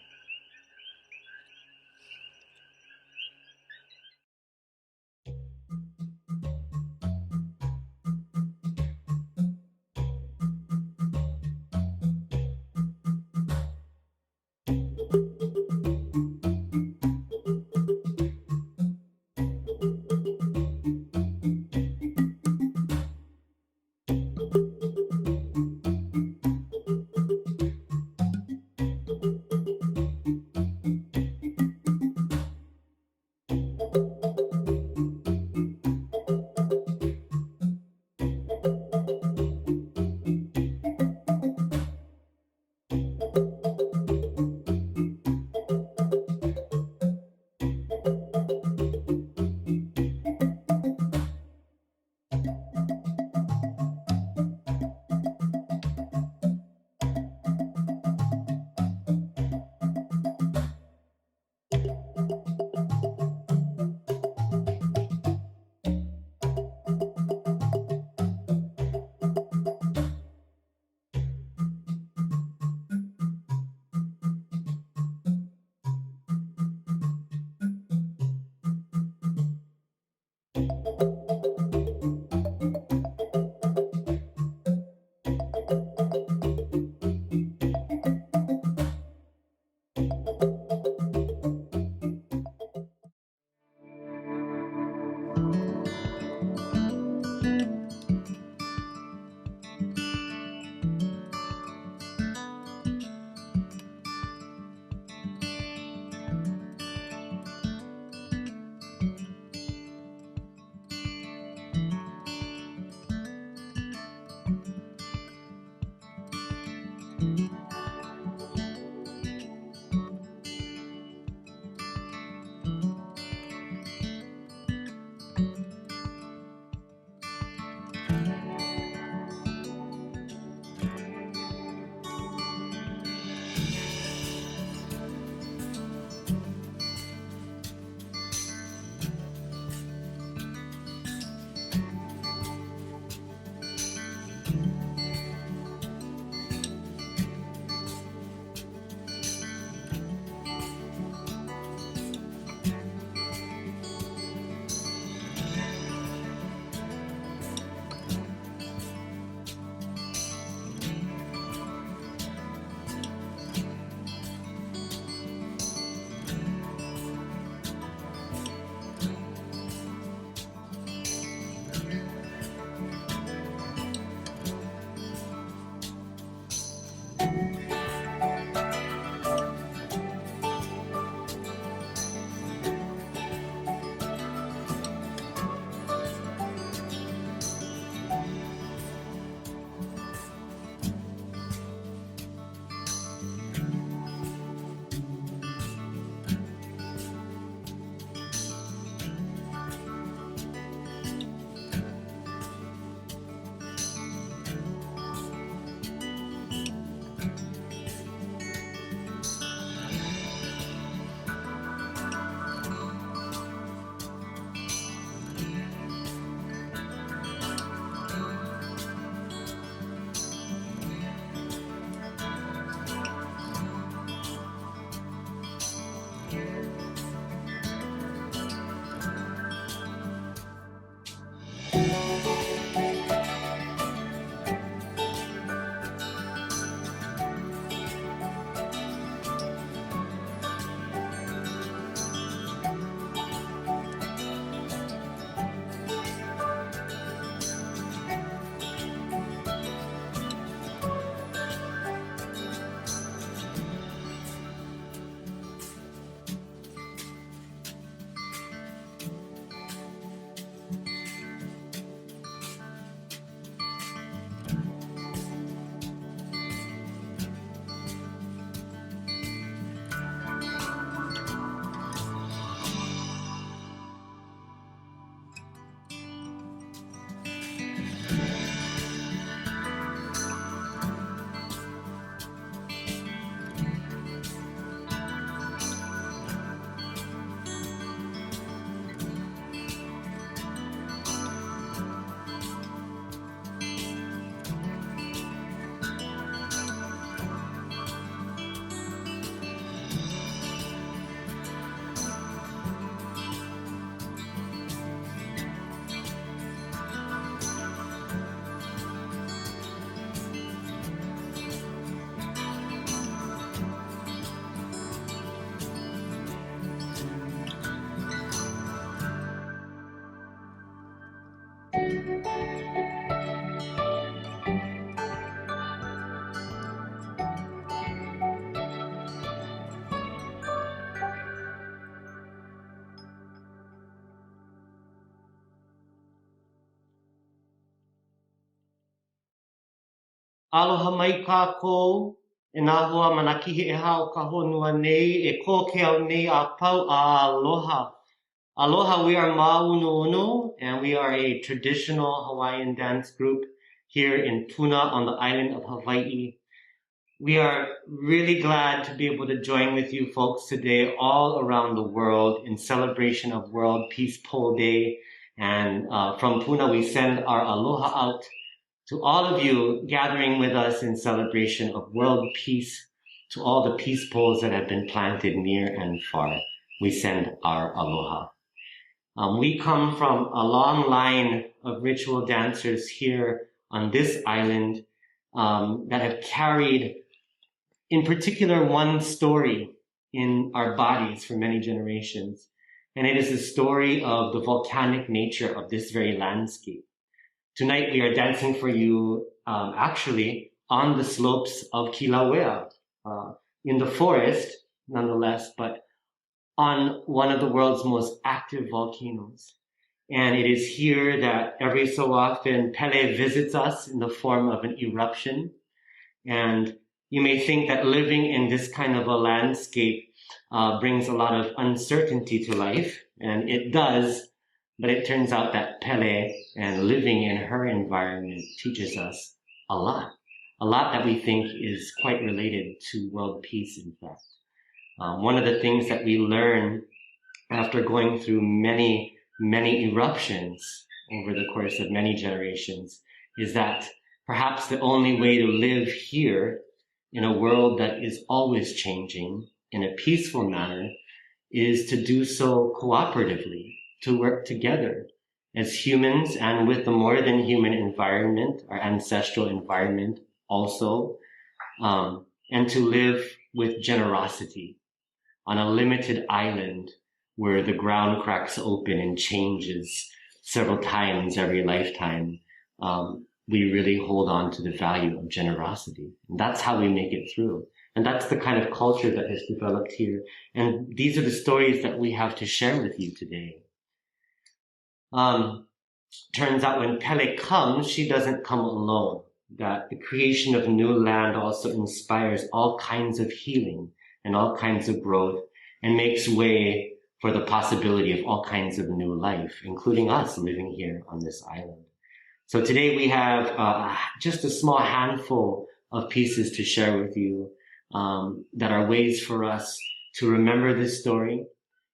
Aloha mai kākou, e nā hoa mana kihi e hao ka honua nei, e kōkeo nei a pau aloha. Aloha, we are Ma'unu'unu, and we are a traditional Hawaiian dance group here in Puna on the island of Hawaii. We are really glad to be able to join with you folks today all around the world in celebration of World Peace Pole Day. And from Puna, we send our aloha out to all of you gathering with us in celebration of world peace, to all the peace poles that have been planted near and far. We send our aloha. We come from a long line of ritual dancers here on this island that have carried, in particular, one story in our bodies for many generations. And it is the story of the volcanic nature of this very landscape. Tonight we are dancing for you actually on the slopes of Kilauea, in the forest nonetheless, but on one of the world's most active volcanoes. And it is here that every so often Pele visits us in the form of an eruption. And you may think that living in this kind of a landscape brings a lot of uncertainty to life, and it does, but it turns out that Pele and living in her environment teaches us a lot that we think is quite related to world peace, in fact. One of the things that we learn after going through many, many eruptions over the course of many generations is that perhaps the only way to live here in a world that is always changing in a peaceful manner is to do so cooperatively, to work together as humans and with the more than human environment, our ancestral environment also, and to live with generosity on a limited island where the ground cracks open and changes several times every lifetime. We really hold on to the value of generosity. And that's how we make it through. And that's the kind of culture that has developed here. And these are the stories that we have to share with you today. Turns out when Pele comes, she doesn't come alone. That the creation of new land also inspires all kinds of healing and all kinds of growth and makes way for the possibility of all kinds of new life, including us living here on this island. So today we have just a small handful of pieces to share with you that are ways for us to remember this story,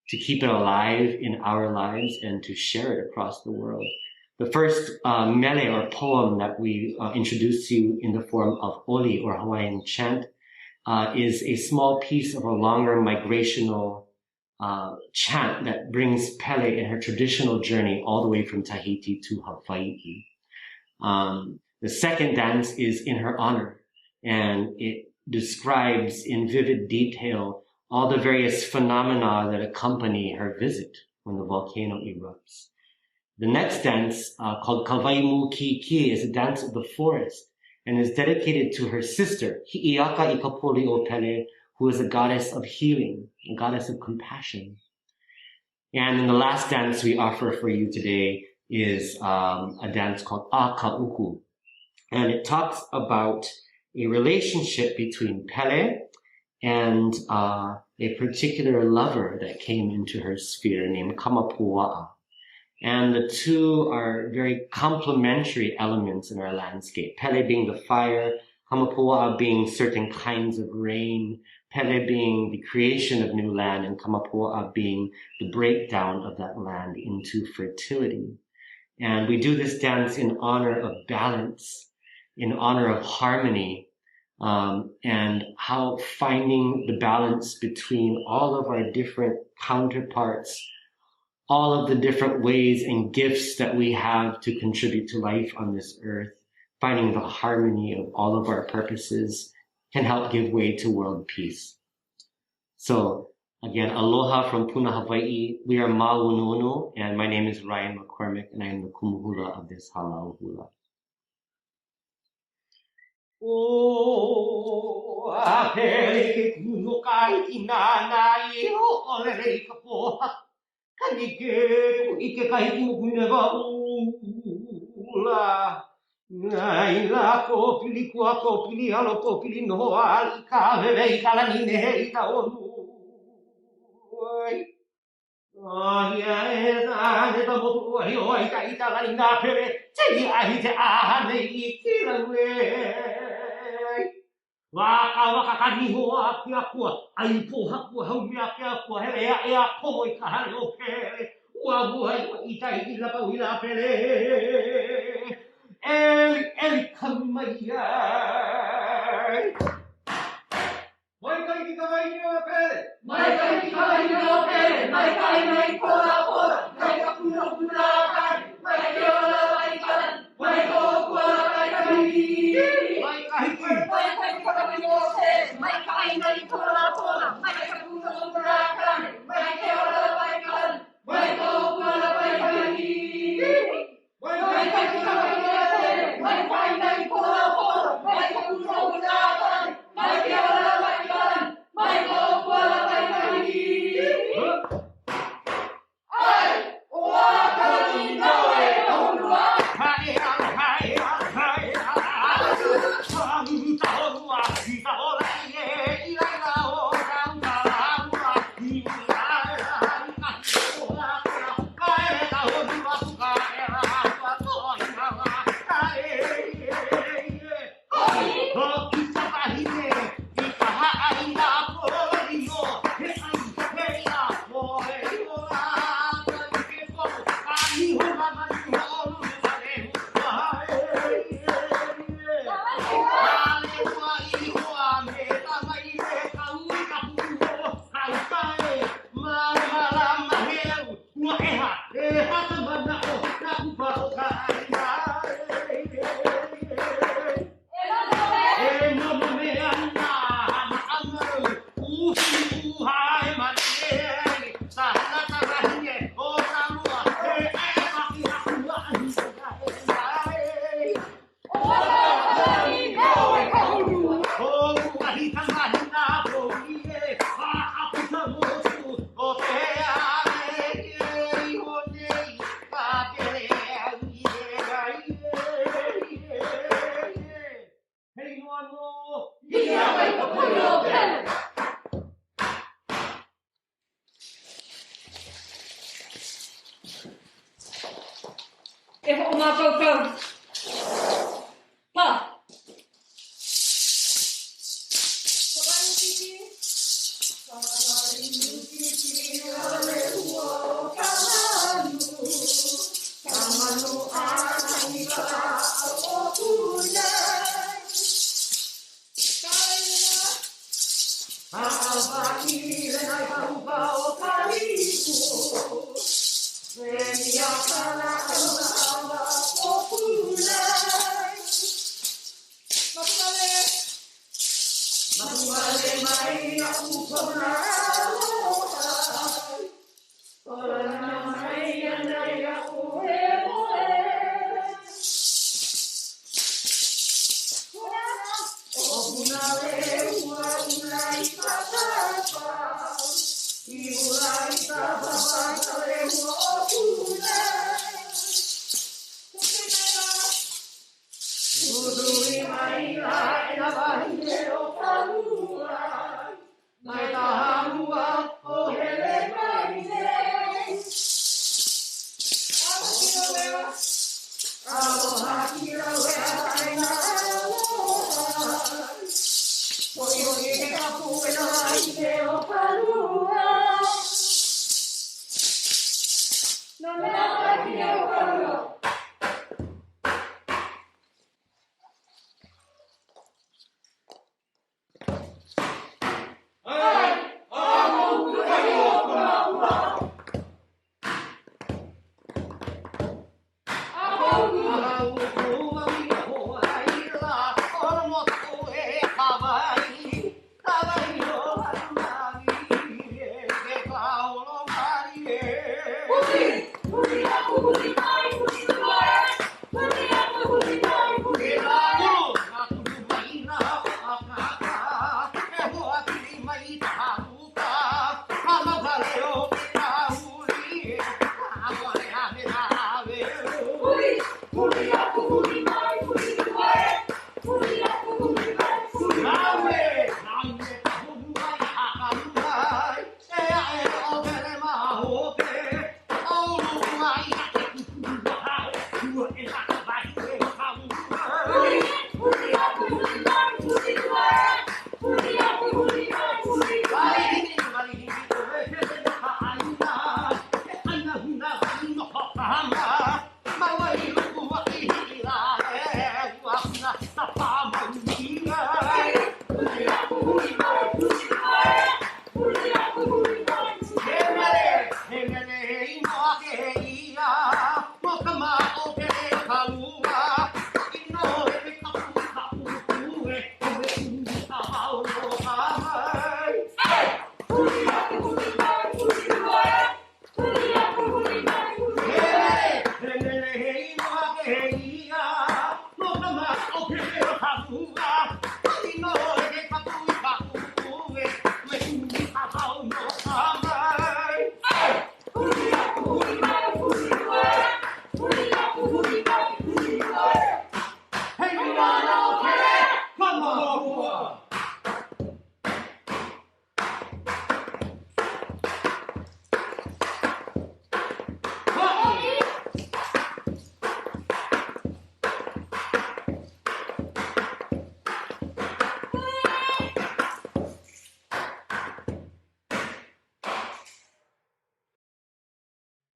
to keep it alive in our lives, and to share it across the world. The first mele or poem that we introduce to you in the form of oli or Hawaiian chant is a small piece of a longer migrational chant that brings Pele in her traditional journey all the way from Tahiti to Hawaii. The second dance is in her honor, and it describes in vivid detail all the various phenomena that accompany her visit when the volcano erupts. The next dance, called Kawaimu Ki, is a dance of the forest and is dedicated to her sister, Hi'iaka Ikapoli o Pele, who is a goddess of healing, a goddess of compassion. And in the last dance we offer for you today is a dance called Akauku. And it talks about a relationship between Pele and a particular lover that came into her sphere named Kamapua'a. And the two are very complementary elements in our landscape. Pele being the fire, Kamapua'a being certain kinds of rain, Pele being the creation of new land, and Kamapua'a being the breakdown of that land into fertility. And we do this dance in honor of balance, in honor of harmony, and how finding the balance between all of our different counterparts, all of the different ways and gifts that we have to contribute to life on this earth, finding the harmony of all of our purposes can help give way to world peace. So again, aloha from Puna, Hawaii. We are Ma'unu'unu, and my name is Ryan McCormick, and I am the kumuhula of this halau hula. O apere ke kuno kai kinana I o ole ka poha kanike ku ike kai ku kuneva ula Nai la ko pili kua ko pili alo ko pili no ali ka veve i kala ni ne i ta onu. Ia e ta ne ta motu ai o ai ta i ta la ina pere te i ai te aha ne i kila we. Waka ka ni ho a kia kua ai po haku hau mea kia kua hele e a komo i ka hale o pere. Ua bua i ta i la pau i la pere. Eli kamaiai. Mai kai ki kawai ni o pere. Mai kai ki kawai ni o pere. Mai kai mai kora kora. Mai ka pura pura kari. Mai ke ola mai karan. Mai ko kua kai kai. Mai kai ki. Mai kai ki kawai ni o pere. Mai kai mai kora kora. Mai ka pura pura kari. Mai ke ola mai karan. Mai ko kua kai kai. Mai kai ki kawai ni o pere. Mai kai mai kora kora. Mai ka pura pura kari. Mai ke ola mai karan. Mai ko kua kai kai. Ai, ua kani nawe honua. Hai hai hai. Ai, ta honua, ta ola ie, i lai la o rau la i ai ai ka ola ka. Ai ta honua ka e ra ka toi na. Ai. Ho ki ta hine, ki ka ai na ko ri o. He ai he ia ko e o la ka ke ko. Ai ho ma ma ni ho lu sa le. E ho ma kau. Pa.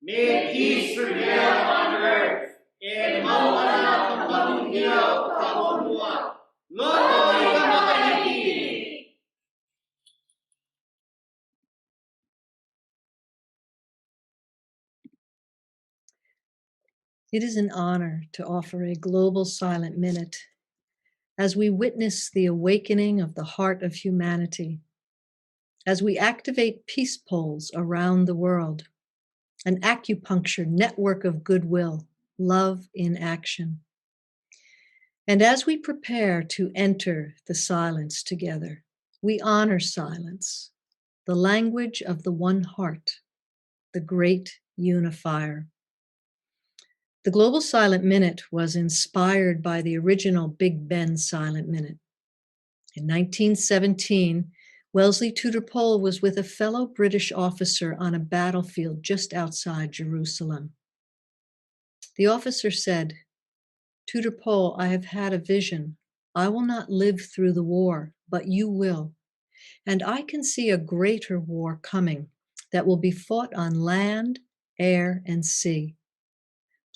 May peace prevail on earth. E mauna kapanuhio kahonua. Loto i kamakahiki. It is an honor to offer a global silent minute as we witness the awakening of the heart of humanity, as we activate peace poles around the world, an acupuncture network of goodwill, love in action. And as we prepare to enter the silence together, we honor silence, the language of the one heart, the great unifier. The Global Silent Minute was inspired by the original Big Ben Silent Minute. In 1917, Wellesley Tudor Pole was with a fellow British officer on a battlefield just outside Jerusalem. The officer said, "Tudor Pole, I have had a vision. I will not live through the war, but you will. And I can see a greater war coming that will be fought on land, air, and sea.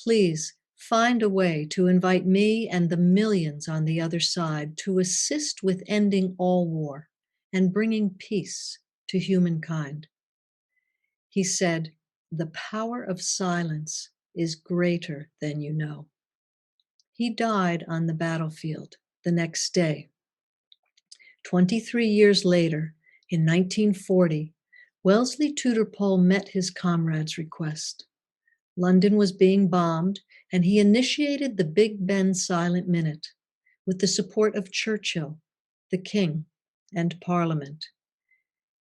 Please find a way to invite me and the millions on the other side to assist with ending all war and bringing peace to humankind." He said, "The power of silence is greater than you know." He died on the battlefield the next day. 23 years later, in 1940, Wellesley Tudor Pole met his comrade's request. London was being bombed, and he initiated the Big Ben Silent Minute with the support of Churchill, the King, and Parliament.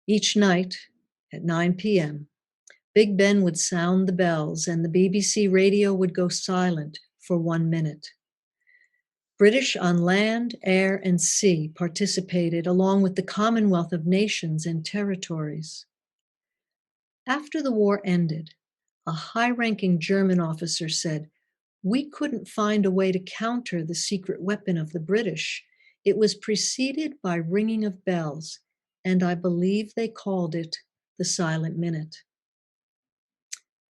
Each night at 9 p.m., Big Ben would sound the bells and the BBC radio would go silent for 1 minute. British on land, air, and sea participated along with the Commonwealth of Nations and Territories. After the war ended, a high-ranking German officer said, "We couldn't find a way to counter the secret weapon of the British. It was preceded by ringing of bells, and I believe they called it the Silent Minute."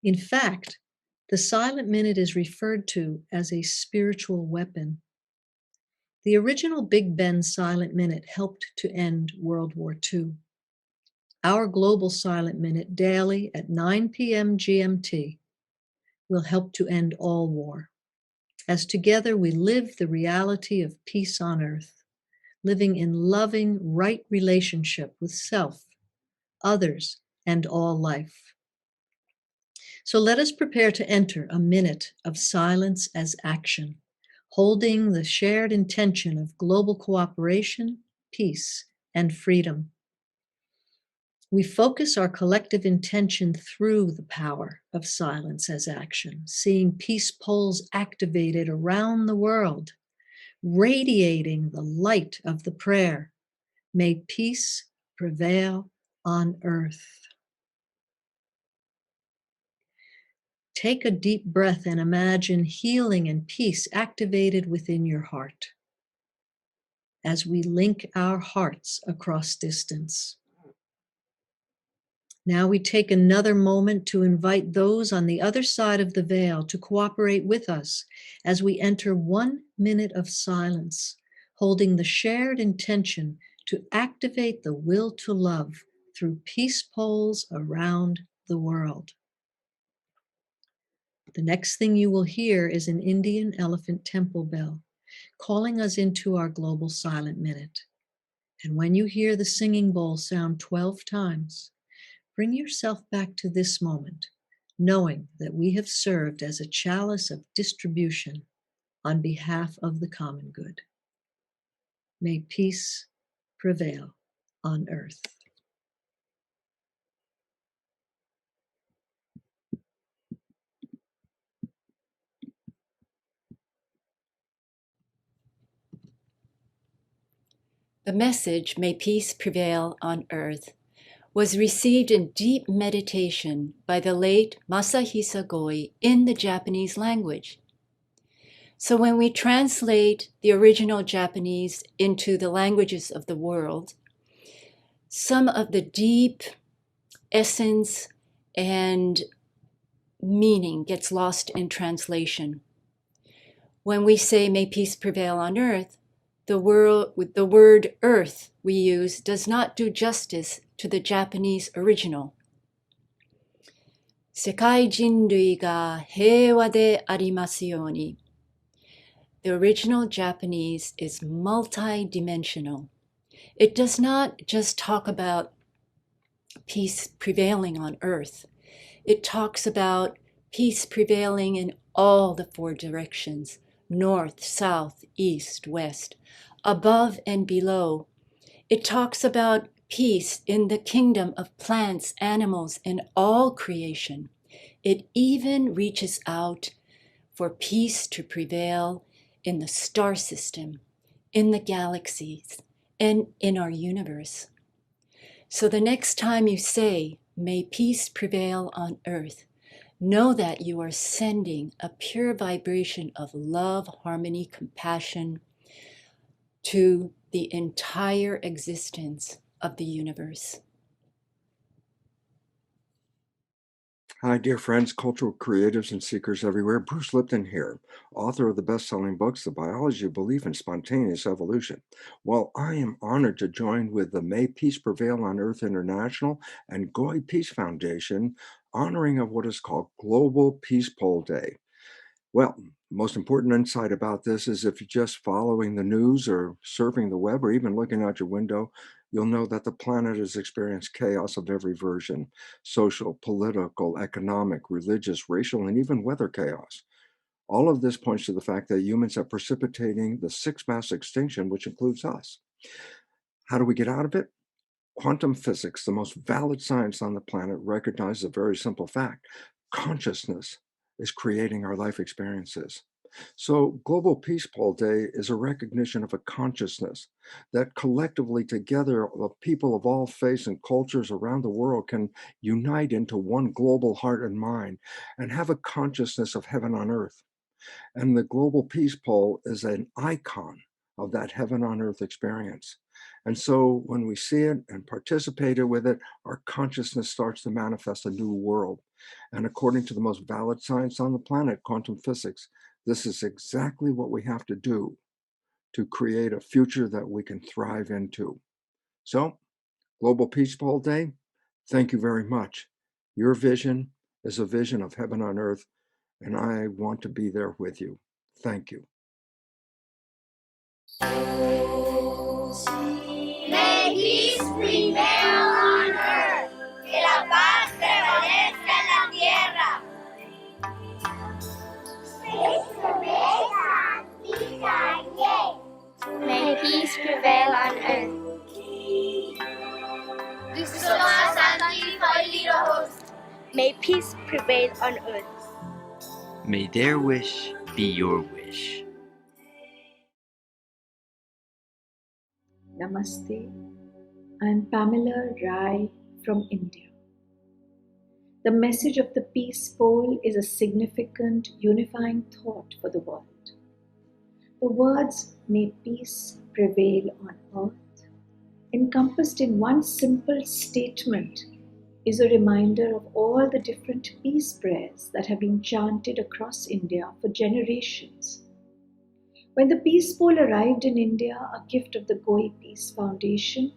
In fact, the Silent Minute is referred to as a spiritual weapon. The original Big Ben Silent Minute helped to end World War II. Our global Silent Minute daily at 9 p.m. GMT will help to end all war, as together we live the reality of peace on earth, living in loving, right relationship with self, others, and all life. So let us prepare to enter a minute of silence as action, holding the shared intention of global cooperation, peace, and freedom. We focus our collective intention through the power of silence as action, seeing peace poles activated around the world, radiating the light of the prayer, "May peace prevail on earth." Take a deep breath and imagine healing and peace activated within your heart as we link our hearts across distance. Now we take another moment to invite those on the other side of the veil to cooperate with us as we enter 1 minute of silence, holding the shared intention to activate the will to love through peace poles around the world. The next thing you will hear is an Indian elephant temple bell, calling us into our global silent minute. And when you hear the singing bowl sound 12 times, bring yourself back to this moment, knowing that we have served as a chalice of distribution on behalf of the common good. May peace prevail on earth. The message, "May peace prevail on earth," was received in deep meditation by the late Masahisa Goi in the Japanese language. So when we translate the original Japanese into the languages of the world, some of the deep essence and meaning gets lost in translation. When we say, "May peace prevail on earth," the word earth we use does not do justice to the Japanese original. Sekai jinrui ga heiwa de arimasu yoni. The original Japanese is multi-dimensional. It does not just talk about peace prevailing on earth. It talks about peace prevailing in all the four directions: north, south, east, west, above and below. It talks about peace in the kingdom of plants, animals, and all creation. It even reaches out for peace to prevail in the star system, in the galaxies, and in our universe. So the next time you say, "May peace prevail on earth," know that you are sending a pure vibration of love, harmony, compassion to the entire existence of the universe. Hi, dear friends, cultural creatives, and seekers everywhere. Bruce Lipton here, author of the best-selling books, The Biology of Belief and Spontaneous Evolution. Well, I am honored to join with the May Peace Prevail on Earth International and Goi Peace Foundation, honoring of what is called Global Peace Pole Day. Well, most important insight about this is if you're just following the news or surfing the web or even looking out your window, you'll know that the planet has experienced chaos of every version: social, political, economic, religious, racial, and even weather chaos. All of this points to the fact that humans are precipitating the sixth mass extinction, which includes us. How do we get out of it? Quantum physics, the most valid science on the planet, recognizes a very simple fact: consciousness is creating our life experiences. So, Global Peace Pole Day is a recognition of a consciousness that collectively, together, people of all faiths and cultures around the world can unite into one global heart and mind and have a consciousness of heaven on earth. And the Global Peace Pole is an icon of that heaven on earth experience. And so when we see it and participate with it, our consciousness starts to manifest a new world. And according to the most valid science on the planet, quantum physics, this is exactly what we have to do to create a future that we can thrive into. So, Global Peace Pole Day, thank you very much. Your vision is a vision of heaven on earth, and I want to be there with you. Thank you. May peace prevail on earth, que la paz prevalezca en la tierra. May peace prevail on earth. May peace prevail on earth. May their wish be your wish. Namaste. I'm Pamela Rai from India. The message of the peace pole is a significant unifying thought for the world. The words, "May peace prevail on earth," encompassed in one simple statement, is a reminder of all the different peace prayers that have been chanted across India for generations. When the peace pole arrived in India, a gift of the Goi Peace Foundation,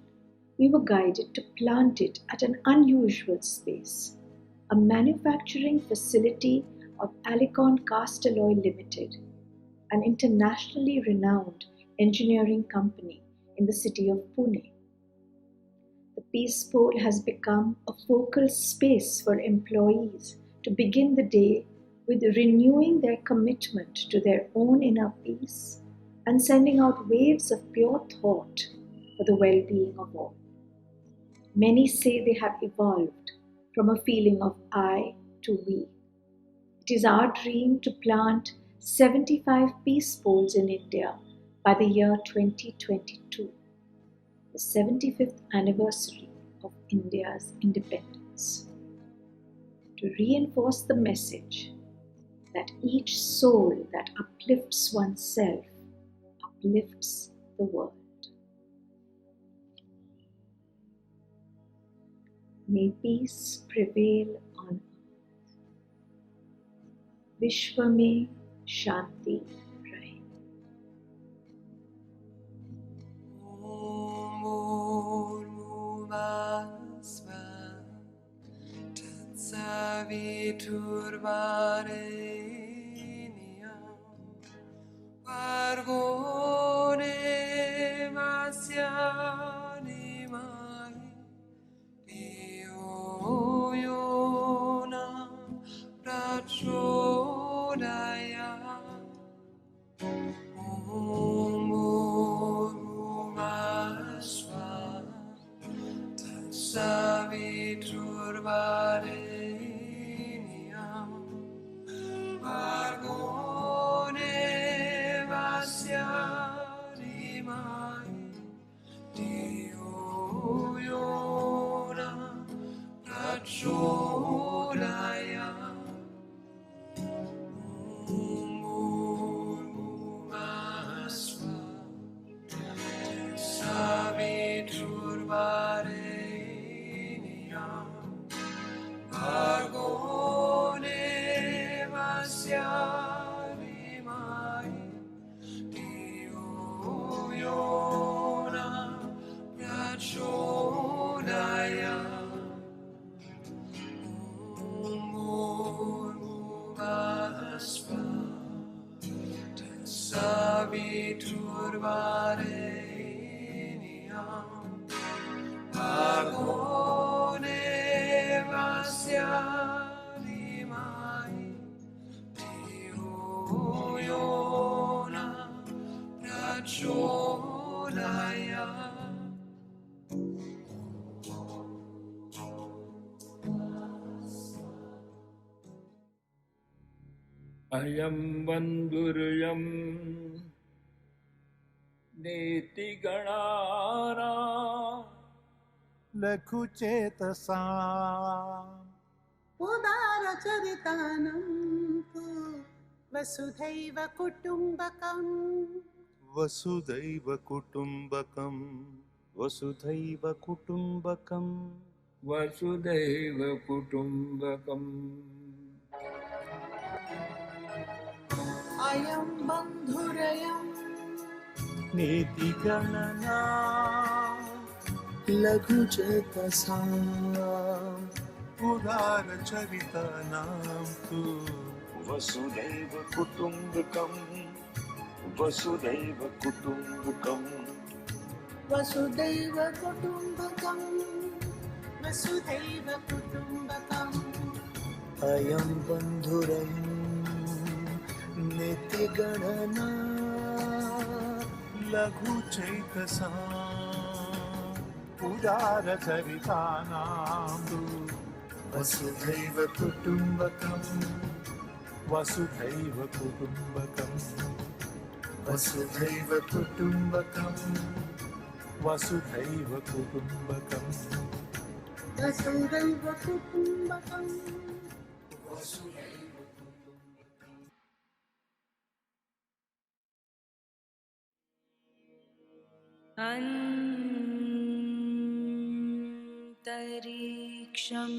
we were guided to plant it at an unusual space, a manufacturing facility of Alicon Cast Alloy Limited, an internationally renowned engineering company in the city of Pune. The Peace Pole has become a focal space for employees to begin the day with renewing their commitment to their own inner peace, and sending out waves of pure thought for the well-being of all. Many say they have evolved from a feeling of I to we. It is our dream to plant 75 peace poles in India by the year 2022, the 75th anniversary of India's independence, to reinforce the message that each soul that uplifts oneself uplifts the world. May peace prevail on earth. Vishwa mein Shanti rahe. Ayam bandhuryam neti ganara लघु चेतसा उदारचरितानं तु वसुधैव कुटुम्बकम् वसुदैव कुटुम्बकम् वसुधैव कुटुम्बकम् vasudhaiva kutumbakam अयं बन्धुरयं नीति गणना लघु चेतसा उदार चरितानां तु वसुदैव कुटुम्बकम् वसुदैव कुटुम्बकम् वसुधैव कुटुम्बकम् वसुधैव कुटुम्बकम् अयं बन्धुरयं नीति गणना लघु चैतसा उदार चरितानां तु वसुधैव कुटुम्बकम् वसुधैव कुटुम्बकम् वसुधैव कुटुम्बकम् वसुधैव कुटुम्बकम् वसुधैव कुटुम्बकम् अन्तरिक्षं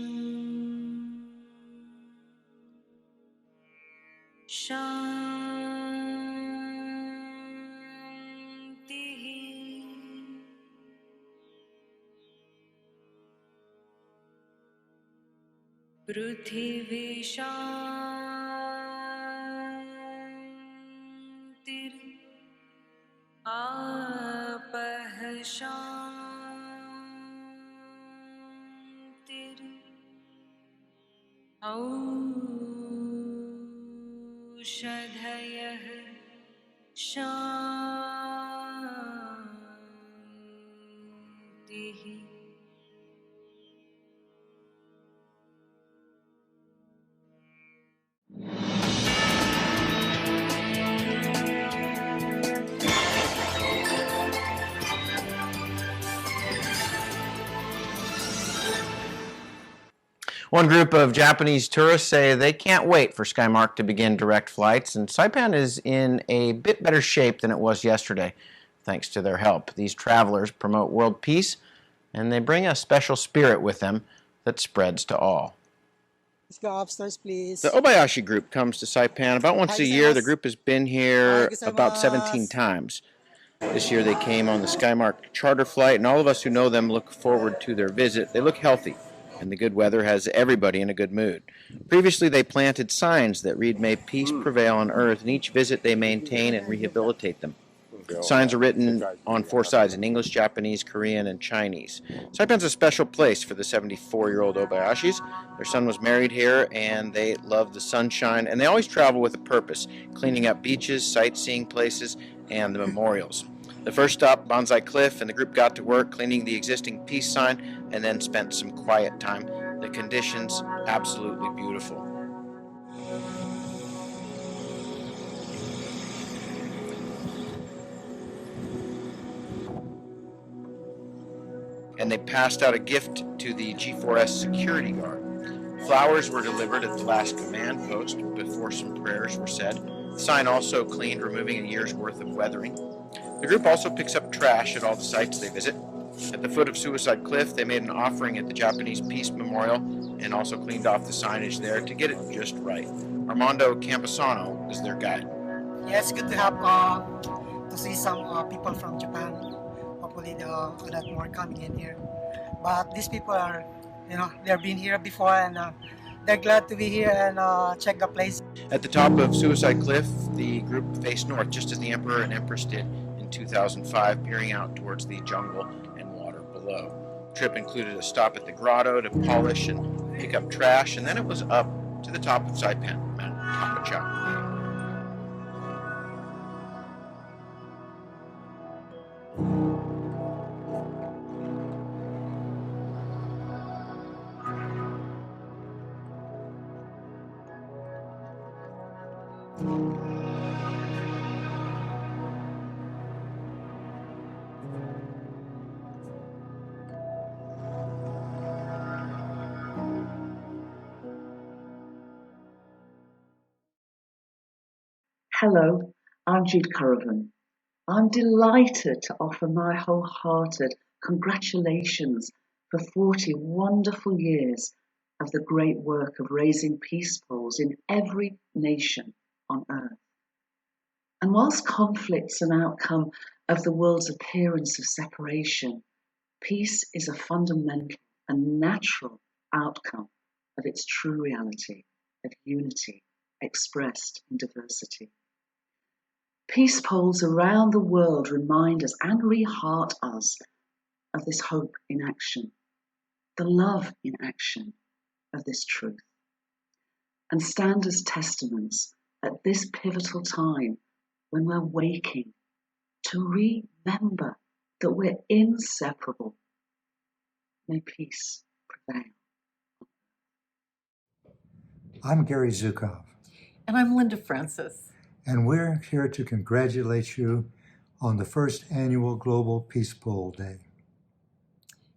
शान्तिः पृथिवी शान्तिर् आपः शान्तिर् औषधयः शान्तिः One group of Japanese tourists say they can't wait for Skymark to begin direct flights, and Saipan is in a bit better shape than it was yesterday, thanks to their help. These travelers promote world peace, and they bring a special spirit with them that spreads to all. Let's go upstairs, please. The Obayashi group comes to Saipan about once a year. The group has been here about 17 times. This year they came on the Skymark charter flight, and all of us who know them look forward to their visit. They look healthy, and the good weather has everybody in a good mood. Previously, they planted signs that read, "May peace prevail on earth," and each visit they maintain and rehabilitate them. Signs are written on 4 sides in English, Japanese, Korean, and Chinese. Saipan's a special place for the 74-year-old Obayashis. Their son was married here, and they love the sunshine, and they always travel with a purpose, cleaning up beaches, sightseeing places, and the memorials. The first stop, Bonsai Cliff, and the group got to work cleaning the existing peace sign and then spent some quiet time. The conditions, absolutely beautiful. And they passed out a gift to the G4S security guard. Flowers were delivered at the last command post before some prayers were said. The sign also cleaned, removing a year's worth of weathering. The group also picks up trash at all the sites they visit. At the foot of Suicide Cliff, they made an offering at the Japanese Peace Memorial and also cleaned off the signage there to get it just right. Armando Camposano is their guide. Yeah, it's good to have to see some people from Japan. Hopefully there are a lot more coming in here. But these people are, they've been here before, and they're glad to be here and check the place. At the top of Suicide Cliff, the group faced north, just as the Emperor and Empress did in 2005, peering out towards the jungle and water below. The trip included a stop at the grotto to polish and pick up trash, and then it was up to the top of Saipan, Mount Tapachau. Hello, I'm Jude Currivan. I'm delighted to offer my wholehearted congratulations for 40 wonderful years of the great work of raising peace poles in every nation on earth. And whilst conflict's an outcome of the world's appearance of separation, peace is a fundamental and natural outcome of its true reality of unity expressed in diversity. Peace poles around the world remind us and re-heart us of this hope in action, the love in action of this truth, and stand as testaments at this pivotal time when we're waking to remember that we're inseparable. May peace prevail. I'm Gary Zukov, And I'm Linda Francis. and we're here to congratulate you on the first annual Global Peace Pole Day.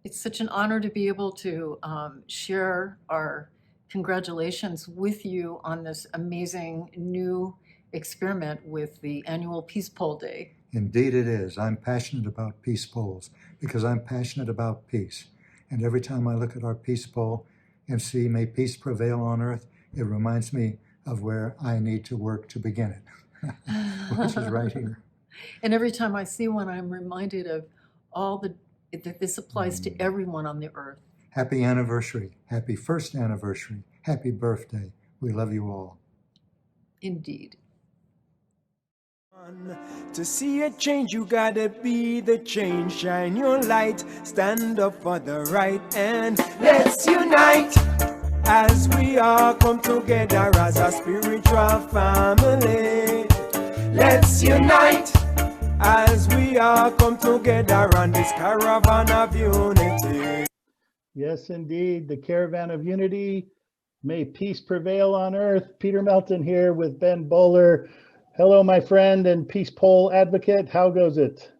It's such an honor to be able to share our congratulations with you on this amazing new experiment with the annual Peace Pole Day. Indeed it is. I'm passionate about peace poles because I'm passionate about peace. And every time I look at our peace pole and see "May peace prevail on earth," it reminds me of where I need to work to begin it, which is right here. And every time I see one, I'm reminded of all that this applies to everyone on the earth. Happy anniversary. Happy first anniversary. Happy birthday. We love you all. Indeed. To see a change, you gotta be the change. Shine your light, stand up for the right, and let's unite as we all come together as a spiritual family. Let's unite as we all come together on this caravan of unity. Yes, indeed, the caravan of unity. May peace prevail on earth. Peter Melton here with Ben Bowler. Hello, my friend and peace pole advocate. How goes it?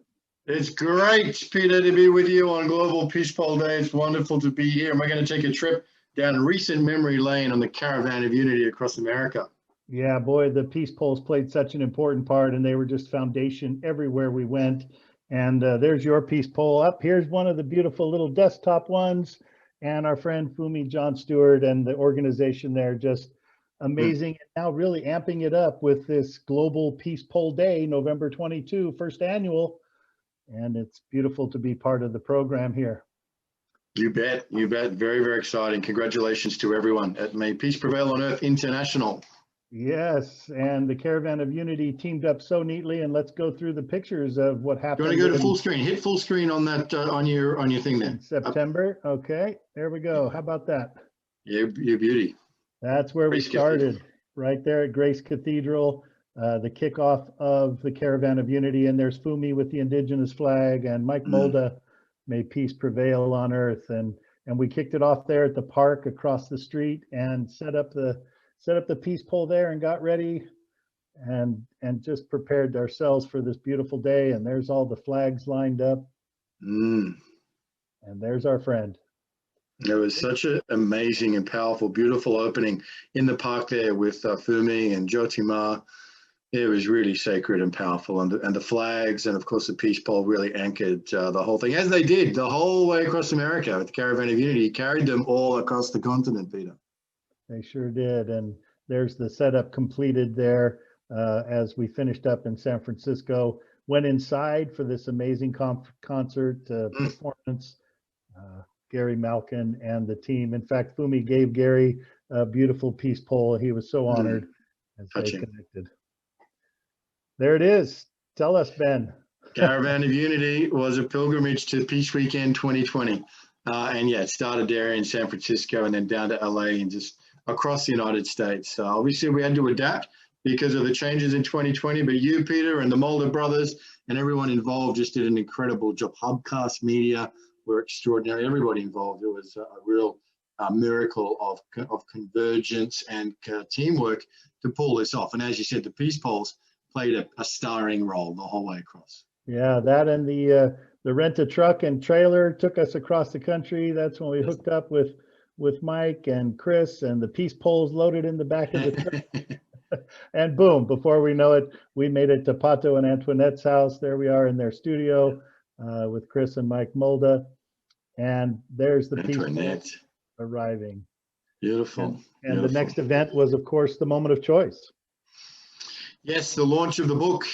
It's great, Peter, to be with you on Global Peace Pole Day. It's wonderful to be here. And we're going to take a trip down recent memory lane on the Caravan of Unity across America. Yeah, boy, the peace poles played such an important part, and they were just foundation everywhere we went. And there's your peace pole up. Here's one of the beautiful little desktop ones. And our friend Fumi John Stewart and the organization there, just amazing. And now really amping it up with this Global Peace Pole Day, November 22, first annual. And it's beautiful to be part of the program here. You bet. You bet. Very, very exciting. Congratulations to everyone at May Peace Prevail on Earth International. Yes, and the Caravan of Unity teamed up so neatly, and let's go through the pictures of what happened. You want to go to full screen? Hit full screen on that on your thing there. September. Okay, there we go. How about that? You beauty. That's where Grace we started, Cathedral. right there at Grace Cathedral, the kickoff of the Caravan of Unity. And there's Fumi with the indigenous flag, and Mike Molda, may peace prevail on earth. And we kicked it off there at the park across the street and set up the peace pole there and got ready and just prepared ourselves for this beautiful day. And there's all the flags lined up. And there's our friend. It was such an amazing and powerful, beautiful opening in the park there with Fumi and Jotima. It was really sacred and powerful, and the flags and of course the peace pole really anchored the whole thing, as they did the whole way across America with the Caravan of Unity. Carried them all across the continent, Peter. They sure did. And there's the setup completed there as we finished up in San Francisco. Went inside for this amazing concert performance. Gary Malkin and the team. In fact, Fumi gave Gary a beautiful peace pole. He was so honored as they connected. There it is. Tell us, Ben. Caravan of Unity was a pilgrimage to Peace Weekend 2020. And yeah, it started there in San Francisco and then down to LA and just across the United States. So obviously we had to adapt because of the changes in 2020, but you, Peter, and the Mulder brothers and everyone involved just did an incredible job. Hubcast Media were extraordinary. Everybody involved. It was a real miracle of convergence and teamwork to pull this off. And as you said, the peace poles played a starring role the whole way across. Yeah, that and the rent a truck and trailer took us across the country. That's when we hooked up with Mike and Chris, and the peace poles loaded in the back of the truck. And boom, before we know it, we made it to Pato and Antoinette's house. There we are in their studio with Chris and Mike Molda. And there's the peace poles arriving. Beautiful. And the next event was, of course, the moment of choice. Yes, the launch of the book.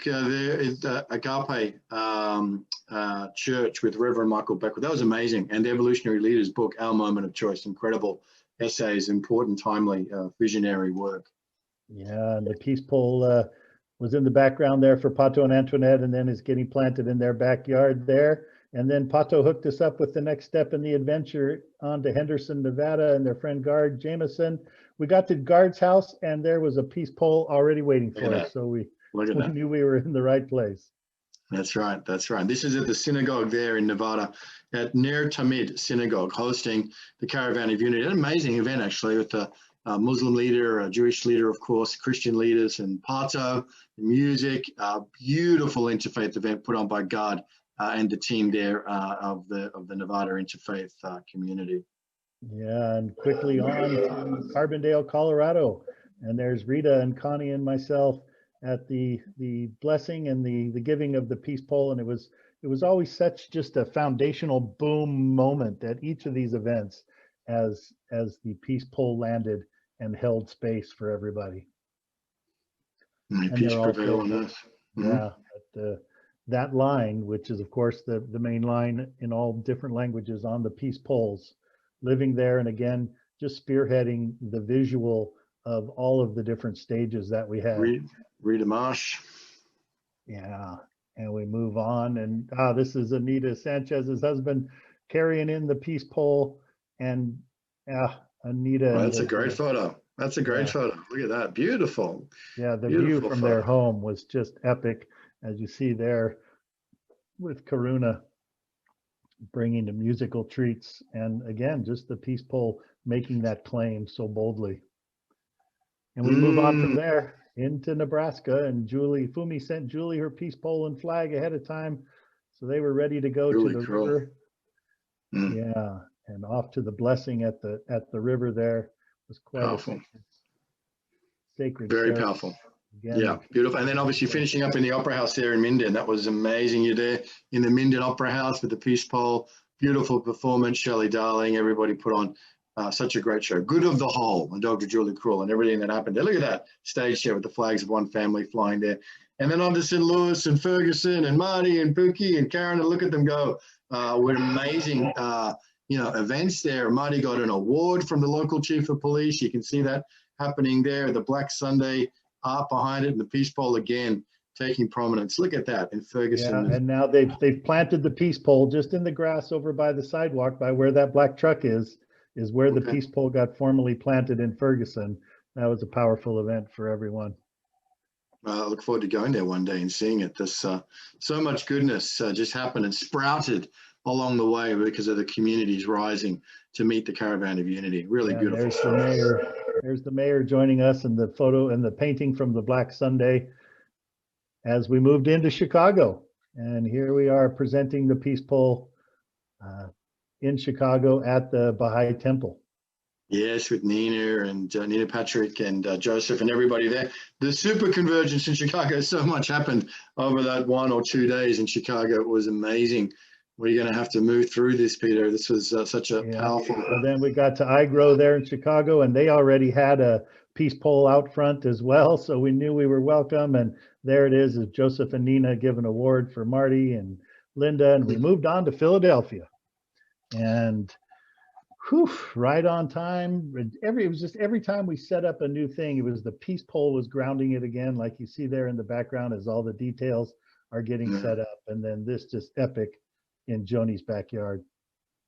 There is Agape Church with Reverend Michael Beckwith. That was amazing. And the Evolutionary Leaders book, Our Moment of Choice. Incredible essays, important, timely, visionary work. Yeah, and the peace pole was in the background there for Pato and Antoinette, and then is getting planted in their backyard there. And then Pato hooked us up with the next step in the adventure on to Henderson, Nevada, and their friend Gard Jameson. We got to Gard's house, and there was a peace pole already waiting for us. So we knew we were in the right place. That's right. That's right. This is at the synagogue there in Nevada, at Ner Tamid Synagogue, hosting the Caravan of Unity. An amazing event, actually, with a Muslim leader, a Jewish leader, of course, Christian leaders, and Pato, music, beautiful interfaith event put on by Gard and the team there of the Nevada interfaith community. Yeah, and quickly on to Carbondale, Colorado. And there's Rita and Connie and myself at the blessing and the giving of the peace pole. And it was always such just a foundational boom moment at each of these events as the peace pole landed and held space for everybody. May peace prevail on us. Yeah, that line, which is of course the main line in all different languages on the peace poles, living there, and again just spearheading the visual of all of the different stages that we had. Rita Marsh. Yeah, and we move on, and this is Anita Sanchez's husband carrying in the peace pole, and Anita. Well, that's a great photo. That's a great Yeah. photo. Look at that. Beautiful. Yeah, the view Beautiful from their photo. home was just epic, as you see there with Karuna bringing the musical treats. And again, just the peace pole making that claim so boldly. And we move on from there into Nebraska, and Fumi sent Julie her peace pole and flag ahead of time. So they were ready to go to the Cool. river. Yeah, and off to the blessing at the river there. It was quite Powerful. a sacred Very ceremony. powerful. Again, Yeah, beautiful. And then obviously finishing up in the Opera House there in Minden. That was amazing. You're there in the Minden Opera House with the peace pole. Beautiful performance. Shelley Darling, everybody put on such a great show. Good of the Whole and Dr. Julie Krull and everything that happened there. Look at that stage there with the flags of one family flying there. And then on to St. Louis and Ferguson and Marty and Pookie and Karen, and look at them go with amazing events there. Marty got an award from the local chief of police. You can see that happening there. The Black Sunday art behind it, and the peace pole again taking prominence. Look at that in Ferguson. Yeah, and now they've planted the peace pole just in the grass over by the sidewalk by where that black truck is where the peace pole got formally planted in Ferguson. That was a powerful event for everyone. I look forward to going there one day and seeing it. There's so much goodness just happened and sprouted along the way because of the communities rising to meet the Caravan of Unity. Really beautiful. There's the mayor. There's the mayor joining us in the photo and the painting from the Black Sunday as we moved into Chicago. And here we are presenting the peace pole in Chicago at the Baha'i Temple. Yes, with Nina and Nina Patrick and Joseph and everybody there. The super convergence in Chicago, so much happened over that 1 or 2 days in Chicago. It was amazing. We're going to have to move through this, Peter. This was such a powerful. So then we got to iGrow there in Chicago, and they already had a peace pole out front as well. So we knew we were welcome. And there it is Joseph and Nina give an award for Marty and Linda. And we moved on to Philadelphia. And right on time. It was just every time we set up a new thing, it was the peace pole was grounding it again, like you see there in the background as all the details are getting set up. And then this just epic in Joni's backyard.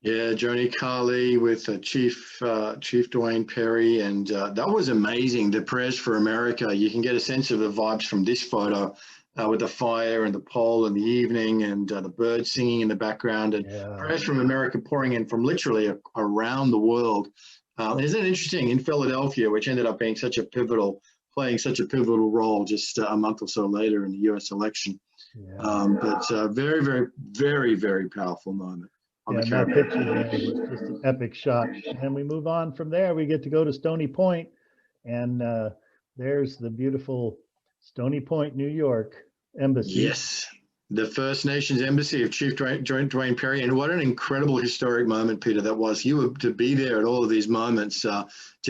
Yeah, Joni Carley with Chief Dwayne Perry, and that was amazing. The Prayers for America. You can get a sense of the vibes from this photo with the fire and the pole in the evening and the birds singing in the background, and Prayers from America pouring in from literally around the world. Isn't it interesting in Philadelphia, which ended up being playing such a pivotal role just a month or so later in the U.S. election. But very, very, very, very powerful moment. Yeah, that picture there was just an epic shot. And we move on from there. We get to go to Stony Point, and there's the beautiful Stony Point, New York embassy. Yes, the First Nations embassy of Chief Dwayne Perry. And what an incredible historic moment, Peter, that was. You were to be there at all of these moments to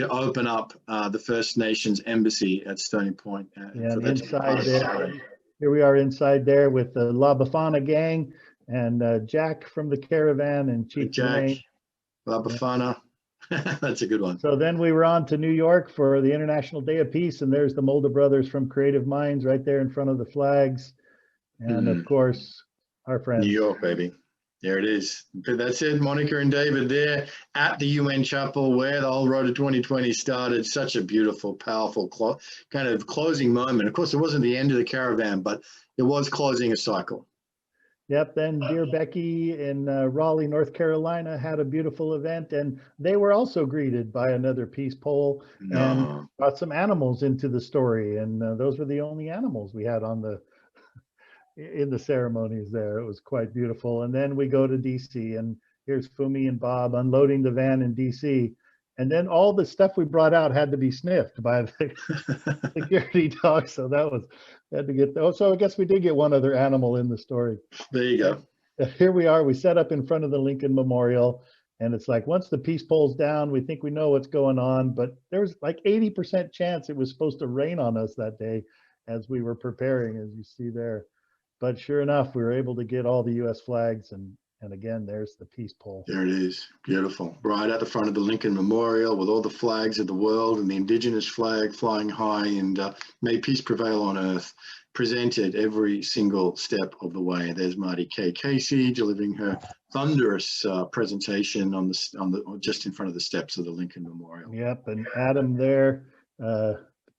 open up the First Nations embassy at Stony Point. And inside there, here we are inside there with the La Bafana gang and Jack from the Caravan and Chief Jack, La Bafana. That's a good one. So then we were on to New York for the International Day of Peace, and there's the Mulder brothers from Creative Minds right there in front of the flags. And of course, our friends. New York, baby. There it is. That's it. Monica and David there at the UN Chapel where the whole Road to 2020 started. Such a beautiful, powerful kind of closing moment. Of course, it wasn't the end of the caravan, but it was closing a cycle. Yep. Then Dear Becky in Raleigh, North Carolina had a beautiful event, and they were also greeted by another peace pole and brought some animals into the story. And those were the only animals we had on in the ceremonies there. It was quite beautiful. And then we go to DC, and here's Fumi and Bob unloading the van in DC. And then all the stuff we brought out had to be sniffed by the security dog. So had to get, so I guess we did get one other animal in the story. There you go. Here we are. We set up in front of the Lincoln Memorial, and it's like, once the peace pole's down, we think we know what's going on, but there was like 80% chance it was supposed to rain on us that day as we were preparing, as you see there. But sure enough, we were able to get all the U.S. flags, and again, there's the peace pole. There it is. Beautiful. Right at the front of the Lincoln Memorial with all the flags of the world and the indigenous flag flying high, and may peace prevail on earth, presented every single step of the way. There's Marty K. Casey delivering her thunderous presentation on the just in front of the steps of the Lincoln Memorial. Yep, and Adam there uh,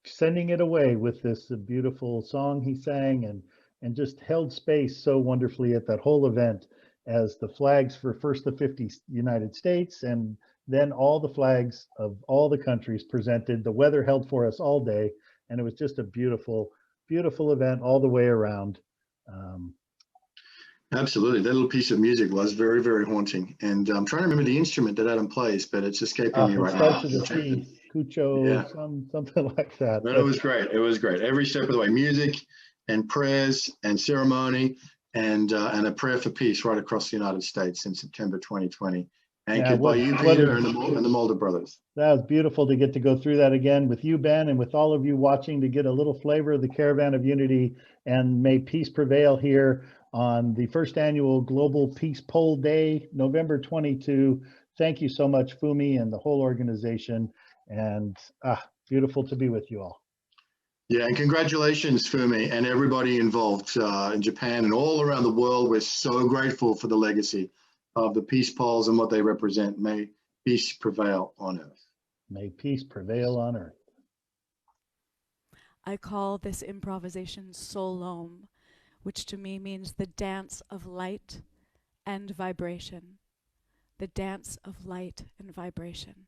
sending it away with this beautiful song he sang, and just held space so wonderfully at that whole event, as the flags for first the 50 United States and then all the flags of all the countries presented. The weather held for us all day, and it was just a beautiful, beautiful event all the way around. Um, Absolutely. That little piece of music was very, very haunting. And I'm trying to remember the instrument that Adam plays, but it's escaping me it right starts now. with a C, Cucho, Yeah. something like that. But it But was great. It was great. Every step of the way, music and prayers and ceremony and a prayer for peace right across the United States in September 2020, yeah, anchored by you, what Peter, a and the Mulder brothers. That was beautiful to get to go through that again with you, Ben, and with all of you watching, to get a little flavor of the Caravan of Unity. And may peace prevail here on the first annual Global Peace Poll Day, November 22. Thank you so much, Fumi, and the whole organization. And beautiful to be with you all. Yeah, and congratulations, Fumi, and everybody involved in Japan and all around the world. We're so grateful for the legacy of the peace polls and what they represent. May peace prevail on earth. May peace prevail on earth. I call this improvisation Solom, which to me means the dance of light and vibration. The dance of light and vibration.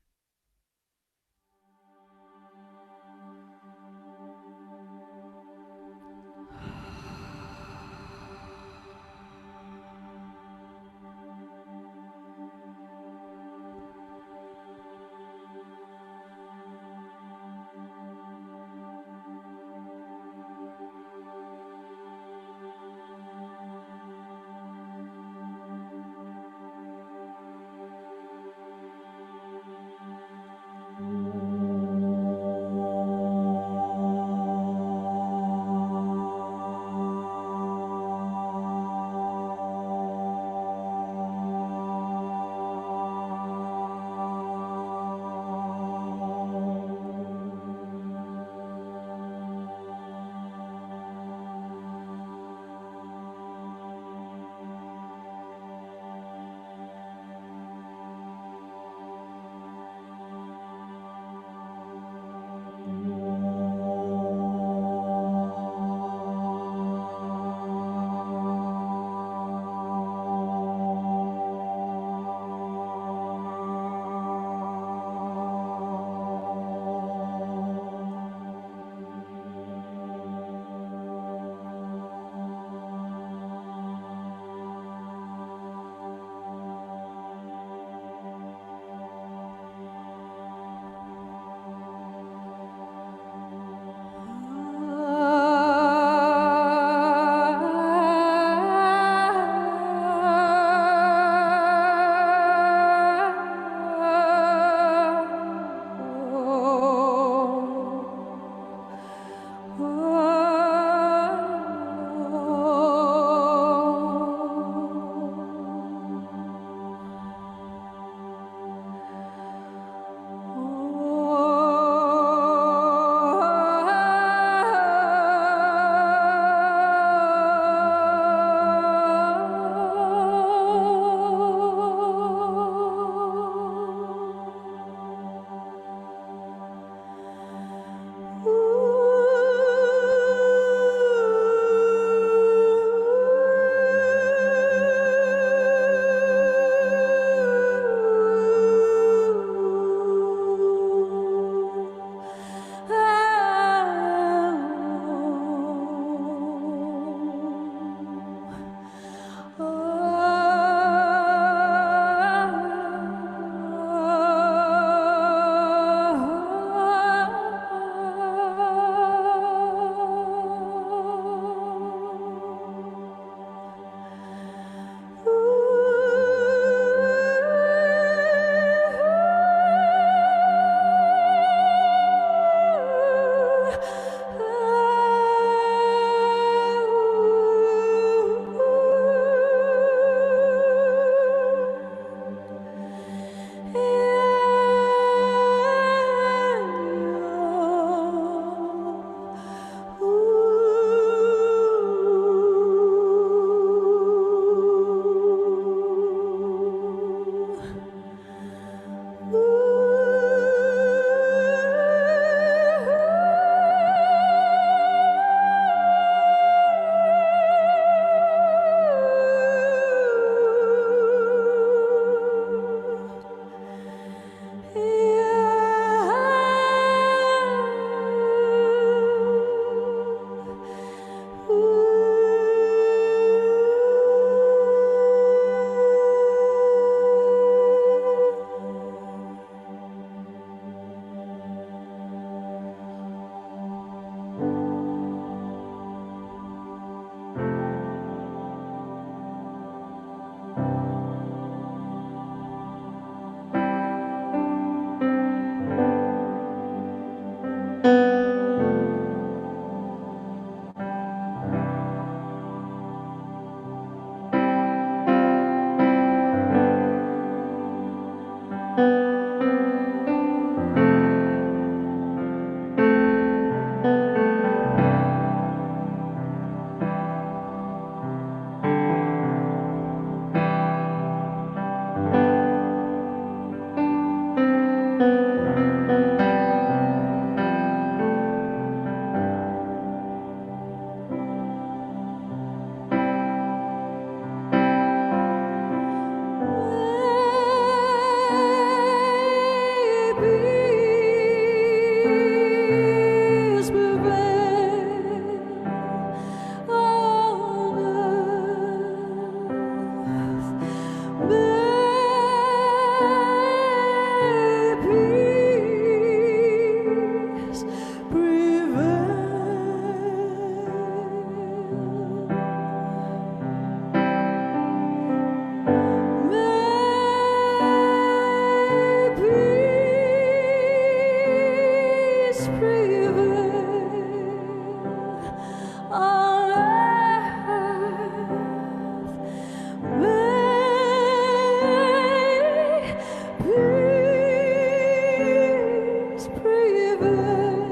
peace prevail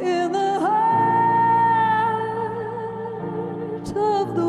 in the heart of the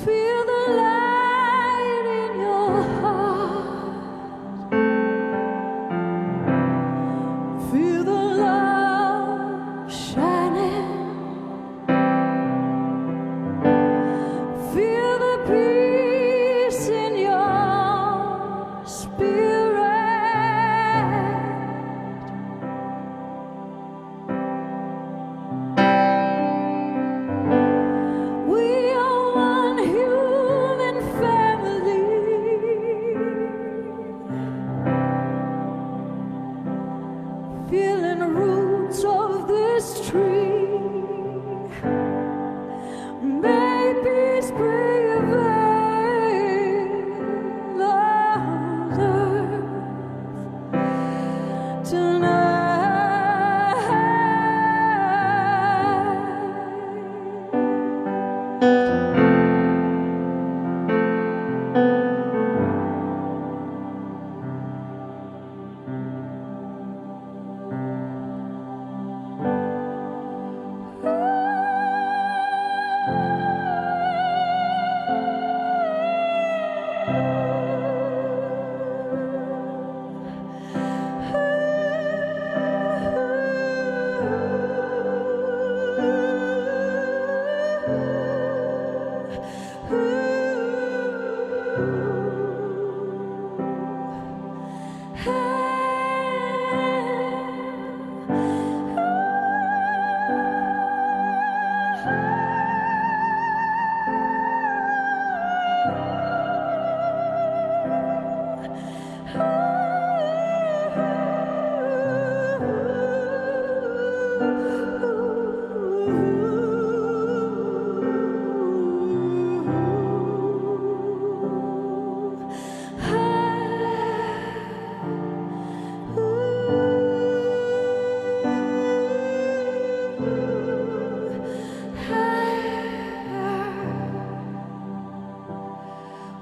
Feel the light in your heart. Feel the love shining. Feel the peace in your spirit. We are one human family, feeling the roots of this tree. May peace prevail on earth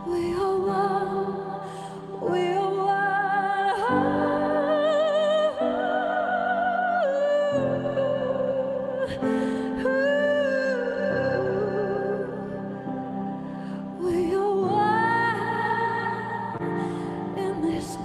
We are one, we are one. We are one in this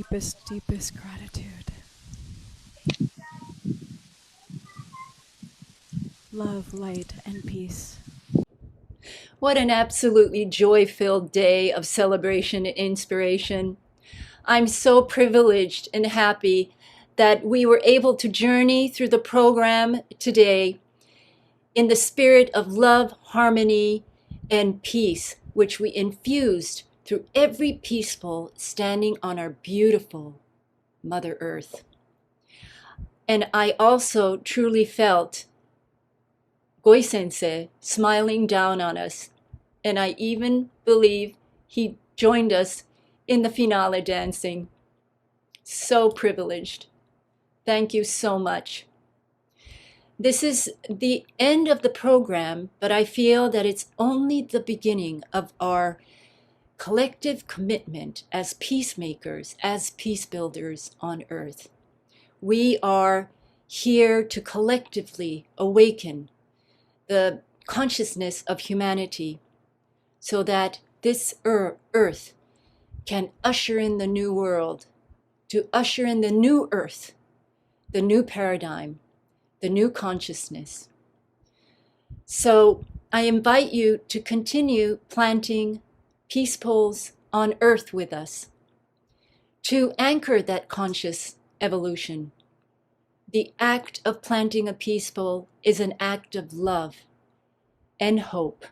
deepest, deepest gratitude. Love, light, and peace. What an absolutely joy-filled day of celebration and inspiration. I'm so privileged and happy that we were able to journey through the program today in the spirit of love, harmony, and peace, which we infused through every peace pole standing on our beautiful Mother Earth. And I also truly felt Goi Sensei smiling down on us. And I even believe he joined us in the finale dancing. So privileged. Thank you so much. This is the end of the program, but I feel that it's only the beginning of our collective commitment as peacemakers, as peace builders on Earth. We are here to collectively awaken the consciousness of humanity so that this Earth can usher in the new world, to usher in the new Earth, the new paradigm, the new consciousness. So I invite you to continue planting peace poles on Earth with us, to anchor that conscious evolution. The act of planting a peace pole is an act of love and hope.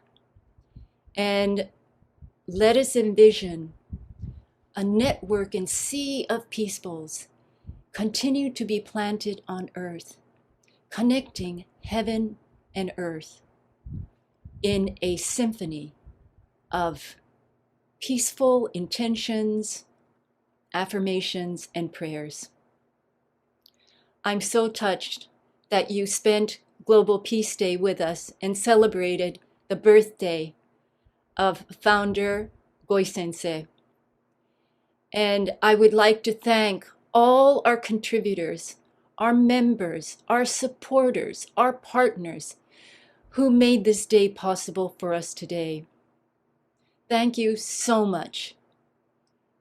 And let us envision a network and sea of peace poles continue to be planted on Earth, connecting heaven and earth in a symphony of peaceful intentions, affirmations, and prayers. I'm so touched that you spent Global Peace Day with us and celebrated the birthday of founder Goi Sensei. And I would like to thank all our contributors, our members, our supporters, our partners who made this day possible for us today. Thank you so much.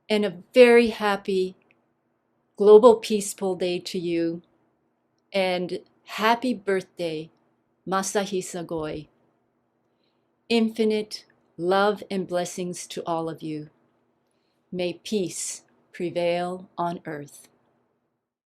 And a very happy Global Peaceful Day to you. And happy birthday, Masahisa Goi. Infinite love and blessings to all of you. May peace prevail on Earth.